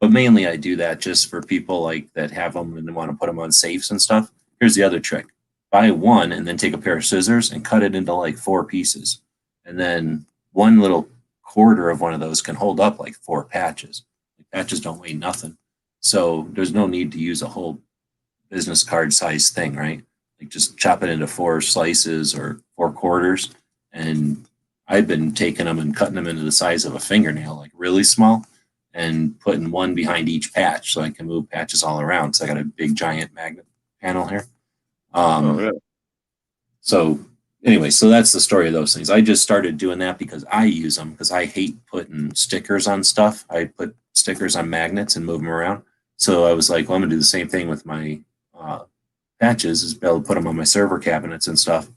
Speaker 2: But mainly I do that just for people like that have them and want to put them on safes and stuff. Here's the other trick. Buy one and then take a pair of scissors and cut it into like 4 pieces. And then one little quarter of one of those can hold up like 4 patches. Patches don't weigh nothing. So there's no need to use a whole business card size thing, right? Like just chop it into 4 slices or 4 quarters. And I've been taking them and cutting them into the size of a fingernail, like really small, and putting one behind each patch so I can move patches all around. So I got a big giant magnet panel here. So anyway, so that's the story of those things. I just started doing that because I use them because I hate putting stickers on stuff. I put stickers on magnets and move them around. So I was like, well, I'm gonna do the same thing with my patches, is be able to put them on my server cabinets and stuff.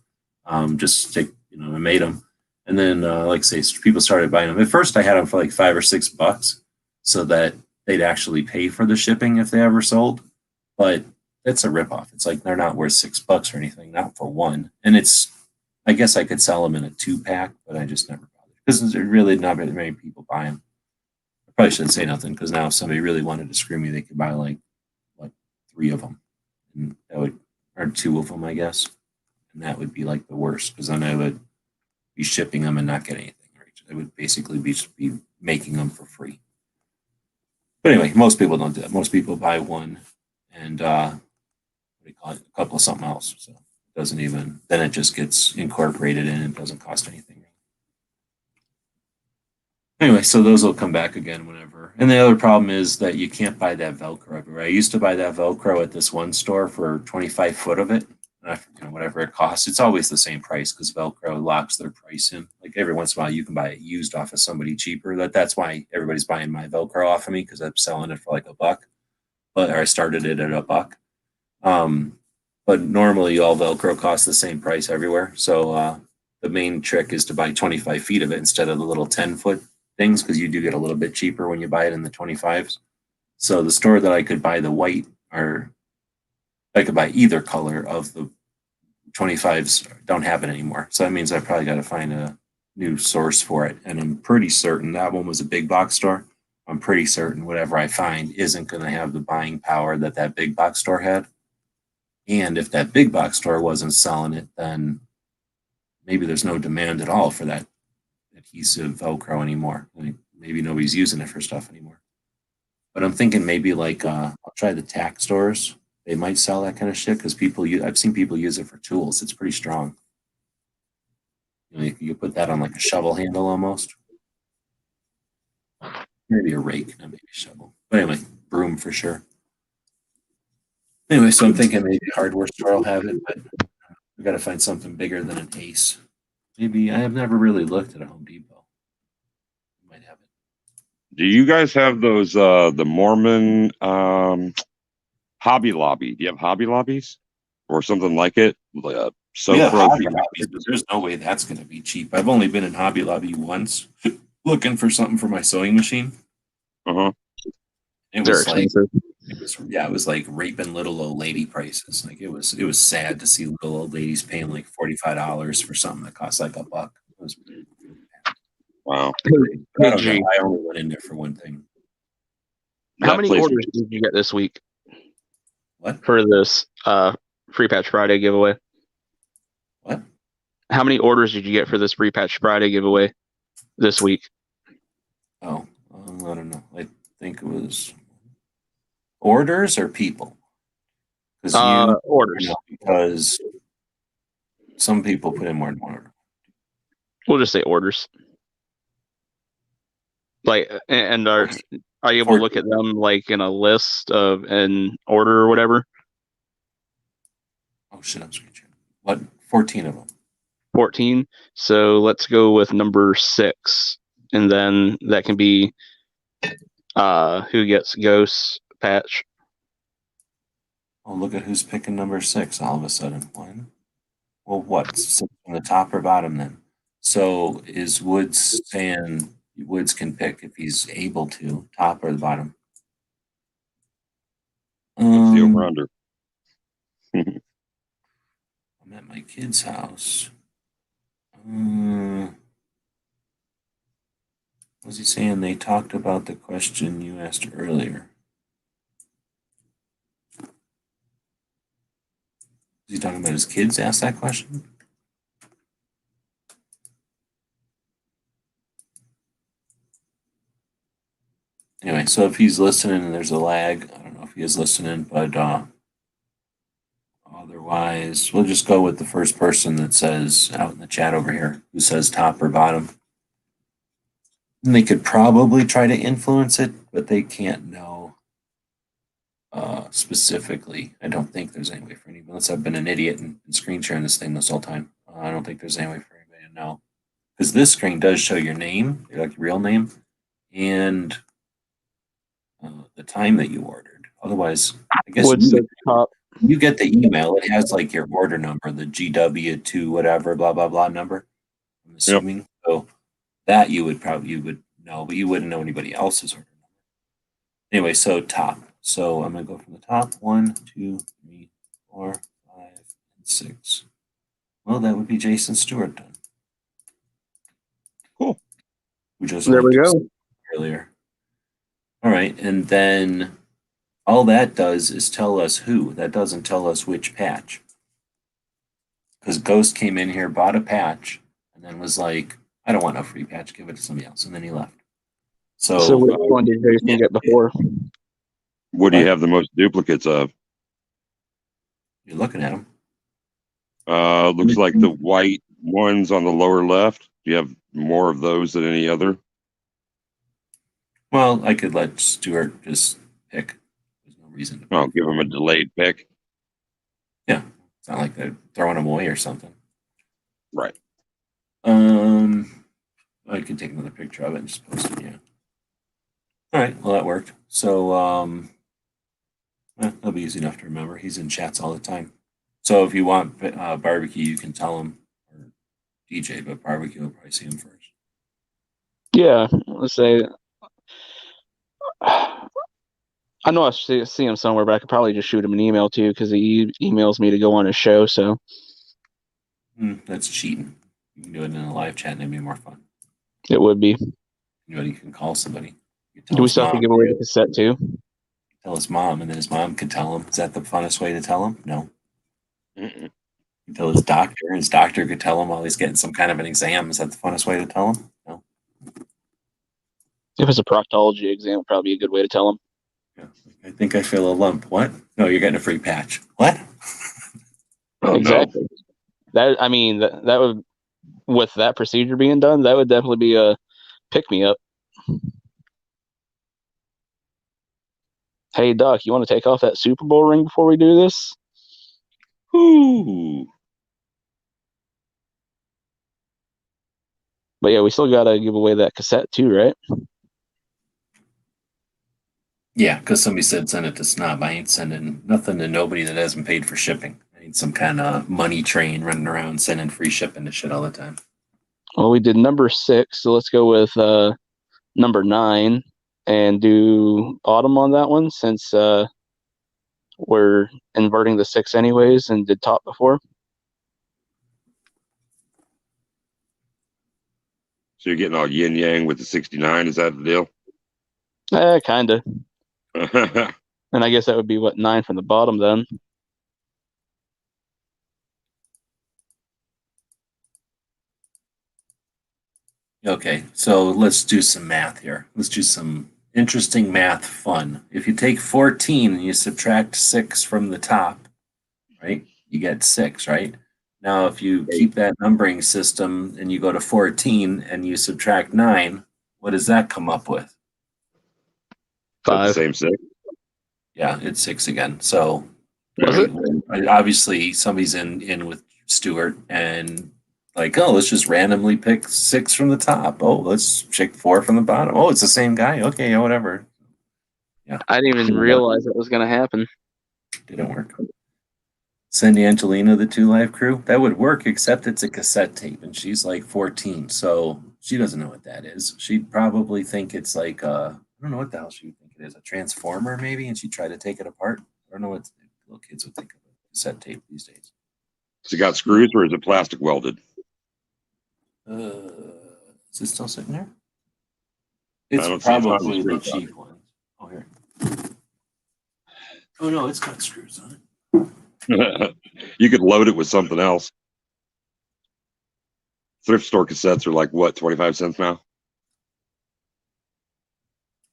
Speaker 2: Just stick, I made them. And then, like I say, people started buying them. At first, I had them for like $5 or $6 so that they'd actually pay for the shipping if they ever sold. But it's a ripoff. It's like they're not worth $6 or anything, not for one. And I guess I could sell them in a 2-pack, but I just never bothered because there's really not very many people buy them. I probably shouldn't say nothing because now if somebody really wanted to screw me, they could buy like 3 of them, and that would, or 2 of them, I guess, and that would be like the worst because then I would be shipping them and not get anything. Right? I would basically be making them for free. But anyway, most people don't do that. Most people buy one and what do you call it? A couple of something else. So it doesn't even, then it just gets incorporated in and doesn't cost anything. Anyway, so those will come back again whenever. And the other problem is that you can't buy that Velcro everywhere. I used to buy that Velcro at this one store for 25 foot of it. Whatever it costs, it's always the same price because Velcro locks their price in. Like every once in a while, you can buy it used off of somebody cheaper. That's why everybody's buying my Velcro off of me because I'm selling it for like $1. But I started it at $1. But normally all Velcro costs the same price everywhere. So the main trick is to buy 25 feet of it instead of the little 10-foot things because you do get a little bit cheaper when you buy it in the 25s. So the store that I could buy the white, or I could buy either color of the 25s, don't have it anymore. So that means I probably got to find a new source for it. And I'm pretty certain that one was a big box store. I'm pretty certain whatever I find isn't going to have the buying power that that big box store had. And if that big box store wasn't selling it, then maybe there's no demand at all for that adhesive Velcro anymore. Like maybe nobody's using it for stuff anymore. But I'm thinking maybe like I'll try the tack stores. They might sell that kind of shit because I've seen people use it for tools. It's pretty strong. You put that on like a shovel handle almost. Maybe a rake, not maybe a shovel. But anyway, broom for sure. Anyway, so I'm thinking maybe a hardware store will have it, but we got to find something bigger than an Ace. Maybe I have never really looked at a Home Depot. Might have it.
Speaker 4: Do you guys have those the Mormon Hobby Lobby? Do you have Hobby Lobbies or something like it? Like a
Speaker 2: Hobby Lobby, but there's no way that's going to be cheap. I've only been in Hobby Lobby once, looking for something for my sewing machine. It was like it was like raping little old lady prices. Like it was sad to see little old ladies paying like $45 for something that costs like $1. It was
Speaker 4: wow.
Speaker 2: I only went in there for one thing.
Speaker 5: How many orders did you get this week?
Speaker 2: What?
Speaker 5: For this Free Patch Friday giveaway?
Speaker 2: What?
Speaker 5: How many orders did you get for this Free Patch Friday giveaway this week?
Speaker 2: Oh, I don't know. I think it was orders or people.
Speaker 5: Orders.
Speaker 2: Because some people put in more than one order.
Speaker 5: We'll just say orders. Like, and are you able to look at them like in a list of an order or whatever?
Speaker 2: Oh shit, I'm screen sharing. What? 14 of them.
Speaker 5: 14. So let's go with number 6, and then that can be who gets Ghost Patch.
Speaker 2: Oh, look at who's picking number 6 all of a sudden. One. Well, what? From the top or bottom then? So is Woods saying Woods can pick if he's able to, top or the bottom?
Speaker 4: What's the over under?
Speaker 2: I'm at my kid's house. Was he saying they talked about the question you asked earlier? Is he talking about his kids asked that question? Anyway, so if he's listening and there's a lag, I don't know if he is listening, but otherwise, we'll just go with the first person that says out in the chat over here, who says top or bottom. And they could probably try to influence it, but they can't know specifically. I don't think there's any way for anyone, unless I've been an idiot and screen sharing this thing this whole time. I don't think there's any way for anybody to know. Because this screen does show your name, like your real name, and the time that you ordered. Otherwise, I guess
Speaker 5: Would say top.
Speaker 2: you get the email. It has like your order number, the GW2 whatever, blah blah blah number. I'm assuming. So that you would know, but you wouldn't know anybody else's order number. Anyway, so top. So I'm gonna go from the top. 1, 2, 3, 4, 5, and 6. Well, that would be Jason Stewart done.
Speaker 4: Cool.
Speaker 2: We just
Speaker 5: There we
Speaker 2: went
Speaker 5: go.
Speaker 2: earlier. All right, and then all that does is tell us who. That doesn't tell us which patch. Because Ghost came in here, bought a patch, and then was like, I don't want no free patch, give it to somebody else. And then he left.
Speaker 5: So which one did Jason get before?
Speaker 4: What do you
Speaker 2: What?
Speaker 4: have the most duplicates of?
Speaker 2: You're looking at him.
Speaker 4: Looks like the white ones on the lower left. Do you have more of those than any other?
Speaker 2: Well, I could let Stuart just pick. There's no reason to pick.
Speaker 4: I'll give them a delayed pick.
Speaker 2: Yeah. It's not like they're throwing them away or something.
Speaker 4: Right.
Speaker 2: I could take another picture of it and just post it, yeah. All right, well that worked. So that'll be easy enough to remember. He's in chats all the time. So if you want barbecue, you can tell him, or DJ, but barbecue will probably see him first.
Speaker 5: Yeah, let's say. I know I see him somewhere, but I could probably just shoot him an email too because he emails me to go on his show. So
Speaker 2: That's cheating. You can do it in a live chat and it'd be more fun.
Speaker 5: it would be.
Speaker 2: You can call somebody. You tell
Speaker 5: Do we
Speaker 2: his
Speaker 5: still have to
Speaker 2: mom.
Speaker 5: give away the cassette too?
Speaker 2: Tell his mom, and then his mom could tell him. Is that the funnest way to tell him? No.
Speaker 4: Mm-mm.
Speaker 2: You tell his doctor, and his doctor could tell him while he's getting some kind of an exam. Is that the funnest way to tell him? No.
Speaker 5: If it's a proctology exam, it'd probably be a good way to tell him.
Speaker 2: Yeah. I think I feel a lump. What? No, you're getting a free patch. What?
Speaker 4: Oh,
Speaker 5: Exactly. That would, with that procedure being done, that would definitely be a pick me up. Hey Doc, you want to take off that Super Bowl ring before we do this?
Speaker 4: no. Ooh.
Speaker 5: But yeah, we still gotta give away that cassette too, right?
Speaker 2: Yeah, because somebody said send it to Snob. I ain't sending nothing to nobody that hasn't paid for shipping. I need some kind of money train running around sending free shipping to shit all the time.
Speaker 5: Well, we did number 6, so let's go with number 9 and do Autumn on that one since we're inverting the 6 anyways and did top before.
Speaker 4: So you're getting all yin yang with the 69. Is that the deal?
Speaker 5: Kind of. And I guess that would be what, 9 from the bottom then.
Speaker 2: Okay, so let's do some math here. Let's do some interesting math fun. If you take 14 and you subtract 6 from the top, right, you get 6, right? Now, if you keep that numbering system and you go to 14 and you subtract 9, what does that come up with?
Speaker 5: Five.
Speaker 4: Same 6.
Speaker 2: Yeah, it's 6 again. So
Speaker 5: Was it?
Speaker 2: obviously somebody's in with Stuart and like, oh, let's just randomly pick 6 from the top. Oh, let's pick 4 from the bottom. Oh, it's the same guy. Okay, yeah, whatever. Yeah,
Speaker 5: I didn't even realize that was going to happen.
Speaker 2: didn't work. Send Angelina the 2 Live Crew. That would work, except it's a cassette tape, and she's like 14, so she doesn't know what that is. She'd probably think it's like I don't know what the hell she would think it is, a transformer maybe, and she'd try to take it apart. I don't know what little kids would think of a cassette tape these days.
Speaker 4: Has it got screws or is it plastic welded?
Speaker 2: Is it still sitting there?
Speaker 4: I don't
Speaker 2: It's
Speaker 4: see it.
Speaker 2: probably the cheap one. Oh, here. Oh, no, it's got screws on it.
Speaker 4: You could load it with something else. Thrift store cassettes are like what, 25 cents now?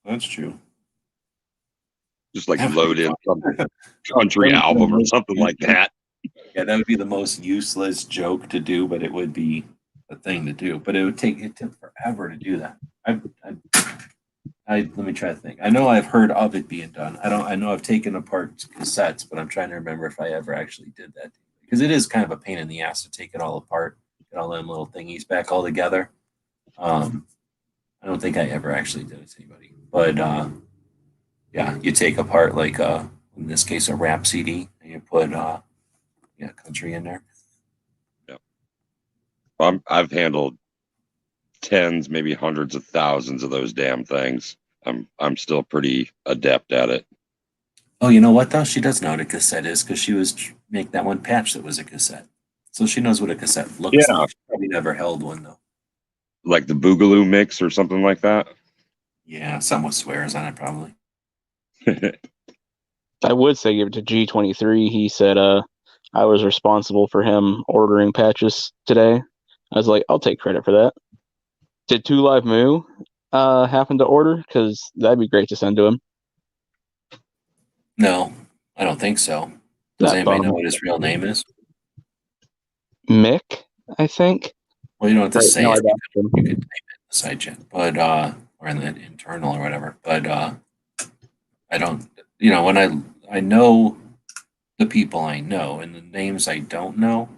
Speaker 2: That's true.
Speaker 4: Just like load in some country album or something like that.
Speaker 2: Yeah, that would be the most useless joke to do, but it would be a thing to do. But it took forever to do that. Let me try to think. I know I've heard of it being done. I know I've taken apart cassettes, but I'm trying to remember if I ever actually did that. because it is kind of a pain in the ass to take it all apart, get all them little thingies back all together. I don't think I ever actually did it to anybody, but yeah, you take apart like in this case a rap CD, and you put country in there.
Speaker 4: I've handled tens, maybe hundreds of thousands of those damn things. I'm still pretty adept at it.
Speaker 2: Oh, you know what though? She does know what a cassette is because she was make that one patch that was a cassette, so she knows what a cassette looks
Speaker 4: Yeah.
Speaker 2: like. She probably never held one though.
Speaker 4: Like the Boogaloo mix or something like that.
Speaker 2: Yeah, some with swears on it probably.
Speaker 5: I would say give it to G23. He said I was responsible for him ordering patches today. I was like, I'll take credit for that. Did 2 Live Moo happen to order? Because that'd be great to send to him.
Speaker 2: No, I don't think so. Does
Speaker 5: That
Speaker 2: anybody
Speaker 5: bum.
Speaker 2: know what his real name is?
Speaker 5: Mick, I think.
Speaker 2: Well, you don't have to
Speaker 5: Right,
Speaker 2: say
Speaker 5: no, I
Speaker 2: it.
Speaker 5: got him.
Speaker 2: You could type it in the side chat, but or in the internal or whatever. But I don't. You know, when I know the people I know and the names I don't know,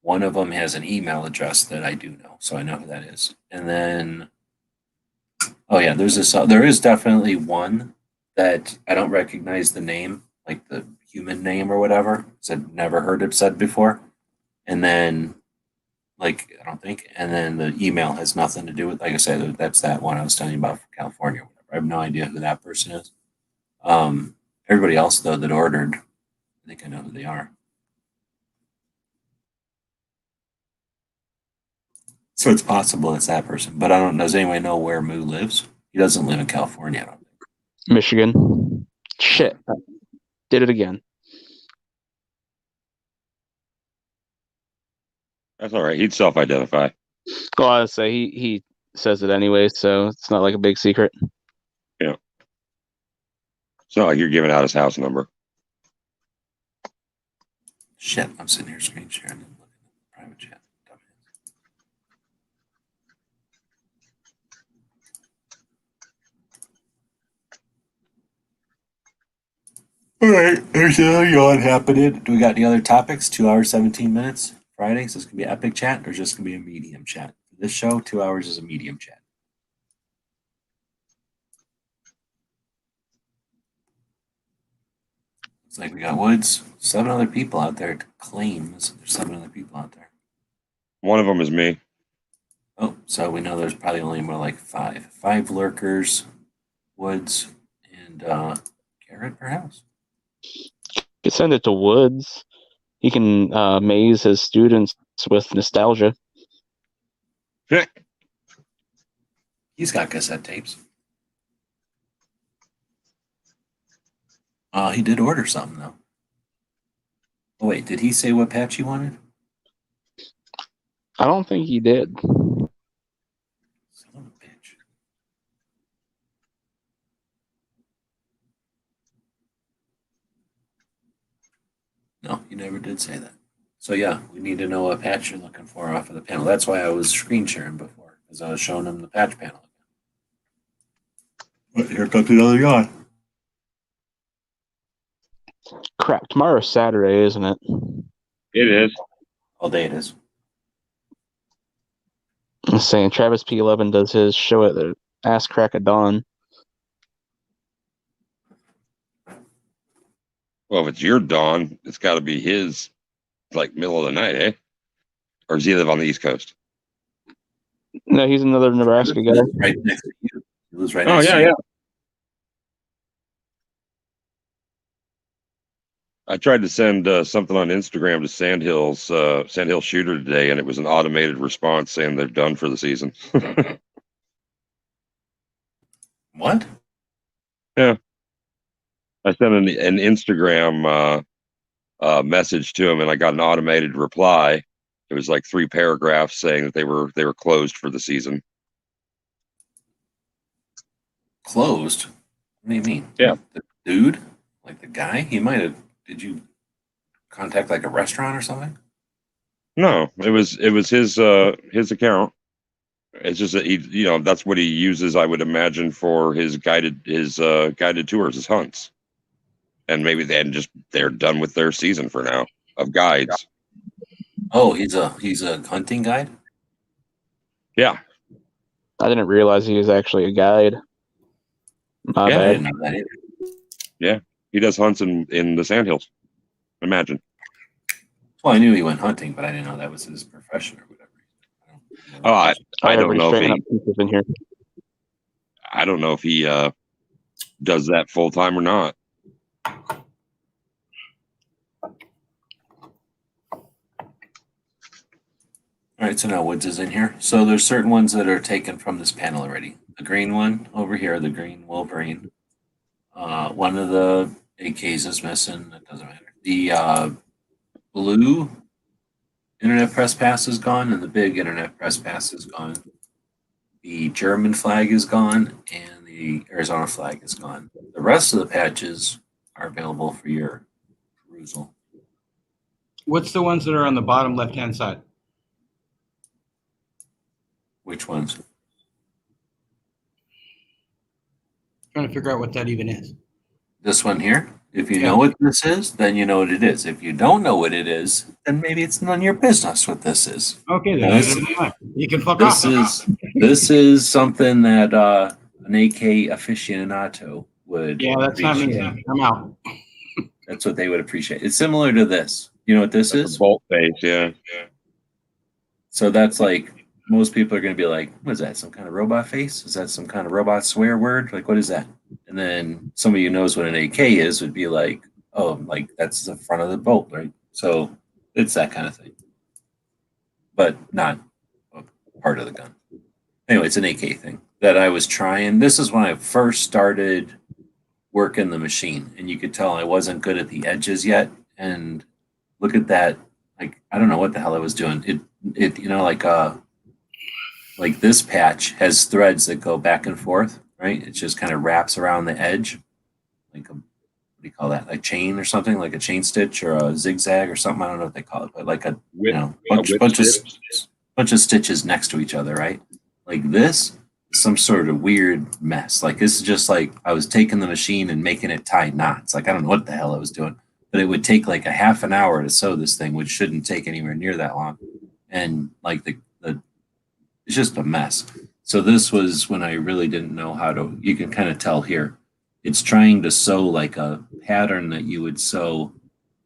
Speaker 2: one of them has an email address that I do know, so I know who that is. And then, oh yeah, there's this. There is definitely one that I don't recognize the name, like the human name or whatever. Said never heard it said before. And then, like I don't think, and then the email has nothing to do with. Like I said, that's that one I was telling you about from California. Or whatever. I have no idea who that person is. Everybody else though that ordered, I think I know who they are. So it's possible it's that person, but I don't. Does anyone know where Moo lives? He doesn't live in California. I don't think.
Speaker 5: Michigan. Shit. Did it again.
Speaker 4: That's all right. He'd self-identify.
Speaker 5: Well, I would say he says it anyway, so it's not like a big secret.
Speaker 4: Yeah. It's not like you're giving out his house number.
Speaker 2: Shit, I'm sitting here screen sharing and looking at the private chat. All right, there's another yawn happening. Do we got any other topics? 2 hours, 17 minutes. Friday. So it's going to be epic chat or just going to be a medium chat? For this show, 2 hours is a medium chat. Looks like we got Woods. 7 other people out there. Claims there's 7 other people out there.
Speaker 4: One of them is me.
Speaker 2: Oh, so we know there's probably only more like 5. 5 lurkers, Woods, and Garrett, perhaps.
Speaker 5: You could send it to Woods. He can maze his students with nostalgia.
Speaker 2: He's got cassette tapes. He did order something though. Oh wait, did he say what patch he wanted?
Speaker 5: I don't think he did.
Speaker 2: Son of a bitch. No, he never did say that. So yeah, we need to know what patch you're looking for off of the panel. That's why I was screen sharing before, because I was showing him the patch panel. But here comes another yawn.
Speaker 5: Crap, tomorrow's Saturday, isn't it?
Speaker 4: It is.
Speaker 2: All day it is.
Speaker 5: I'm saying Travis P11 does his show at the ass crack of dawn.
Speaker 4: Well, if it's your dawn, it's got to be his, like middle of the night, eh? Or does he live on the East Coast?
Speaker 5: No, he's another Nebraska guy.
Speaker 2: Right next to you. He lives right
Speaker 4: Oh,
Speaker 2: next
Speaker 4: yeah,
Speaker 2: to you.
Speaker 4: yeah. I tried to send something on Instagram to Sandhill Shooter today, and it was an automated response saying they're done for the season.
Speaker 2: What?
Speaker 4: Yeah. I sent an Instagram message to him, and I got an automated reply. It was like 3 paragraphs saying that they were closed for the season.
Speaker 2: Closed? What do you mean?
Speaker 4: Yeah.
Speaker 2: The dude? Like the guy? He might have. Did you contact like a restaurant or something?
Speaker 4: No, it was his account. It's just that that's what he uses, I would imagine, for his guided tours, his hunts. And maybe they're done with their season for now. of guides.
Speaker 2: Oh, he's a hunting guide.
Speaker 4: Yeah,
Speaker 5: I didn't realize he was actually a guide. My
Speaker 2: I
Speaker 5: bad.
Speaker 2: didn't know that either.
Speaker 4: he does hunts in the Sandhills. Imagine.
Speaker 2: Well, I knew he went hunting, but I didn't know that was his profession or whatever.
Speaker 4: I don't know if
Speaker 5: straighten
Speaker 4: he.
Speaker 5: up pieces in here.
Speaker 4: I don't know if he does that full time or not.
Speaker 2: All right, so now Woods is in here. So there's certain ones that are taken from this panel already. The green one over here, the green Wolverine. One of the AKs is missing. It doesn't matter. The blue internet press pass is gone, and the big internet press pass is gone. The German flag is gone, and the Arizona flag is gone. The rest of the patches are available for your perusal.
Speaker 6: What's the ones that are on the bottom left-hand side?
Speaker 2: Which ones?
Speaker 6: Trying to figure out what that even is.
Speaker 2: This one here. If you know what this is, then you know what it is. If you don't know what it is, then maybe it's none of your business what this is.
Speaker 6: Okay, then you can fuck
Speaker 2: This
Speaker 6: off.
Speaker 2: this is something that an AK aficionado would.
Speaker 6: Yeah, that's not me.
Speaker 2: appreciate.
Speaker 6: Then. I'm out.
Speaker 2: That's what they would appreciate. It's similar to this. You know what this is?
Speaker 4: Bolt face, yeah.
Speaker 2: So that's like most people are going to be like, "What is that? Some kind of robot face? Is that some kind of robot swear word? Like, what is that?" And then somebody who knows what an AK is would be like, "Oh, like that's the front of the bolt, right?" So it's that kind of thing, but not a part of the gun. Anyway, it's an AK thing that I was trying. This is when I first started working the machine, and you could tell I wasn't good at the edges yet. And look at that. Like, I don't know what the hell I was doing. It like this patch has threads that go back and forth, right? It just kind of wraps around the edge, like what do you call that? A chain or something, like a chain stitch or a zigzag or something. I don't know what they call it, but like a bunch of stitches next to each other, right? Like this, some sort of weird mess. Like this is just like I was taking the machine and making it tie knots. Like I don't know what the hell I was doing, but it would take like a half an hour to sew this thing, which shouldn't take anywhere near that long. And like the it's just a mess. So this was when I really didn't know how to. You can kind of tell here. It's trying to sew like a pattern that you would sew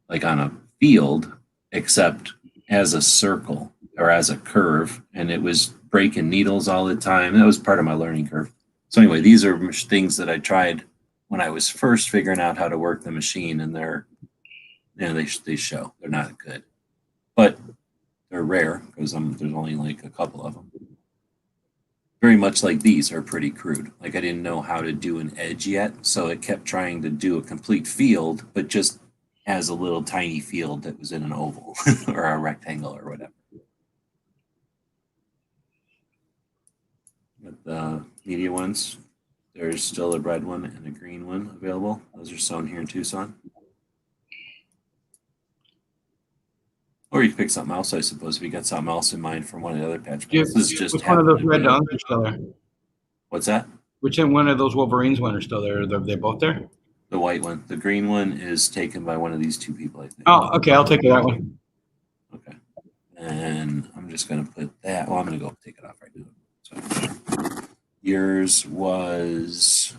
Speaker 2: like on a field, except as a circle or as a curve, and it was breaking needles all the time. That was part of my learning curve. So anyway, these are things that I tried when I was first figuring out how to work the machine, and they show they're not good, but they're rare because there's only like a couple of them. Very much like these are pretty crude. Like I didn't know how to do an edge yet, so it kept trying to do a complete field, but just as a little tiny field that was in an oval or a rectangle or whatever. But the media ones, there's still a red one and a green one available. Those are sewn here in Tucson. Or you can pick something else, I suppose, if you got something else in mind from one of the other patch packs. This is just
Speaker 6: Which one of those red dogs are still there?
Speaker 2: What's that?
Speaker 6: Which one of those Wolverines one are still there? Are they both there?
Speaker 2: The white one. The green one is taken by one of these two people, I think.
Speaker 6: Oh, okay. I'll take that one.
Speaker 2: Okay. And I'm just going to put that. Well, I'm going to go take it off right now. So yours was.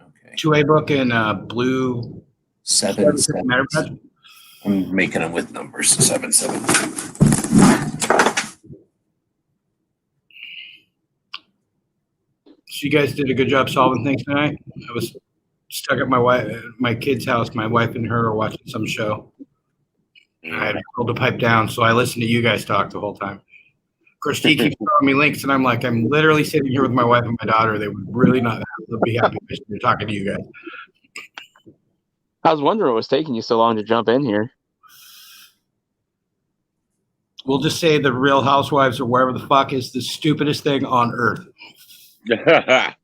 Speaker 2: Okay.
Speaker 6: 2A book and blue.
Speaker 2: 7-7. I'm making them with numbers. 7-7.
Speaker 6: So you guys did a good job solving things tonight. I was stuck at my kid's house. My wife and her are watching some show. I had to pipe down, so I listened to you guys talk the whole time. Of course, she keeps throwing me links, and I'm like, I'm literally sitting here with my wife and my daughter. They would really not be happy if they're talking to you guys.
Speaker 5: I was wondering what was taking you so long to jump in here.
Speaker 6: We'll just say the Real Housewives or wherever the fuck is the stupidest thing on earth.
Speaker 5: I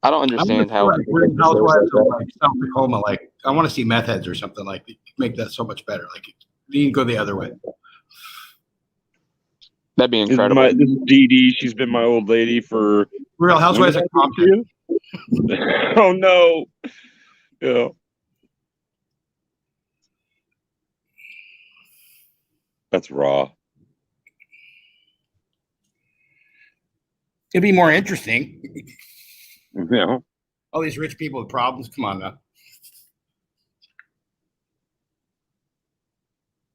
Speaker 5: don't understand how
Speaker 6: Real Housewives of like South Tacoma. Like, I want to see meth heads or something. Like, make that so much better. Like, you can go the other way.
Speaker 5: That'd be incredible.
Speaker 4: This is Dee Dee. She's been my old lady for
Speaker 6: Real Housewives of Compton.
Speaker 4: Oh no! Yeah. That's raw.
Speaker 6: It'd be more interesting.
Speaker 4: Yeah.
Speaker 6: All these rich people with problems. Come on now.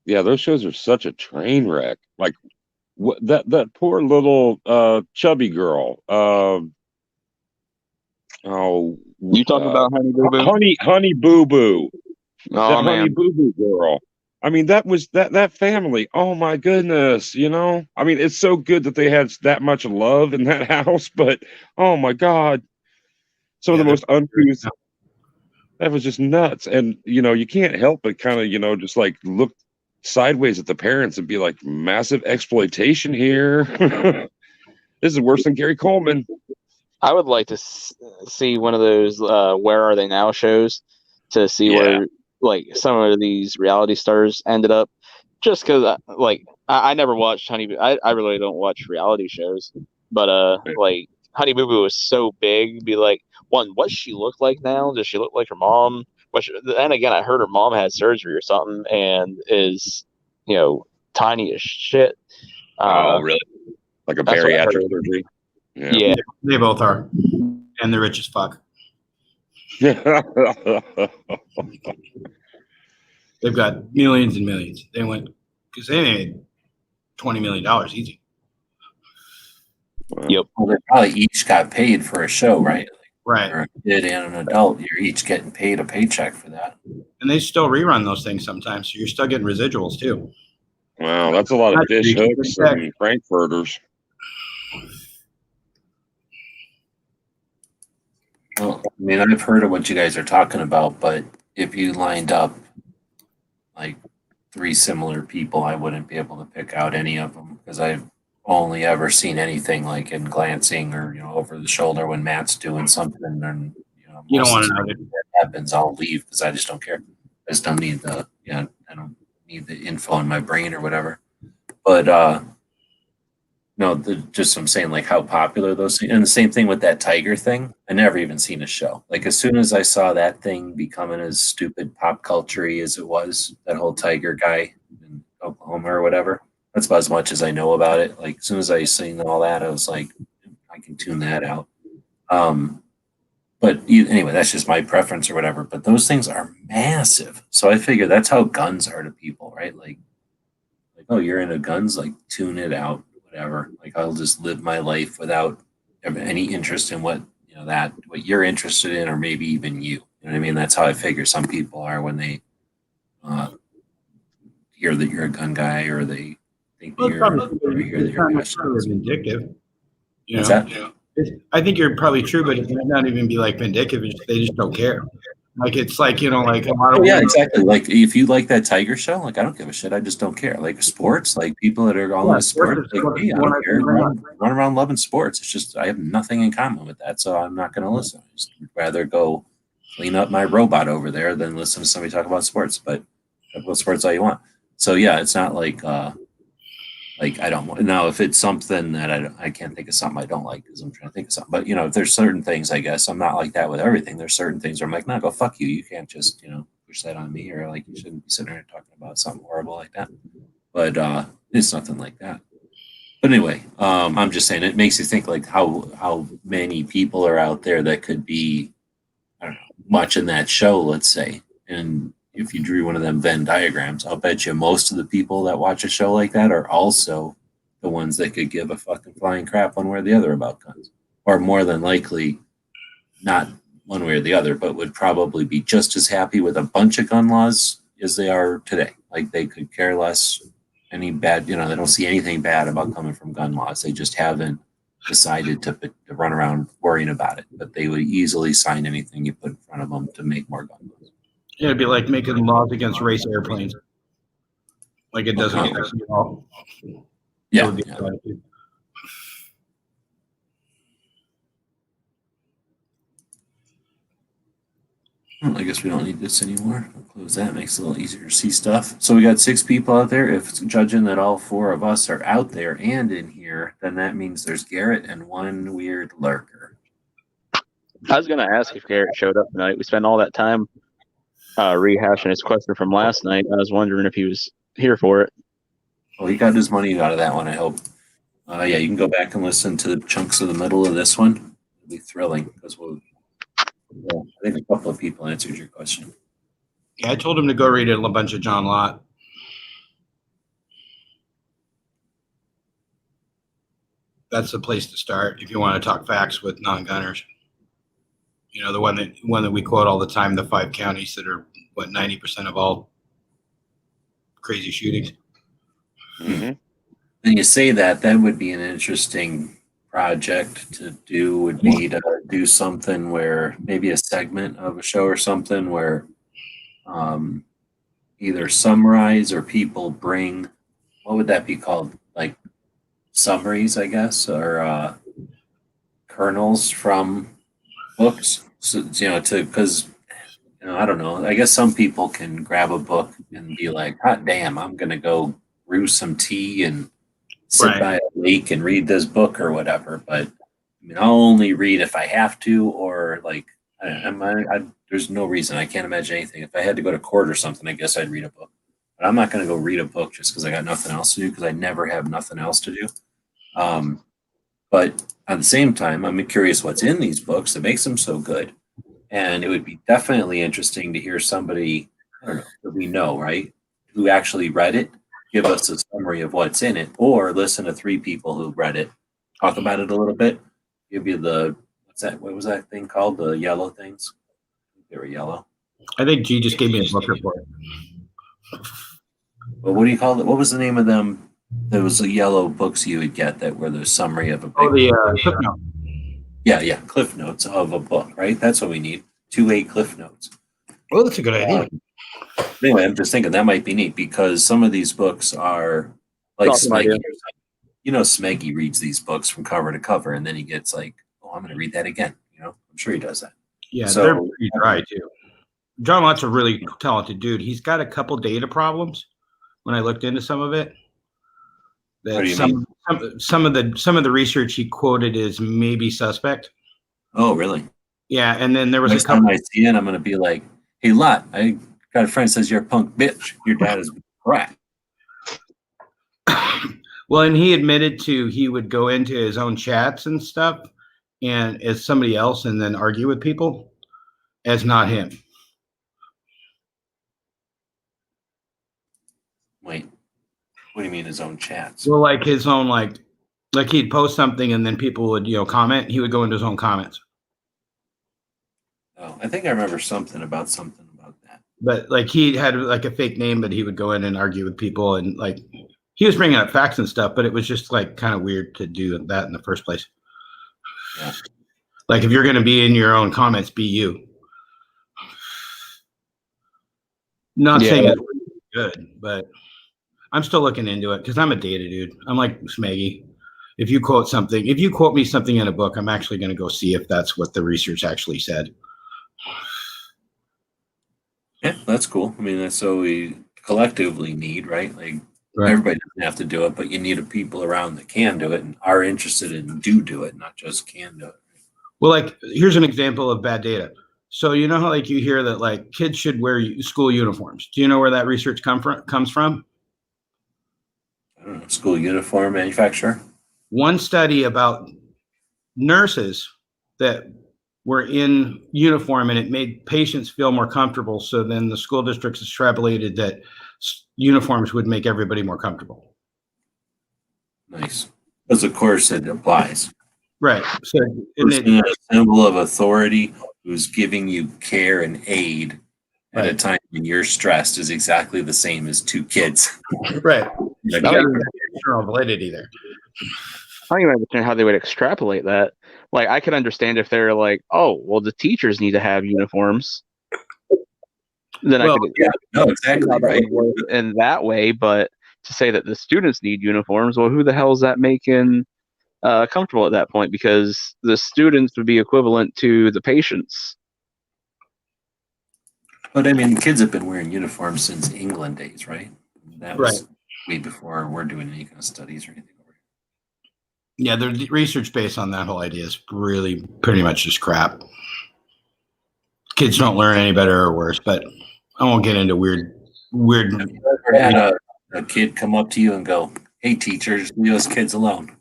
Speaker 4: Yeah, those shows are such a train wreck. Like what that poor little chubby girl. Oh,
Speaker 5: You talking about Honey Boo Boo?
Speaker 4: honey boo boo.
Speaker 5: Oh
Speaker 4: That honey
Speaker 5: man,
Speaker 4: boo boo girl. I mean, that was that family. Oh my goodness, you know. I mean, it's so good that they had that much love in that house, but oh my God, some of
Speaker 6: Yeah,
Speaker 4: the most uncouth.
Speaker 6: they're-
Speaker 4: That was just nuts. And you can't help but kind of, just like look sideways at the parents and be like, massive exploitation here. This is worse than Gary Coleman.
Speaker 5: I would like to see one of those "Where Are They Now" shows to see
Speaker 4: Yeah.
Speaker 5: where like some of these reality stars ended up. Just because, I never watched Honey. I really don't watch reality shows, but like Honey Boo Boo was so big. Be like, one, what she look like now? Does she look like her mom? Then again, I heard her mom had surgery or something and is, tiny as shit.
Speaker 4: Oh, really? Like a
Speaker 5: That's what I
Speaker 4: bariatric
Speaker 5: heard.
Speaker 4: surgery? Yeah.
Speaker 5: Yeah.
Speaker 6: They both are, and they're rich as fuck. They've got millions and millions. They went because they made $20 million easy.
Speaker 5: Yep.
Speaker 2: Well, they probably each got paid for a show, right?
Speaker 6: Right.
Speaker 2: You're a kid and an adult. You're each getting paid a paycheck for that.
Speaker 6: And they still rerun those things sometimes, so you're still getting residuals too.
Speaker 4: Wow, that's a lot of fish hooks and frankfurters.
Speaker 2: Well, I mean, I've heard of what you guys are talking about, but if you lined up like three similar people, I wouldn't be able to pick out any of them because I've only ever seen anything like in glancing or over the shoulder when Matt's doing something, and
Speaker 6: You don't
Speaker 2: most
Speaker 6: want
Speaker 2: of
Speaker 6: to
Speaker 2: the
Speaker 6: know.
Speaker 2: time that happens. I'll leave because I just don't care. I just don't need the I don't need the info in my brain or whatever. But no, just I'm saying like how popular those things, and the same thing with that tiger thing. I never even seen a show. Like as soon as I saw that thing becoming as stupid pop culture-y as it was, that whole tiger guy in Oklahoma or whatever. That's about as much as I know about it. Like as soon as I seen all that, I was like, I can tune that out. But anyway, that's just my preference or whatever. But those things are massive, so I figure that's how guns are to people, right? Like oh, you're into guns, like tune it out, whatever. Like I'll just live my life without any interest in what what you're interested in, or maybe even you. You know what I mean? That's how I figure some people are when they uh, hear that you're a gun guy, or they think that you're, or hear that you're passionate.
Speaker 6: Vindictive.
Speaker 2: What's that?
Speaker 6: I think you're probably true, but it might not even be like vindictive. They just don't care. Like it's like like a lot of
Speaker 2: Yeah, exactly. Like if you like that tiger show, like I don't give a shit. I just don't care. Like sports, like people that are all into sports, like me, I don't care. Run around loving sports. It's just I have nothing in common with that, so I'm not going to listen. I just would rather go clean up my robot over there than listen to somebody talk about sports. But talk about sports all you want. So yeah, it's not like I don't want now if it's something that I can't think of something I don't like because I'm trying to think of something. But if there's certain things, I guess I'm not like that with everything. There's certain things where I'm like, no, go fuck you. You can't just push that on me, or like you shouldn't be sitting there talking about something horrible like that. But it's nothing like that. But anyway, I'm just saying it makes you think like how many people are out there that could be I don't know watching that show, let's say, and if you drew one of them Venn diagrams, I'll bet you most of the people that watch a show like that are also the ones that could give a fucking flying crap one way or the other about guns. Or more than likely, not one way or the other, but would probably be just as happy with a bunch of gun laws as they are today. Like they could care less any bad, they don't see anything bad about coming from gun laws. They just haven't decided to run around worrying about it. But they would easily sign anything you put in front of them to make more gun laws.
Speaker 6: Yeah, it'd be like making laws against race airplanes. Like it doesn't affect you at all.
Speaker 2: Yeah. Well, I guess we don't need this anymore. I'll close that. Makes it a little easier to see stuff. So we got 6 people out there. If judging that all 4 of us are out there and in here, then that means there's Garrett and one weird lurker.
Speaker 5: I was gonna ask if Garrett showed up tonight. We spent all that time rehashing his question from last night. I was wondering if he was here for it.
Speaker 2: Well, he got his money out of that one, I hope. Yeah, you can go back and listen to the chunks of the middle of this one. It'll be thrilling because I think a couple of people answered your question.
Speaker 6: Yeah, I told him to go read a bunch of John Lott. That's the place to start if you want to talk facts with non-gunners. You know, the one that we quote all the time, the 5 counties that are 90% of all crazy shootings.
Speaker 5: Mm-hmm.
Speaker 2: And you say that would be an interesting project to do, would be to do something where maybe a segment of a show or something where either summarize or people bring, what would that be called? Like summaries, I guess, or kernels from books. So, because I don't know. I guess some people can grab a book and be like, "Hot damn, I'm gonna go brew some tea and sit by a lake and read this book or whatever." But I mean, I'll only read if I have to, or like, there's no reason. I can't imagine anything. If I had to go to court or something, I guess I'd read a book. But I'm not going to go read a book just because I got nothing else to do, because I never have nothing else to do. But at the same time, I'm curious what's in these books that makes them so good. And it would be definitely interesting to hear somebody, I don't know, that we know, right, who actually read it, give us a summary of what's in it, or listen to 3 people who read it, talk about it a little bit, give you what was that thing called? The yellow things? They were yellow.
Speaker 6: I think G just gave me a book report.
Speaker 2: But what do you call it? What was the name of them? There was the yellow books you would get that were the summary of a big
Speaker 6: Cliff Note.
Speaker 2: Yeah, cliff notes of a book, right? That's what we need. 2A cliff notes.
Speaker 6: Well, that's a good idea.
Speaker 2: Anyway, I'm just thinking that might be neat because some of these books are like Smeggy. Smeggy reads these books from cover to cover, and then he gets like, "Oh, I'm going to read that again." I'm sure he does that.
Speaker 6: Yeah, so, they're pretty dry too. John Lott's a really talented dude. He's got a couple data problems. When I looked into some of it,
Speaker 2: what do you mean?
Speaker 6: Some of the research he quoted is maybe suspect.
Speaker 2: Oh, really?
Speaker 6: Yeah, and then there was
Speaker 2: next time I see it, I'm going to be like, "Hey, Lott, I got a friend says you're a punk bitch. Your dad is crap."
Speaker 6: Well, and he admitted he would go into his own chats and stuff, and as somebody else, and then argue with people as not him.
Speaker 2: Wait, what do you mean his own chats?
Speaker 6: Well, like his own, like he'd post something and then people would, comment. He would go into his own comments.
Speaker 2: Oh, I think I remember something about that.
Speaker 6: But like he had like a fake name, but he would go in and argue with people, and like he was bringing up facts and stuff, but it was just like kind of weird to do that in the first place.
Speaker 2: Yeah.
Speaker 6: Like if you're going to be in your own comments, be you. Not saying it's good, but I'm still looking into it because I'm a data dude. I'm like Smeggy. If you quote me something in a book, I'm actually going to go see if that's what the research actually said.
Speaker 2: Yeah, that's cool. I mean, that's what we collectively need, right? Like everybody doesn't have to do it, but you need people around that can do it and are interested in do it, not just can do it.
Speaker 6: Well, like here's an example of bad data. So you know how like you hear that like kids should wear school uniforms. Do you know where that research comes from?
Speaker 2: I don't know, school uniform manufacturer.
Speaker 6: One study about nurses that were in uniform and it made patients feel more comfortable. So then the school districts extrapolated that uniforms would make everybody more comfortable.
Speaker 2: Nice. Because of course it applies.
Speaker 6: Right. So
Speaker 2: a symbol of authority who's giving you care and aid at a time when you're stressed is exactly the same as 2 kids.
Speaker 6: Right. External validity there.
Speaker 5: I don't even understand how they would extrapolate that. Like, I could understand if they're like, "Oh, well, the teachers need to have uniforms." Then I could,
Speaker 2: exactly right
Speaker 5: in that way. But to say that the students need uniforms, well, who the hell is that making comfortable at that point? Because the students would be equivalent to the patients.
Speaker 2: But I mean, kids have been wearing uniforms since England days, right? That was way before we're doing any kind of studies or anything.
Speaker 6: Yeah, the research based on that whole idea is really pretty much just crap. kids don't learn any better or worse, but I won't get into weird.
Speaker 2: Have you ever had a kid come up to you and go, "Hey, teachers, leave those kids alone"?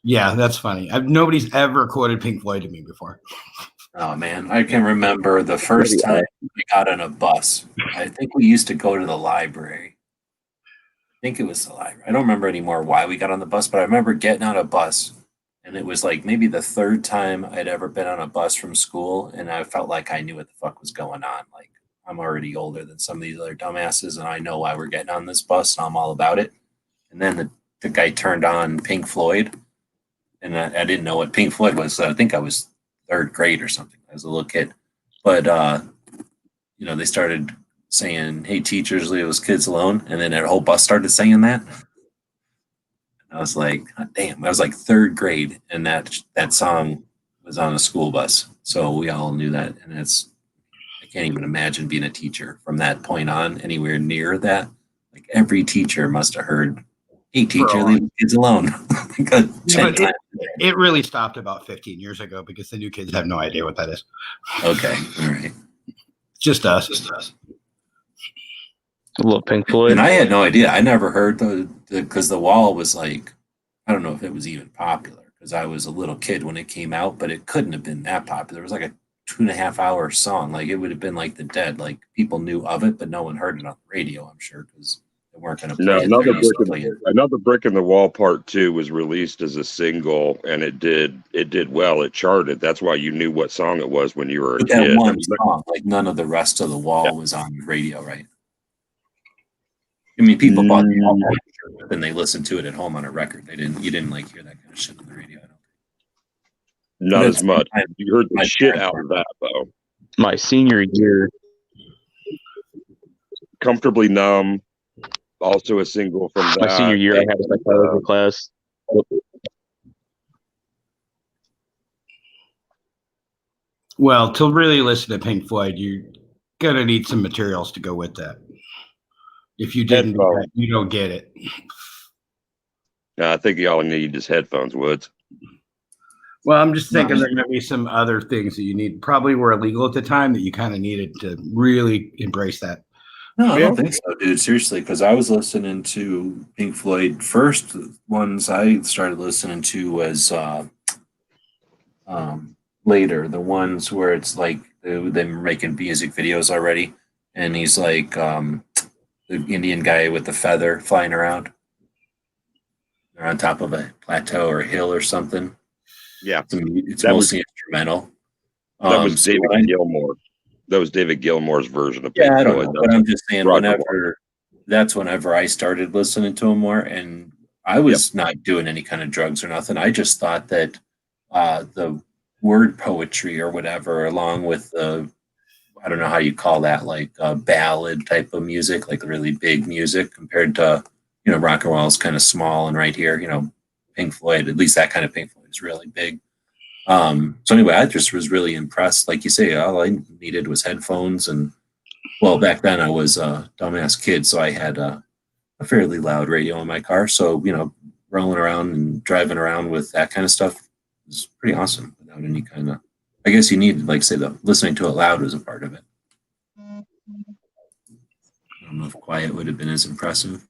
Speaker 6: Yeah, that's funny. Nobody's ever quoted Pink Floyd to me before.
Speaker 2: Oh man, I can remember the first time we got on a bus. I think we used to go to the library. I think it was the library. I don't remember anymore why we got on the bus, but I remember getting on a bus, and it was like maybe the third time I'd ever been on a bus from school, and I felt like I knew what the fuck was going on. Like I'm already older than some of these other dumbasses, and I know why we're getting on this bus, and I'm all about it. And then the guy turned on Pink Floyd, and I didn't know what Pink Floyd was. So I think I was third grade or something. I was a little kid, but they started saying, "Hey, teachers, leave those kids alone," and then our whole bus started saying that. I was like, "God damn!" I was like third grade, and that song was on a school bus, so we all knew that. And I can't even imagine being a teacher from that point on anywhere near that. Like every teacher must have heard, "Hey, teacher, leave the kids alone."
Speaker 6: It really stopped about 15 years ago because the new kids have no idea what that is.
Speaker 2: Okay, all right.
Speaker 6: Just us.
Speaker 5: A little Pink Floyd.
Speaker 2: And I had no idea. I never heard because the Wall was like, I don't know if it was even popular because I was a little kid when it came out, but it couldn't have been that popular. It was like a 2.5 hour song. Like it would have been like The Dead. Like people knew of it, but no one heard it on the radio, I'm sure, because they weren't going to play it.
Speaker 4: Another Brick in the Wall Part 2 was released as a single, and it did well. It charted. That's why you knew what song it was when you were a kid.
Speaker 2: That one song, like none of the rest of the Wall was on the radio, right? I mean, people bought the album, but then they listened to it at home on a record. You didn't like hear that kind of shit on the radio. I don't think.
Speaker 4: Not as much. You heard the shit out of that though.
Speaker 5: My senior year,
Speaker 4: Comfortably Numb, also a single from that.
Speaker 5: My senior year, I had a psychology class.
Speaker 6: Well, to really listen to Pink Floyd, you're gonna need some materials to go with that. If you didn't do that, you don't get it.
Speaker 4: I think y'all need is headphones, Woods.
Speaker 6: Well, I'm just thinking there might be some other things that you need. Probably were illegal at the time that you kind of needed to really embrace that.
Speaker 2: No, I don't think so, dude. Seriously, because I was listening to Pink Floyd. First ones I started listening to was later. The ones where it's like they're making music videos already, and he's like the Indian guy with the feather flying around. They're on top of a plateau or a hill or something.
Speaker 4: Yeah,
Speaker 2: it's mostly instrumental.
Speaker 4: That was David Gilmour. That was David Gilmour's version of Pink
Speaker 2: Floyd. I don't know, but I'm just saying whenever I started listening to him more, and I was not doing any kind of drugs or nothing. I just thought that the word poetry or whatever, along with I don't know how you call that, like ballad type of music, like really big music compared to, rock and roll is kind of small and right here, Pink Floyd, at least that kind of Pink Floyd is really big. So anyway, I just was really impressed. Like you say, all I needed was headphones. And well, back then I was a dumbass kid. So I had a fairly loud radio in my car. So, rolling around and driving around with that kind of stuff was pretty awesome without any kind of, I guess you need, like say, the listening to it loud was a part of it. I don't know if quiet would have been as impressive.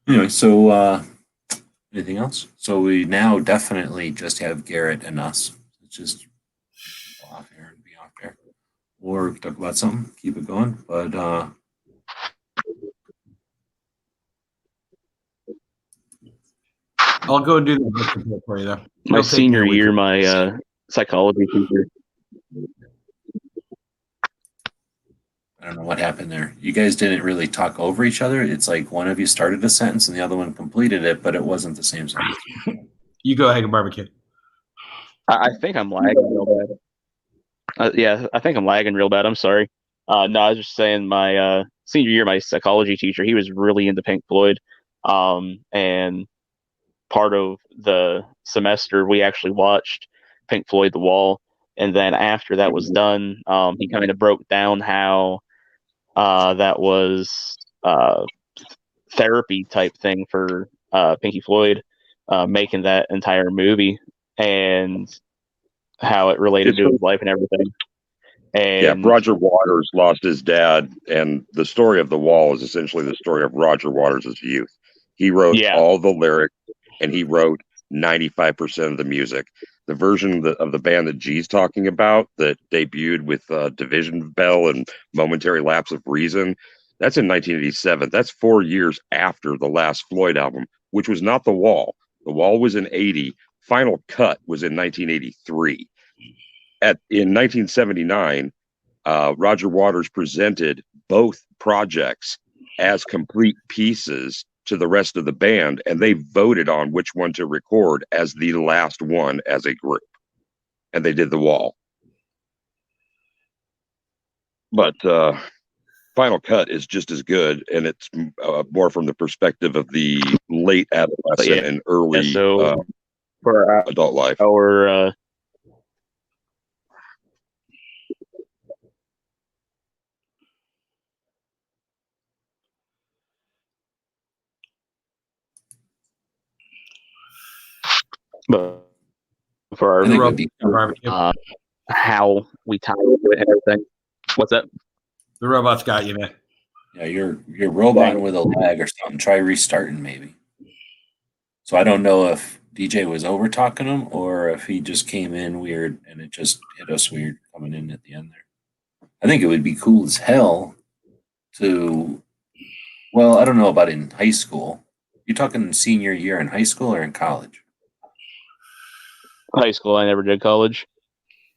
Speaker 2: Anyway, so anything else? So we now definitely just have Garrett and us. It's just go off air and be off air. Or we talk about something, keep it going. But
Speaker 6: I'll go do the book report for you though.
Speaker 5: My senior year, my psychology teacher.
Speaker 2: I don't know what happened there. You guys didn't really talk over each other. It's like one of you started a sentence and the other one completed it, but it wasn't the same sentence.
Speaker 6: You go ahead and barbecue.
Speaker 5: I think I'm lagging real bad. Yeah, I think I'm lagging real bad. I'm sorry. No, I was just saying my senior year, my psychology teacher, he was really into Pink Floyd. And part of the semester, we actually watched Pink Floyd, The Wall. And then after that was done, he kind of broke down how that was therapy type thing for Pinky Floyd, making that entire movie and how it related to his life and everything. And
Speaker 4: Roger Waters lost his dad, and the story of The Wall is essentially the story of Roger Waters' youth. He wrote all the lyrics, and he wrote 95% of the music. The version of the band that G's talking about that debuted with Division Bell and Momentary Lapse of Reason, that's in 1987. That's 4 years after the last Floyd album, which was not The Wall. The Wall was in 80. Final Cut was in 1983. In 1979, Roger Waters presented both projects as complete pieces to the rest of the band, and they voted on which one to record as the last one as a group. And they did The Wall. But Final Cut is just as good, and it's more from the perspective of the late adolescent and early
Speaker 5: for our
Speaker 4: adult life.
Speaker 5: Our but for our how we tie into it and everything. What's that?
Speaker 6: The robot's got you, man.
Speaker 2: Yeah, you're roboting with a lag or something. Try restarting maybe. So I don't know if DJ was over talking him or if he just came in weird and it just hit us weird coming in at the end there. I think it would be cool as hell to, well, I don't know about in high school. You're talking senior year in high school or in college?
Speaker 5: High school. I never did college.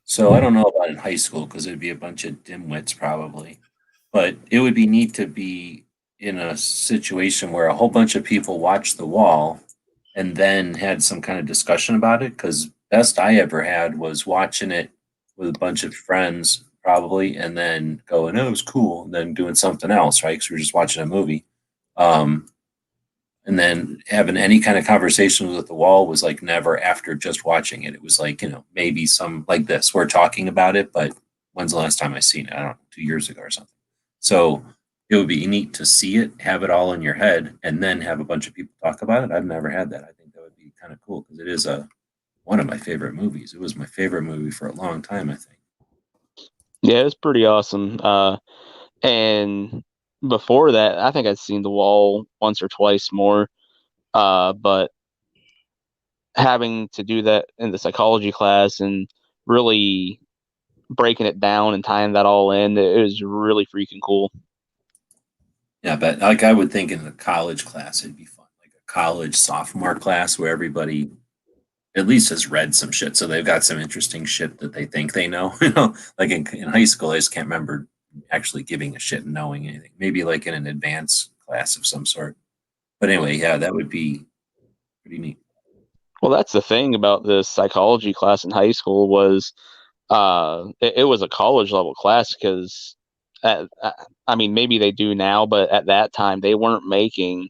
Speaker 2: So I don't know about in high school because it'd be a bunch of dimwits probably. But it would be neat to be in a situation where a whole bunch of people watched The Wall and then had some kind of discussion about it. Because best I ever had was watching it with a bunch of friends probably and then going, oh, it was cool. And then doing something else, right? Because we were just watching a movie. And then having any kind of conversations with The Wall was like never after just watching it. It was like, maybe some like this. We're talking about it, but when's the last time I seen it? I don't know, 2 years ago or something. So it would be neat to see it, have it all in your head, and then have a bunch of people talk about it. I've never had that. I think that would be kind of cool because it is one of my favorite movies. It was my favorite movie for a long time, I think.
Speaker 5: Yeah, it's pretty awesome. And before that, I think I'd seen The Wall once or twice more. But having to do that in the psychology class and really breaking it down and tying that all in, it was really freaking cool.
Speaker 2: Yeah, but like I would think in the college class, it'd be fun. Like a college sophomore class where everybody at least has read some shit. So they've got some interesting shit that they think they know. Like in high school, I just can't remember actually giving a shit and knowing anything. Maybe like in an advanced class of some sort. But anyway, yeah, that would be pretty neat.
Speaker 5: Well, that's the thing about this psychology class in high school was it was a college level class because, I mean, maybe they do now, but at that time they weren't making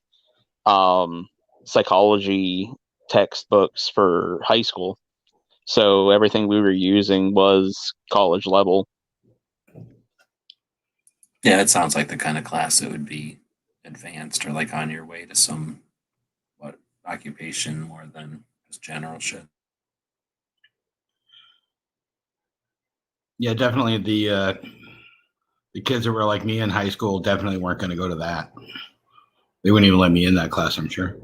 Speaker 5: psychology textbooks for high school. So everything we were using was college level.
Speaker 2: Yeah, it sounds like the kind of class that would be advanced or like on your way to some occupation more than just general shit.
Speaker 6: Yeah, definitely the kids that were like me in high school definitely weren't going to go to that. They wouldn't even let me in that class, I'm sure.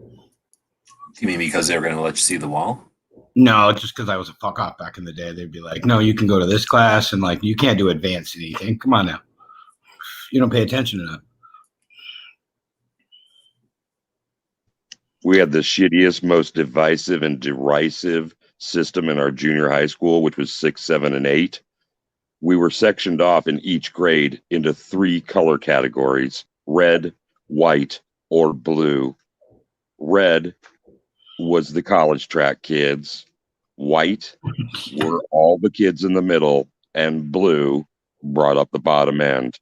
Speaker 2: You mean because they were going to let you see The Wall?
Speaker 6: No, just because I was a fuck off back in the day. They'd be like, no, you can go to this class and like you can't do advanced anything. Come on now. You don't pay attention enough.
Speaker 4: We had the shittiest, most divisive and derisive system in our junior high school, which was 6, 7, and 8. We were sectioned off in each grade into 3 color categories: red, white, or blue. Red was the college track kids. White were all the kids in the middle, and blue brought up the bottom end.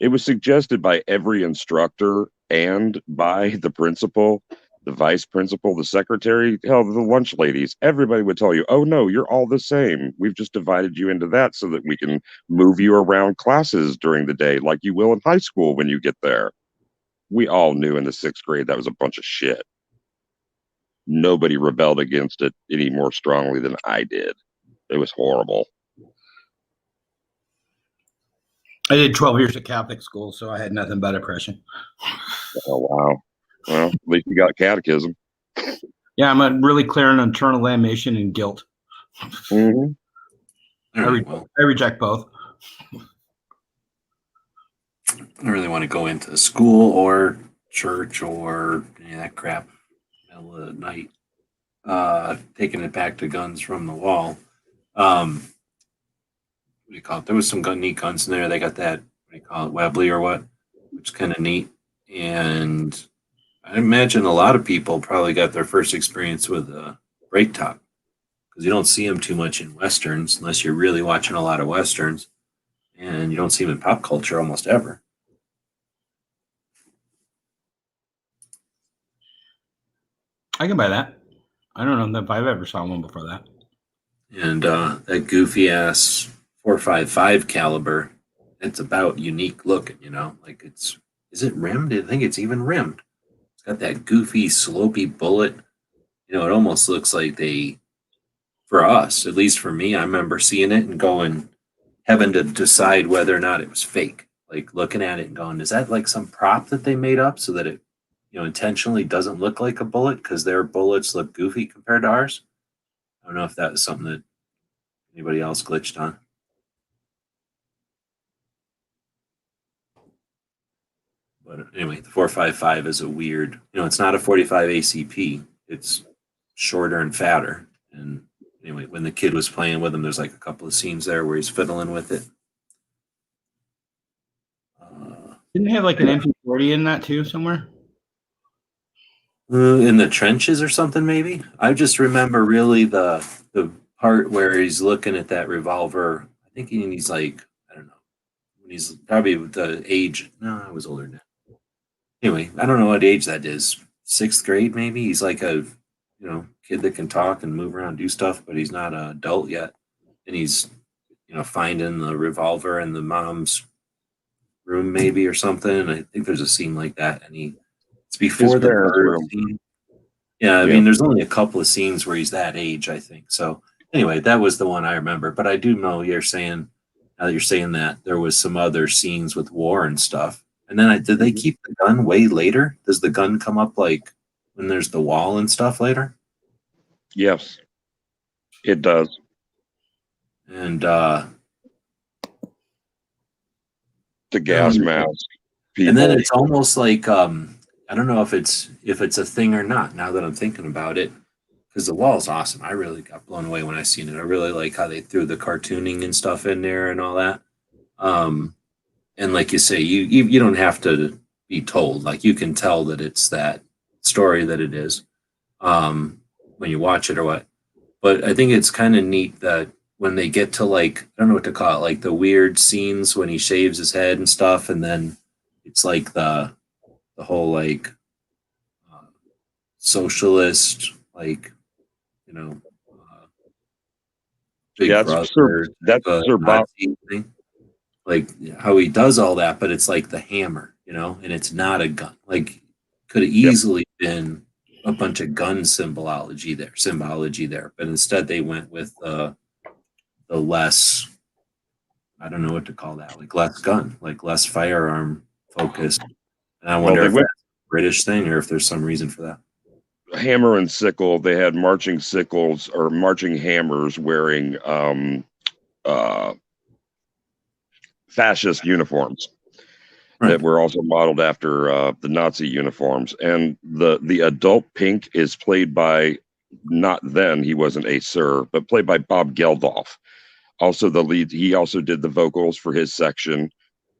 Speaker 4: It was suggested by every instructor and by the principal, the vice principal, the secretary, hell, the lunch ladies. Everybody would tell you, oh no, you're all the same. We've just divided you into that so that we can move you around classes during the day like you will in high school when you get there. We all knew in the 6th grade that was a bunch of shit. nobody rebelled against it any more strongly than I did. It was horrible.
Speaker 6: I did 12 years at Catholic school, so I had nothing but oppression.
Speaker 4: Oh, wow. Well, at least you got catechism.
Speaker 6: Yeah, I'm really clear on internal damnation and guilt.
Speaker 4: Mm-hmm.
Speaker 2: All right, well,
Speaker 6: I reject both.
Speaker 2: I don't really want to go into school or church or any of that crap middle of the night. Taking it back to guns from the wall. What do you call it? There was some neat guns in there. They got that, what do you call it, Webley or what, which is kind of neat. And I imagine a lot of people probably got their first experience with a break top because you don't see them too much in westerns unless you're really watching a lot of westerns, and you don't see them in pop culture almost ever.
Speaker 6: I can buy that. I don't know if I've ever saw one before that.
Speaker 2: And that goofy ass 4.55 caliber, it's about unique looking, you know, like is it rimmed? I think it's even rimmed. It's got that goofy, slopey bullet. You know, it almost looks like for us, at least for me, I remember seeing it and having to decide whether or not it was fake. Like looking at it and going, is that like some prop that they made up so that it, intentionally doesn't look like a bullet because their bullets look goofy compared to ours? I don't know if that was something that anybody else glitched on. But anyway, the 4.55 is a weird, it's not a 45 ACP. It's shorter and fatter. And anyway, when the kid was playing with him, there's like a couple of scenes there where he's fiddling with it.
Speaker 6: Didn't they have like an MP40 in that too somewhere?
Speaker 2: In the trenches or something, maybe. I just remember really the part where he's looking at that revolver. I think he's like, I don't know, when he's probably the age. No, I was older than that. Anyway, I don't know what age that is. 6th grade, maybe. He's like a kid that can talk and move around, do stuff, but he's not an adult yet. And he's finding the revolver in the mom's room, maybe, or something. And I think there's a scene like that, and it's before the bird scene. Yeah, I mean, there's only a couple of scenes where he's that age, I think. So anyway, that was the one I remember. But I do know now that you're saying that, there was some other scenes with war and stuff. And then did they keep the gun way later? Does the gun come up like when there's the wall and stuff later?
Speaker 4: Yes, it does.
Speaker 2: And
Speaker 4: the gas mask. People.
Speaker 2: And then it's almost like I don't know if it's a thing or not. Now that I'm thinking about it, because the wall is awesome. I really got blown away when I seen it. I really like how they threw the cartooning and stuff in there and all that. And like you say, you don't have to be told. Like you can tell that it's that story that it is when you watch it or what. But I think it's kind of neat that when they get to like, I don't know what to call it, like the weird scenes when he shaves his head and stuff, and then it's like the whole like socialist, like big brother,
Speaker 4: that's Sir Bob
Speaker 2: thing. Like how he does all that, but it's like the hammer, and it's not a gun. Like could have easily been a bunch of gun symbology there, but instead they went with the less, I don't know what to call that, like less gun, like less firearm focused. And I wonder if that's a British thing or if there's some reason for that.
Speaker 4: Hammer and sickle. They had marching sickles or marching hammers wearing fascist uniforms that were also modeled after the Nazi uniforms. And the adult pink is played by, not then, he wasn't a sir, but played by Bob Geldof. Also the lead, he also did the vocals for his section.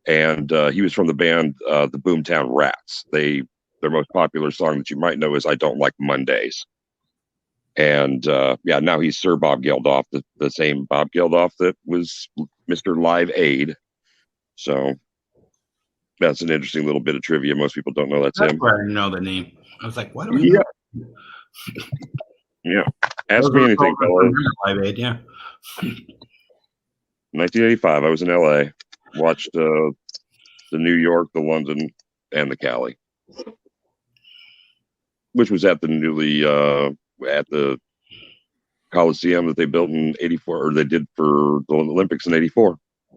Speaker 4: And he was from the band the Boomtown Rats. Their most popular song that you might know is I Don't Like Mondays. And now he's Sir Bob Geldof, the same Bob Geldof that was Mr. Live Aid. So that's an interesting little bit of trivia. Most people don't know that's him.
Speaker 6: Where I didn't know the name. I was like, what do I know?
Speaker 4: Yeah. Ask me anything, fellas.
Speaker 6: Live Aid, yeah.
Speaker 4: 1985, I was in LA. Watched the New York, the London, and the Cali. which was at the newly at the Coliseum that they built in '84, or they did for the Olympics in '84.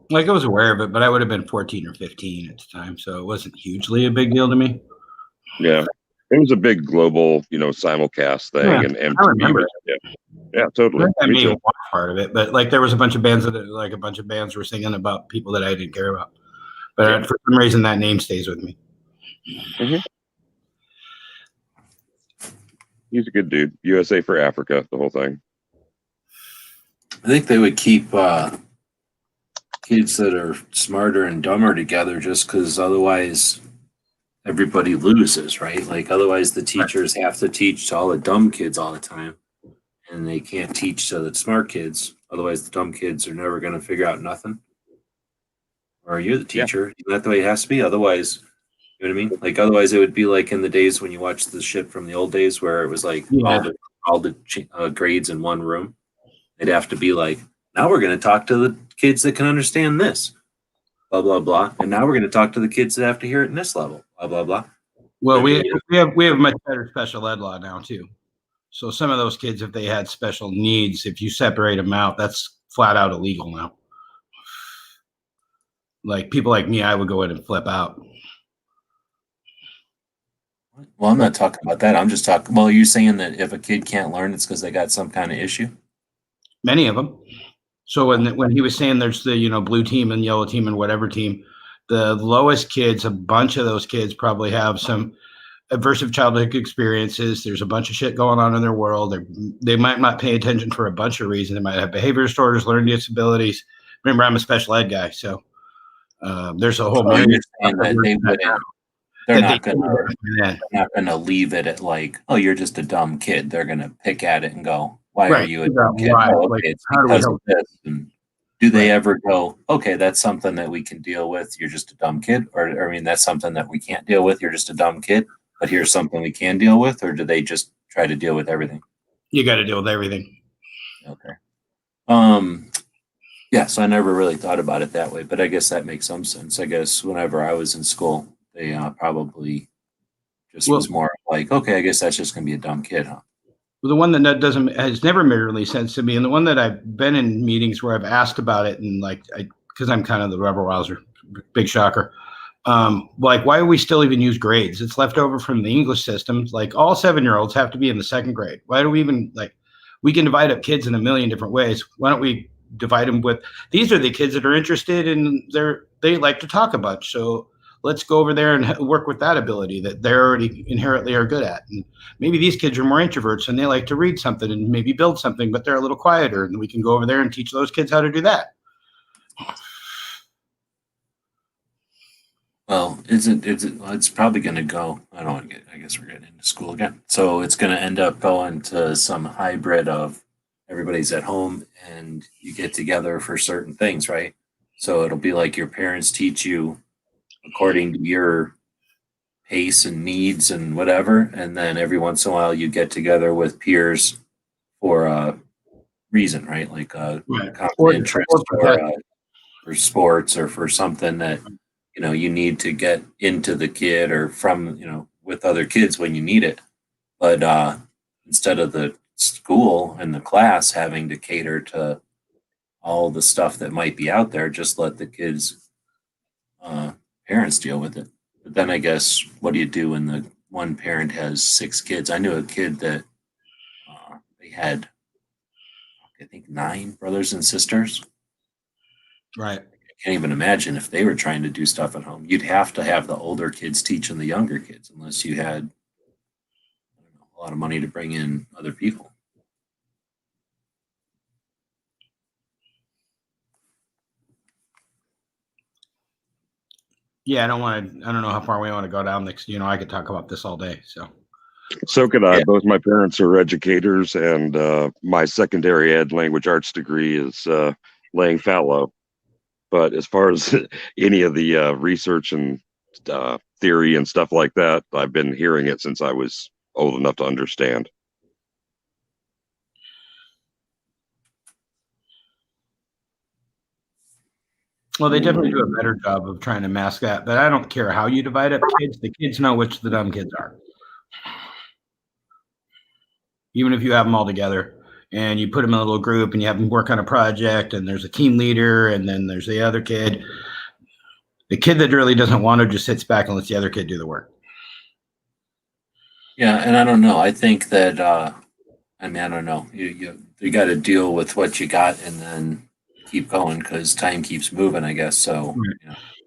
Speaker 6: Like I was aware of it, but I would have been 14 or 15 at the time, so it wasn't hugely a big deal to me.
Speaker 4: Yeah, it was a big global, simulcast thing,
Speaker 6: Yeah,
Speaker 4: and
Speaker 6: I remember
Speaker 4: was, yeah, totally.
Speaker 6: I
Speaker 4: Me
Speaker 6: may
Speaker 4: too.
Speaker 6: have watched part of it, but like there was a bunch of bands were singing about people that I didn't care about. But
Speaker 4: Yeah.
Speaker 6: for some reason, that name stays with me.
Speaker 4: Mm-hmm. He's a good dude. USA for Africa, the whole thing.
Speaker 2: I think they would keep kids that are smarter and dumber together just because otherwise everybody loses, right? Like otherwise the teachers have to teach to all the dumb kids all the time and they can't teach to the smart kids. Otherwise the dumb kids are never going to figure out nothing. Or you're the
Speaker 4: Yeah.
Speaker 2: teacher. Isn't that the way it has to be? Otherwise, you know what I mean? Like otherwise it would be like in the days when you watch the shit from the old days where it was like all the grades in one room. They'd have to be like, now we're going to talk to the kids that can understand this, blah, blah, blah. And now we're going to talk to the kids that have to hear it in this level, blah, blah, blah.
Speaker 6: Well, we have much better special ed law now too. So some of those kids, if they had special needs, if you separate them out, that's flat out illegal now. Like people like me, I would go in and flip out.
Speaker 2: Well, I'm not talking about that. I'm just talking. Well, you're saying that if a kid can't learn, it's because they got some kind of issue.
Speaker 6: Many of them. So when he was saying there's the blue team and yellow team and whatever team, the lowest kids, a bunch of those kids probably have some aversive childhood experiences. There's a bunch of shit going on in their world. They might not pay attention for a bunch of reasons. They might have behavior disorders, learning disabilities. Remember, I'm a special ed guy, so there's a whole.
Speaker 2: You're saying that they wouldn't. They're not going to leave it at like, oh, you're just a dumb kid. They're going to pick at it and go, why are you a dumb kid? Oh, okay, it's because of this. And do they ever go, okay, that's something that we can deal with. You're just a dumb kid. Or, I mean, that's something that we can't deal with. You're just a dumb kid. But here's something we can deal with. Or do they just try to deal with everything?
Speaker 6: You got to deal with everything.
Speaker 2: Okay. Yeah, so I never really thought about it that way. But I guess that makes some sense. I guess whenever I was in school, they probably just was more like, okay, I guess that's just going to be a dumb kid, huh?
Speaker 6: Well, the one that has never made really sense to me, and the one that I've been in meetings where I've asked about it, and because I'm kind of the rebel rouser, big shocker. Like, why do we still even use grades? It's left over from the English system. Like, all 7-year-olds have to be in the second grade. Why do we even we can divide up kids in a million different ways. Why don't we divide them with, these are the kids that are interested in they like to talk a bunch. So let's go over there and work with that ability that they already inherently are good at. And maybe these kids are more introverts and they like to read something and maybe build something, but they're a little quieter. And we can go over there and teach those kids how to do that.
Speaker 2: Well, it's probably going to go. I guess we're getting into school again. So it's going to end up going to some hybrid of everybody's at home and you get together for certain things, right? So it'll be like your parents teach you according to your pace and needs and whatever. And then every once in a while you get together with peers for a reason, right? Like a common interest or sports or for something that, you need to get into the kid or from, with other kids when you need it. But instead of the school and the class having to cater to all the stuff that might be out there, just let the kids' parents deal with it. But then I guess, what do you do when the one parent has 6 kids? I knew a kid that they had, I think, 9 brothers and sisters.
Speaker 6: Right.
Speaker 2: I can't even imagine if they were trying to do stuff at home. You'd have to have the older kids teaching the younger kids unless you had a lot of money to bring in other people.
Speaker 6: Yeah, I don't know how far we want to go down next. I could talk about this all day.
Speaker 4: So could I. Yeah. Both my parents are educators, and my secondary ed language arts degree is laying fallow. But as far as any of the research and theory and stuff like that, I've been hearing it since I was old enough to understand.
Speaker 6: Well, they definitely do a better job of trying to mask that. But I don't care how you divide up kids. The kids know which the dumb kids are. even if you have them all together and you put them in a little group and you have them work on a project and there's a team leader and then there's the other kid. The kid that really doesn't want to just sits back and lets the other kid do the work.
Speaker 2: Yeah, and I don't know. I think that I mean, I don't know. You got to deal with what you got and then keep going because time keeps moving, I guess. So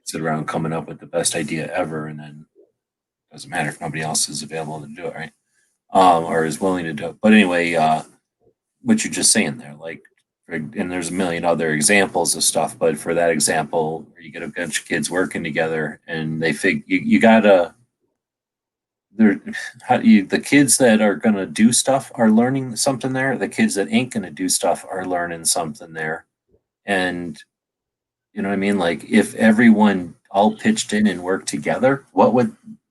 Speaker 2: sit around coming up with the best idea ever, and then it doesn't matter if nobody else is available to do it, right? Or is willing to do it. But anyway, what you're just saying there, like, and there's a million other examples of stuff, but for that example, where you get a bunch of kids working together and they you gotta. The kids that are going to do stuff are learning something there. The kids that ain't going to do stuff are learning something there. And you know what I mean? Like if everyone all pitched in and worked together,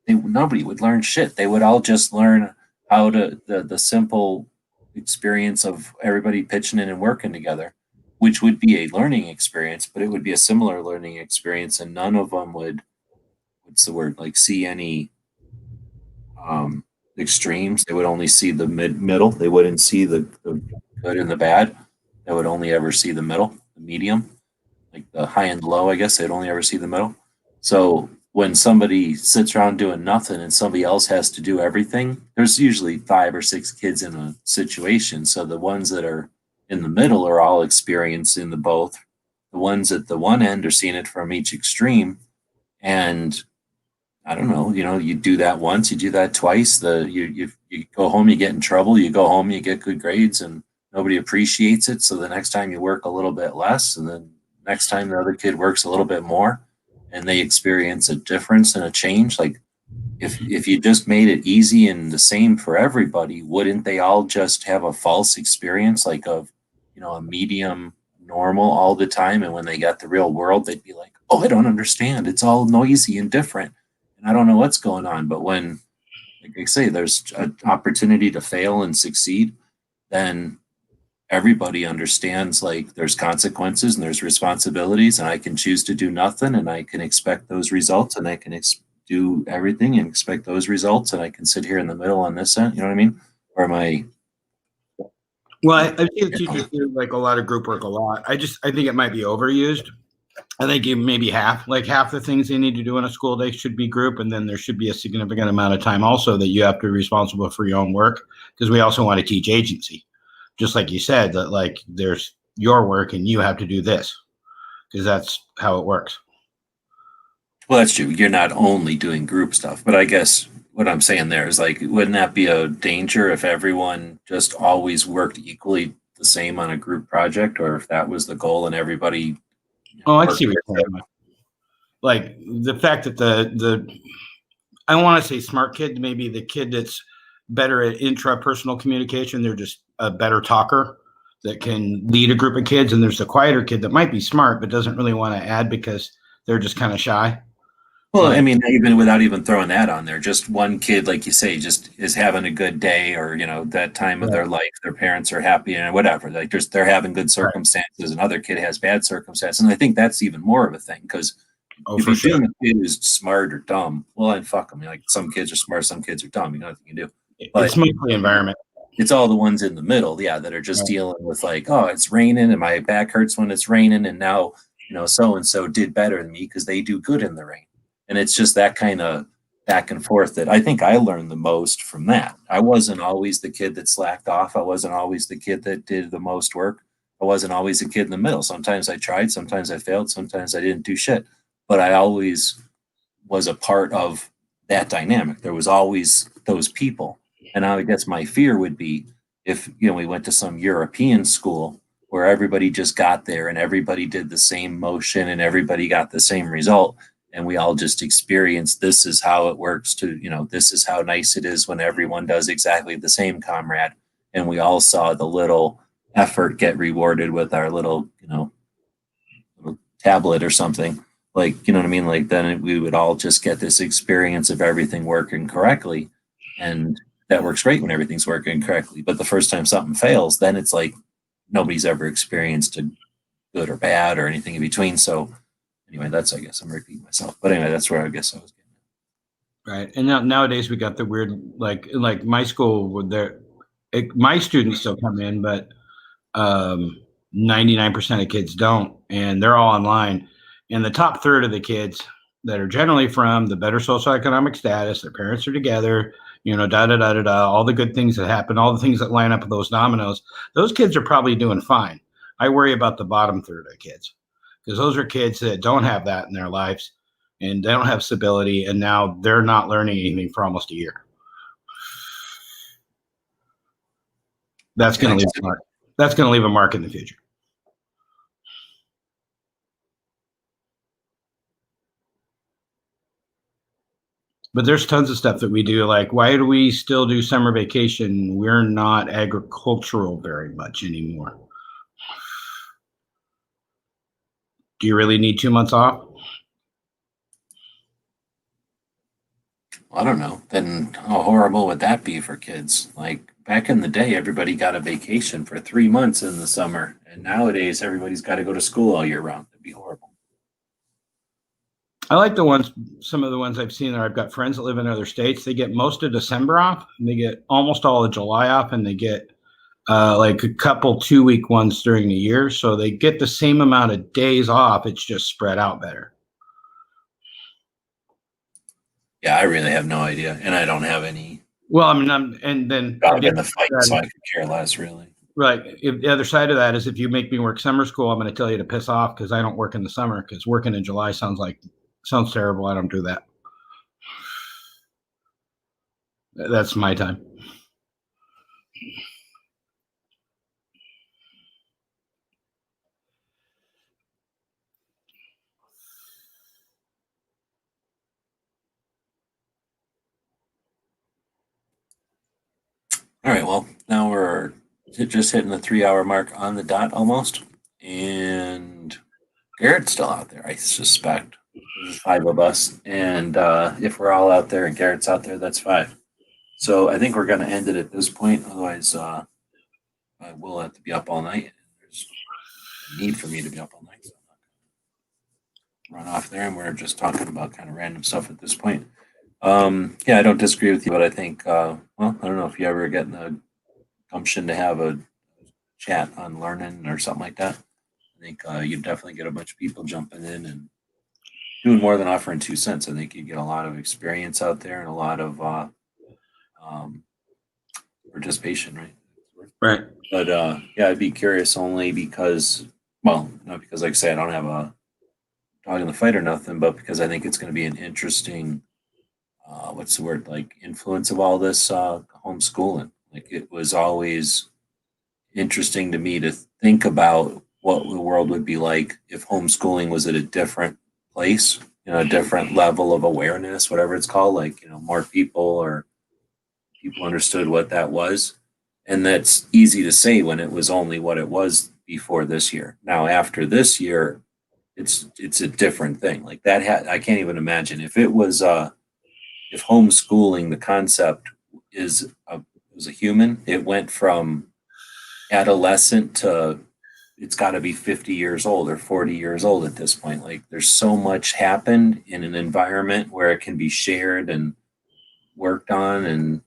Speaker 2: nobody would learn shit. They would all just learn how to the simple experience of everybody pitching in and working together, which would be a learning experience, but it would be a similar learning experience, and none of them would, what's the word, like see any extremes. They would only see the middle. They wouldn't see the good and the bad. They would only ever see the middle, the medium, like the high and low. I guess they'd only ever see the middle. So when somebody sits around doing nothing and somebody else has to do everything, there's usually 5 or 6 kids in a situation. So the ones that are in the middle are all experiencing the both. The ones at the one end are seeing it from each extreme, and I don't know, you do that once, you do that twice, you go home, you get in trouble, you go home, you get good grades, and nobody appreciates it. So the next time you work a little bit less, and then next time the other kid works a little bit more, and they experience a difference and a change. Like if you just made it easy and the same for everybody, wouldn't they all just have a false experience, like of, a medium normal all the time? And when they got the real world, they'd be like, oh, I don't understand. It's all noisy and different. And I don't know what's going on. But when, like I say, there's an opportunity to fail and succeed, then everybody understands like there's consequences and there's responsibilities, and I can choose to do nothing and I can expect those results, and I can do everything and expect those results, and I can sit here in the middle on this end. You know what I mean? Or am I?
Speaker 6: Well, I think teachers do like a lot of group work a lot. I think it might be overused. I think maybe half the things they need to do in a school day should be group, and then there should be a significant amount of time also that you have to be responsible for your own work, because we also want to teach agency, just like you said, that like there's your work and you have to do this, because that's how it works.
Speaker 2: Well, that's true. You're not only doing group stuff, but I guess what I'm saying there is like, wouldn't that be a danger if everyone just always worked equally the same on a group project, or if that was the goal and everybody?
Speaker 6: Oh, I see what you're saying. Like the fact that I want to say smart kid, maybe the kid that's better at intrapersonal communication, they're just a better talker that can lead a group of kids. And there's the quieter kid that might be smart, but doesn't really want to add because they're just kind of shy.
Speaker 2: Well, I mean, even without even throwing that on there, just one kid, like you say, just is having a good day, or that time of their life, their parents are happy and whatever. Like they're having good circumstances, another kid has bad circumstances, and I think that's even more of a thing, because if you're doing a kid who's smart or dumb, well, then fuck them. Like some kids are smart, some kids are dumb. Nothing you can do. But
Speaker 6: it's mostly environment.
Speaker 2: It's all the ones in the middle, that are just dealing with like, oh, it's raining and my back hurts when it's raining, and now so and so did better than me because they do good in the rain. And it's just that kind of back and forth that I think I learned the most from that. I wasn't always the kid that slacked off. I wasn't always the kid that did the most work. I wasn't always the kid in the middle. Sometimes I tried, sometimes I failed, sometimes I didn't do shit. But I always was a part of that dynamic. There was always those people. And I guess my fear would be if, we went to some European school where everybody just got there and everybody did the same motion and everybody got the same result, and we all just experienced this is how it works this is how nice it is when everyone does exactly the same, comrade. And we all saw the little effort get rewarded with our little, little tablet or something. Like, you know what I mean? Like then we would all just get this experience of everything working correctly. And that works great when everything's working correctly. But the first time something fails, then it's like nobody's ever experienced a good or bad or anything in between. So anyway, I guess I'm repeating myself. But anyway, that's where I guess I was getting at.
Speaker 6: Right. And nowadays we got the weird, like my school, My students still come in, but 99% of kids don't, and they're all online. And the top third of the kids that are generally from the better socioeconomic status, their parents are together, da da da da da, all the good things that happen, all the things that line up with those dominoes. Those kids are probably doing fine. I worry about the bottom third of kids because those are kids that don't have that in their lives and they don't have stability, and now they're not learning anything for almost a year. That's going to leave a mark. That's going to leave a mark in the future. But there's tons of stuff that we do. Like, why do we still do summer vacation? We're not agricultural very much anymore. Do you really need 2 months off?
Speaker 2: I don't know. Then how horrible would that be for kids? Like back in the day, everybody got a vacation for 3 months in the summer, and nowadays everybody's got to go to school all year round. It'd be horrible.
Speaker 6: I like some of the ones I've seen there. I've got friends that live in other states. They get most of December off, and they get almost all of July off, and they get like a couple 2-week ones during the year. So they get the same amount of days off. It's just spread out better.
Speaker 2: Yeah, I really have no idea, and I don't have any.
Speaker 6: Well, I mean, and then
Speaker 2: dog in the fight, so I could care less, really.
Speaker 6: Right. If the other side of that is if you make me work summer school, I'm going to tell you to piss off because I don't work in the summer because working in July sounds terrible. I don't do that. That's my time.
Speaker 2: All right, well, now we're just hitting the 3-hour mark on the dot almost. And Garrett's still out there, I suspect. There's 5 of us. And if we're all out there and Garrett's out there, that's 5. So I think we're going to end it at this point. Otherwise, I will have to be up all night. There's a need for me to be up all night. So I'm not going to run off there. And we're just talking about kind of random stuff at this point. Yeah, I don't disagree with you, but I think, well, I don't know if you ever get in the gumption to have a chat on learning or something like that. I think you'd definitely get a bunch of people jumping in and doing more than offering 2 cents. I think you get a lot of experience out there and a lot of participation, right?
Speaker 6: Right.
Speaker 2: But yeah, I'd be curious only because, well, not because, like I say, I don't have a dog in the fight or nothing, but because I think it's going to be an interesting what's the word, like influence of all this homeschooling. Like it was always interesting to me to think about what the world would be like if homeschooling was at a different place, a different level of awareness, whatever it's called, like, more people or people understood what that was. And that's easy to say when it was only what it was before this year. Now, after this year, it's a different thing. Like that I can't even imagine if it was if homeschooling, the concept was a human, it went from adolescent to it's got to be 50 years old or 40 years old at this point. Like there's so much happened in an environment where it can be shared and worked on and,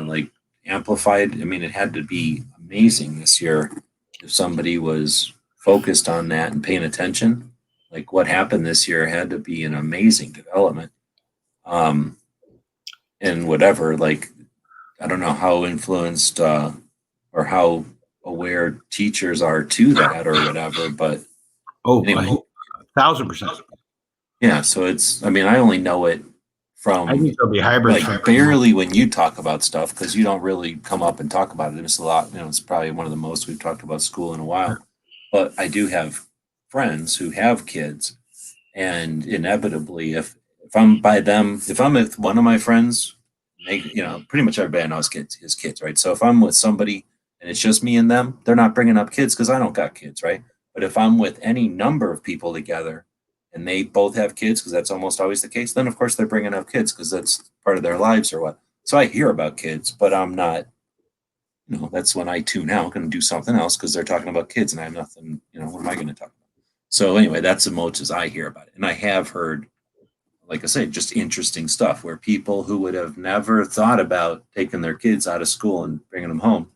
Speaker 2: like amplified. I mean, it had to be amazing this year if somebody was focused on that and paying attention. Like what happened this year had to be an amazing development. And whatever, like, I don't know how influenced or how aware teachers are to that or whatever, but
Speaker 6: anyway. 1,000%.
Speaker 2: Yeah, so it's, I mean, I only know it from
Speaker 6: I think there'll be hybrid
Speaker 2: like barely when you talk about stuff because you don't really come up and talk about it. It's a lot, it's probably one of the most we've talked about school in a while. But I do have friends who have kids, and inevitably, if I'm with one of my friends, pretty much everybody knows his kids, right? So if I'm with somebody and it's just me and them, they're not bringing up kids because I don't got kids, right? But if I'm with any number of people together and they both have kids, because that's almost always the case, then of course they're bringing up kids because that's part of their lives or what. So I hear about kids, but I'm not, that's when I tune out and do something else because they're talking about kids and I have nothing, what am I going to talk about? So anyway, that's the most as I hear about it. And I have heard, like I say, just interesting stuff where people who would have never thought about taking their kids out of school and bringing them home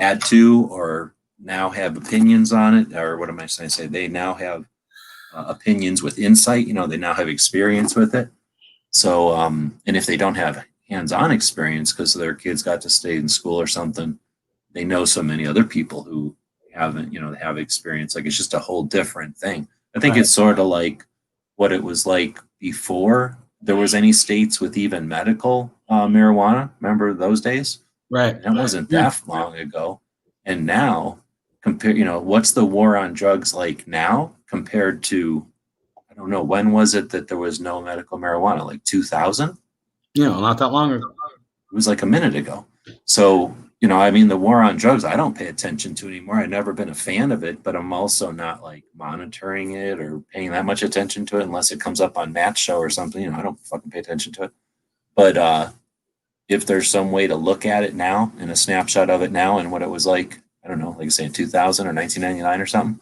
Speaker 2: add to or now have opinions on it, or what am I trying to say? They now have opinions with insight. They now have experience with it. So, and if they don't have hands-on experience because their kids got to stay in school or something, they know so many other people who haven't, have experience. Like it's just a whole different thing. I think it's sort of like what it was like before there was any states with even medical marijuana. Remember those days?
Speaker 6: Right.
Speaker 2: That wasn't that long ago. And now, what's the war on drugs like now compared to, I don't know, when was it that there was no medical marijuana? Like 2000?
Speaker 6: Not that long ago.
Speaker 2: It was like a minute ago. So, the war on drugs, I don't pay attention to anymore. I've never been a fan of it, but I'm also not like monitoring it or paying that much attention to it unless it comes up on Matt's show or something. I don't fucking pay attention to it. But if there's some way to look at it now and a snapshot of it now and what it was like, I don't know, like say in 2000 or 1999 or something,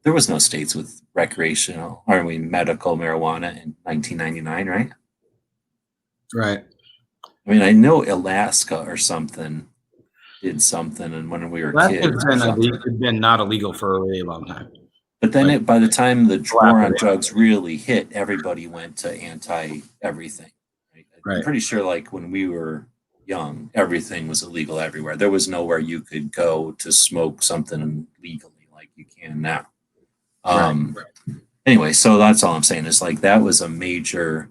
Speaker 2: there was no states with medical marijuana in 1999, right?
Speaker 6: Right.
Speaker 2: I know Alaska or something did something, and when we were kids,
Speaker 6: It's been not illegal for a really long time.
Speaker 2: But then, by the time the war on drugs really hit, everybody went to anti-everything. Right? I'm pretty sure, like when we were young, everything was illegal everywhere. There was nowhere you could go to smoke something legally like you can now. Anyway, so that's all I'm saying is like that was a major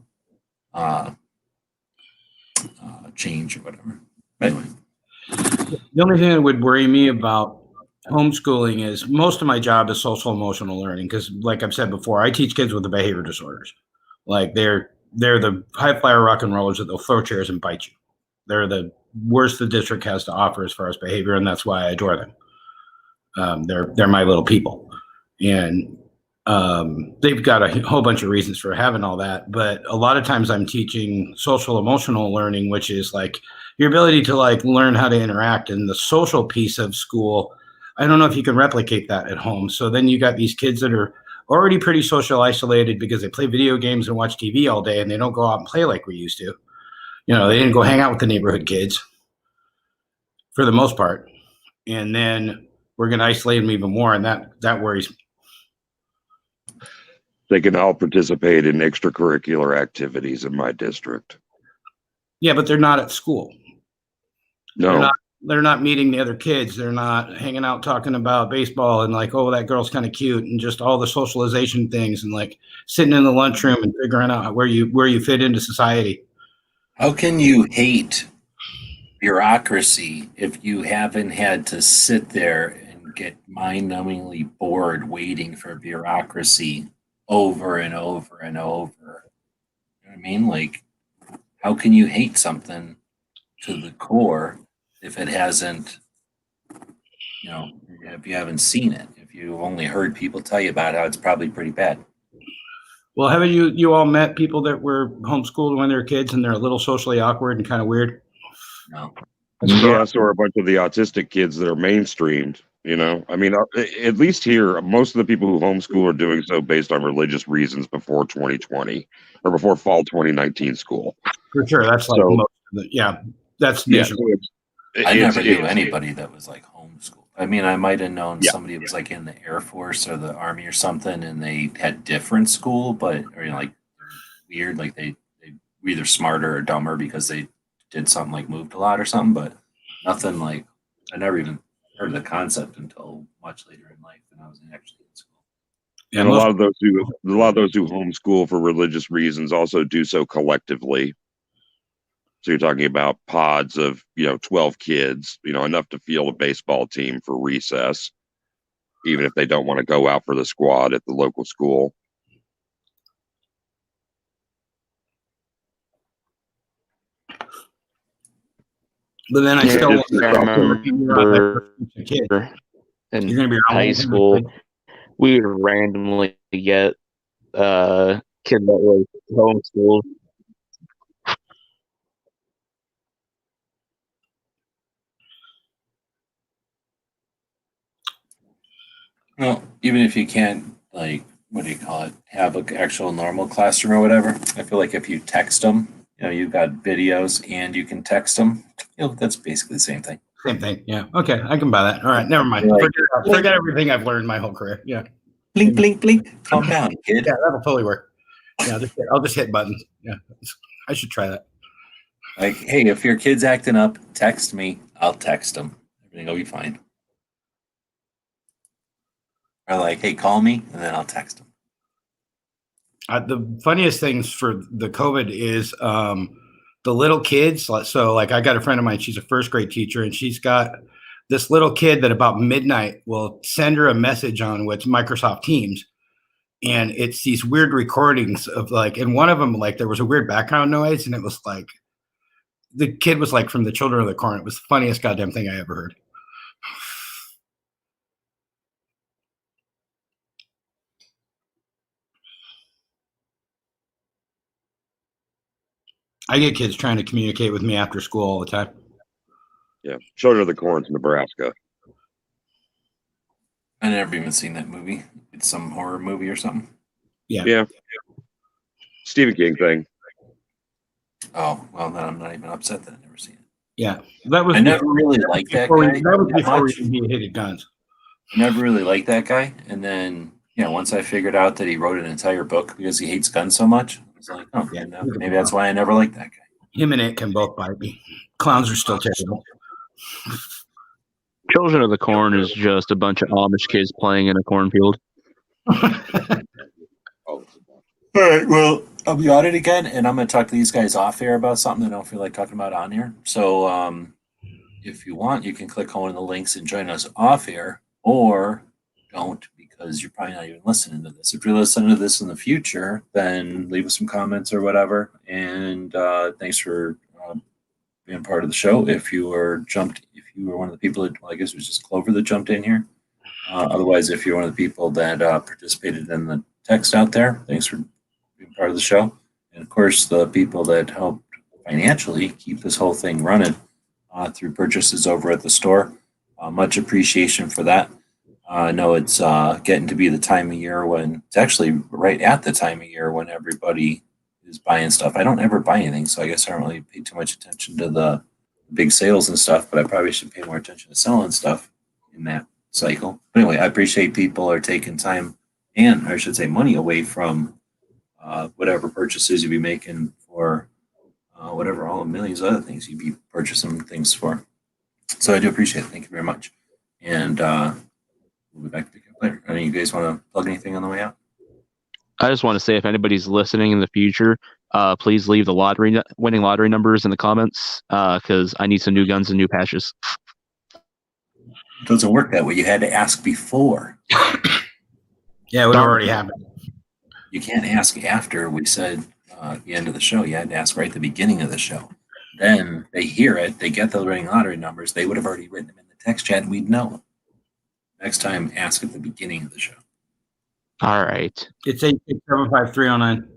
Speaker 2: change or whatever. Anyway,
Speaker 6: the only thing that would worry me about homeschooling is most of my job is social emotional learning because, like I've said before, I teach kids with the behavior disorders. Like they're the high flyer rock and rollers that they'll throw chairs and bite you. They're the worst the district has to offer as far as behavior, and that's why I adore them. They're my little people, and they've got a whole bunch of reasons for having all that. But a lot of times I'm teaching social emotional learning, which is like your ability to like learn how to interact, and the social piece of school. I don't know if you can replicate that at home. So then you got these kids that are already pretty social isolated because they play video games and watch TV all day and they don't go out and play like we used to. They didn't go hang out with the neighborhood kids for the most part. And then we're going to isolate them even more. And that worries me.
Speaker 4: They can all participate in extracurricular activities in my district.
Speaker 6: Yeah, but they're not at school.
Speaker 4: No.
Speaker 6: They're not meeting the other kids. They're not hanging out talking about baseball and like, oh, that girl's kind of cute, and just all the socialization things and like sitting in the lunchroom and figuring out where you fit into society.
Speaker 2: How can you hate bureaucracy if you haven't had to sit there and get mind-numbingly bored waiting for bureaucracy over and over and over? You know what I mean? Like, how can you hate something to the core if it hasn't, if you haven't seen it, if you've only heard people tell you about how it's probably pretty bad?
Speaker 6: Well, haven't you all met people that were homeschooled when they were kids and they're a little socially awkward and kind of weird?
Speaker 2: No.
Speaker 4: Yes, or a bunch of the autistic kids that are mainstreamed. At least here, most of the people who homeschool are doing so based on religious reasons before 2020 or before fall 2019 school.
Speaker 6: For sure. That's like most of that's nationwide.
Speaker 2: I never knew anybody that was like homeschooled. I might have known somebody that was like in the Air Force or the Army or something, and they had different school, but like weird, like they were either smarter or dumber because they did something like moved a lot or something, but nothing like I never even heard of the concept until much later in life when I was actually in school.
Speaker 4: And a lot of those who homeschool for religious reasons also do so collectively. So you're talking about pods of 12 kids, enough to field a baseball team for recess, even if they don't want to go out for the squad at the local school.
Speaker 6: But then I still
Speaker 5: remember in high school, we would randomly get kids that were homeschooled.
Speaker 2: Well, even if you can't, like, what do you call it, have an actual normal classroom or whatever, I feel like if you text them, you've got videos and you can text them, that's basically the same thing.
Speaker 6: Same thing. Yeah. Okay. I can buy that. All right. Never mind.
Speaker 2: Like,
Speaker 6: Forget everything I've learned my whole career. Yeah.
Speaker 2: blink, blink, blink. Calm down, kid.
Speaker 6: Yeah, that'll totally work. Yeah. I'll just hit buttons. Yeah. I should try that.
Speaker 2: Like, hey, if your kid's acting up, text me. I'll text them. Everything will be fine. Or like, hey, call me, and then I'll text them.
Speaker 6: The funniest things for the COVID is the little kids. So, like, I got a friend of mine. She's a first grade teacher, and she's got this little kid that about midnight will send her a message on what's Microsoft Teams, and it's these weird recordings of like, and one of them, like, there was a weird background noise, and it was like the kid was like from the Children of the Corn. It was the funniest goddamn thing I ever heard. I get kids trying to communicate with me after school all the time.
Speaker 4: Yeah, Children of the Corn, Nebraska.
Speaker 2: I never even seen that movie. It's some horror movie or something.
Speaker 4: Yeah. Stephen King thing.
Speaker 2: Oh, well, then I'm not even upset that I never seen it.
Speaker 6: Yeah, that was.
Speaker 2: I never really liked that guy.
Speaker 6: That was before
Speaker 2: much.
Speaker 6: he hated guns.
Speaker 2: I never really liked that guy. And then, once I figured out that he wrote an entire book because he hates guns so much, I was like, oh, yeah, no, maybe that's why I never liked that guy.
Speaker 6: Him and it can both bite me. Clowns are still terrible.
Speaker 5: Children of the Corn is just a bunch of Amish kids playing in a cornfield.
Speaker 2: All right, well, I'll be on it again, and I'm going to talk to these guys off air about something I don't feel like talking about on here. So if you want, you can click on one of the links and join us off air, or don't, because you're probably not even listening to this. If you're listening to this in the future, then leave us some comments or whatever. And thanks for being part of the show. If you were one of the people that, well, I guess it was just Clover that jumped in here. Otherwise, if you're one of the people that participated in the text out there, thanks for being part of the show. And of course, the people that helped financially keep this whole thing running through purchases over at the store. Much appreciation for that. I know it's getting to be the time of year when it's actually right at the time of year when everybody is buying stuff. I don't ever buy anything, so I guess I don't really pay too much attention to the big sales and stuff, but I probably should pay more attention to selling stuff in that cycle. But anyway, I appreciate people are taking time and, I should say, money away from whatever purchases you'd be making for whatever, all the millions of other things you'd be purchasing things for. So I do appreciate it. Thank you very much. And we'll be back to pick up later. I mean, you guys want to plug anything on the way out?
Speaker 5: I just want to say, if anybody's listening in the future, please leave the winning lottery numbers in the comments, because I need some new guns and new patches.
Speaker 2: It doesn't work that way. You had to ask before.
Speaker 6: Yeah, it would already happened.
Speaker 2: You can't ask after we said at the end of the show. You had to ask right at the beginning of the show. Then they hear it. They get the winning lottery numbers. They would have already written them in the text chat, and we'd know. Next time, ask at the beginning of the show.
Speaker 5: All right.
Speaker 6: It's 8675309.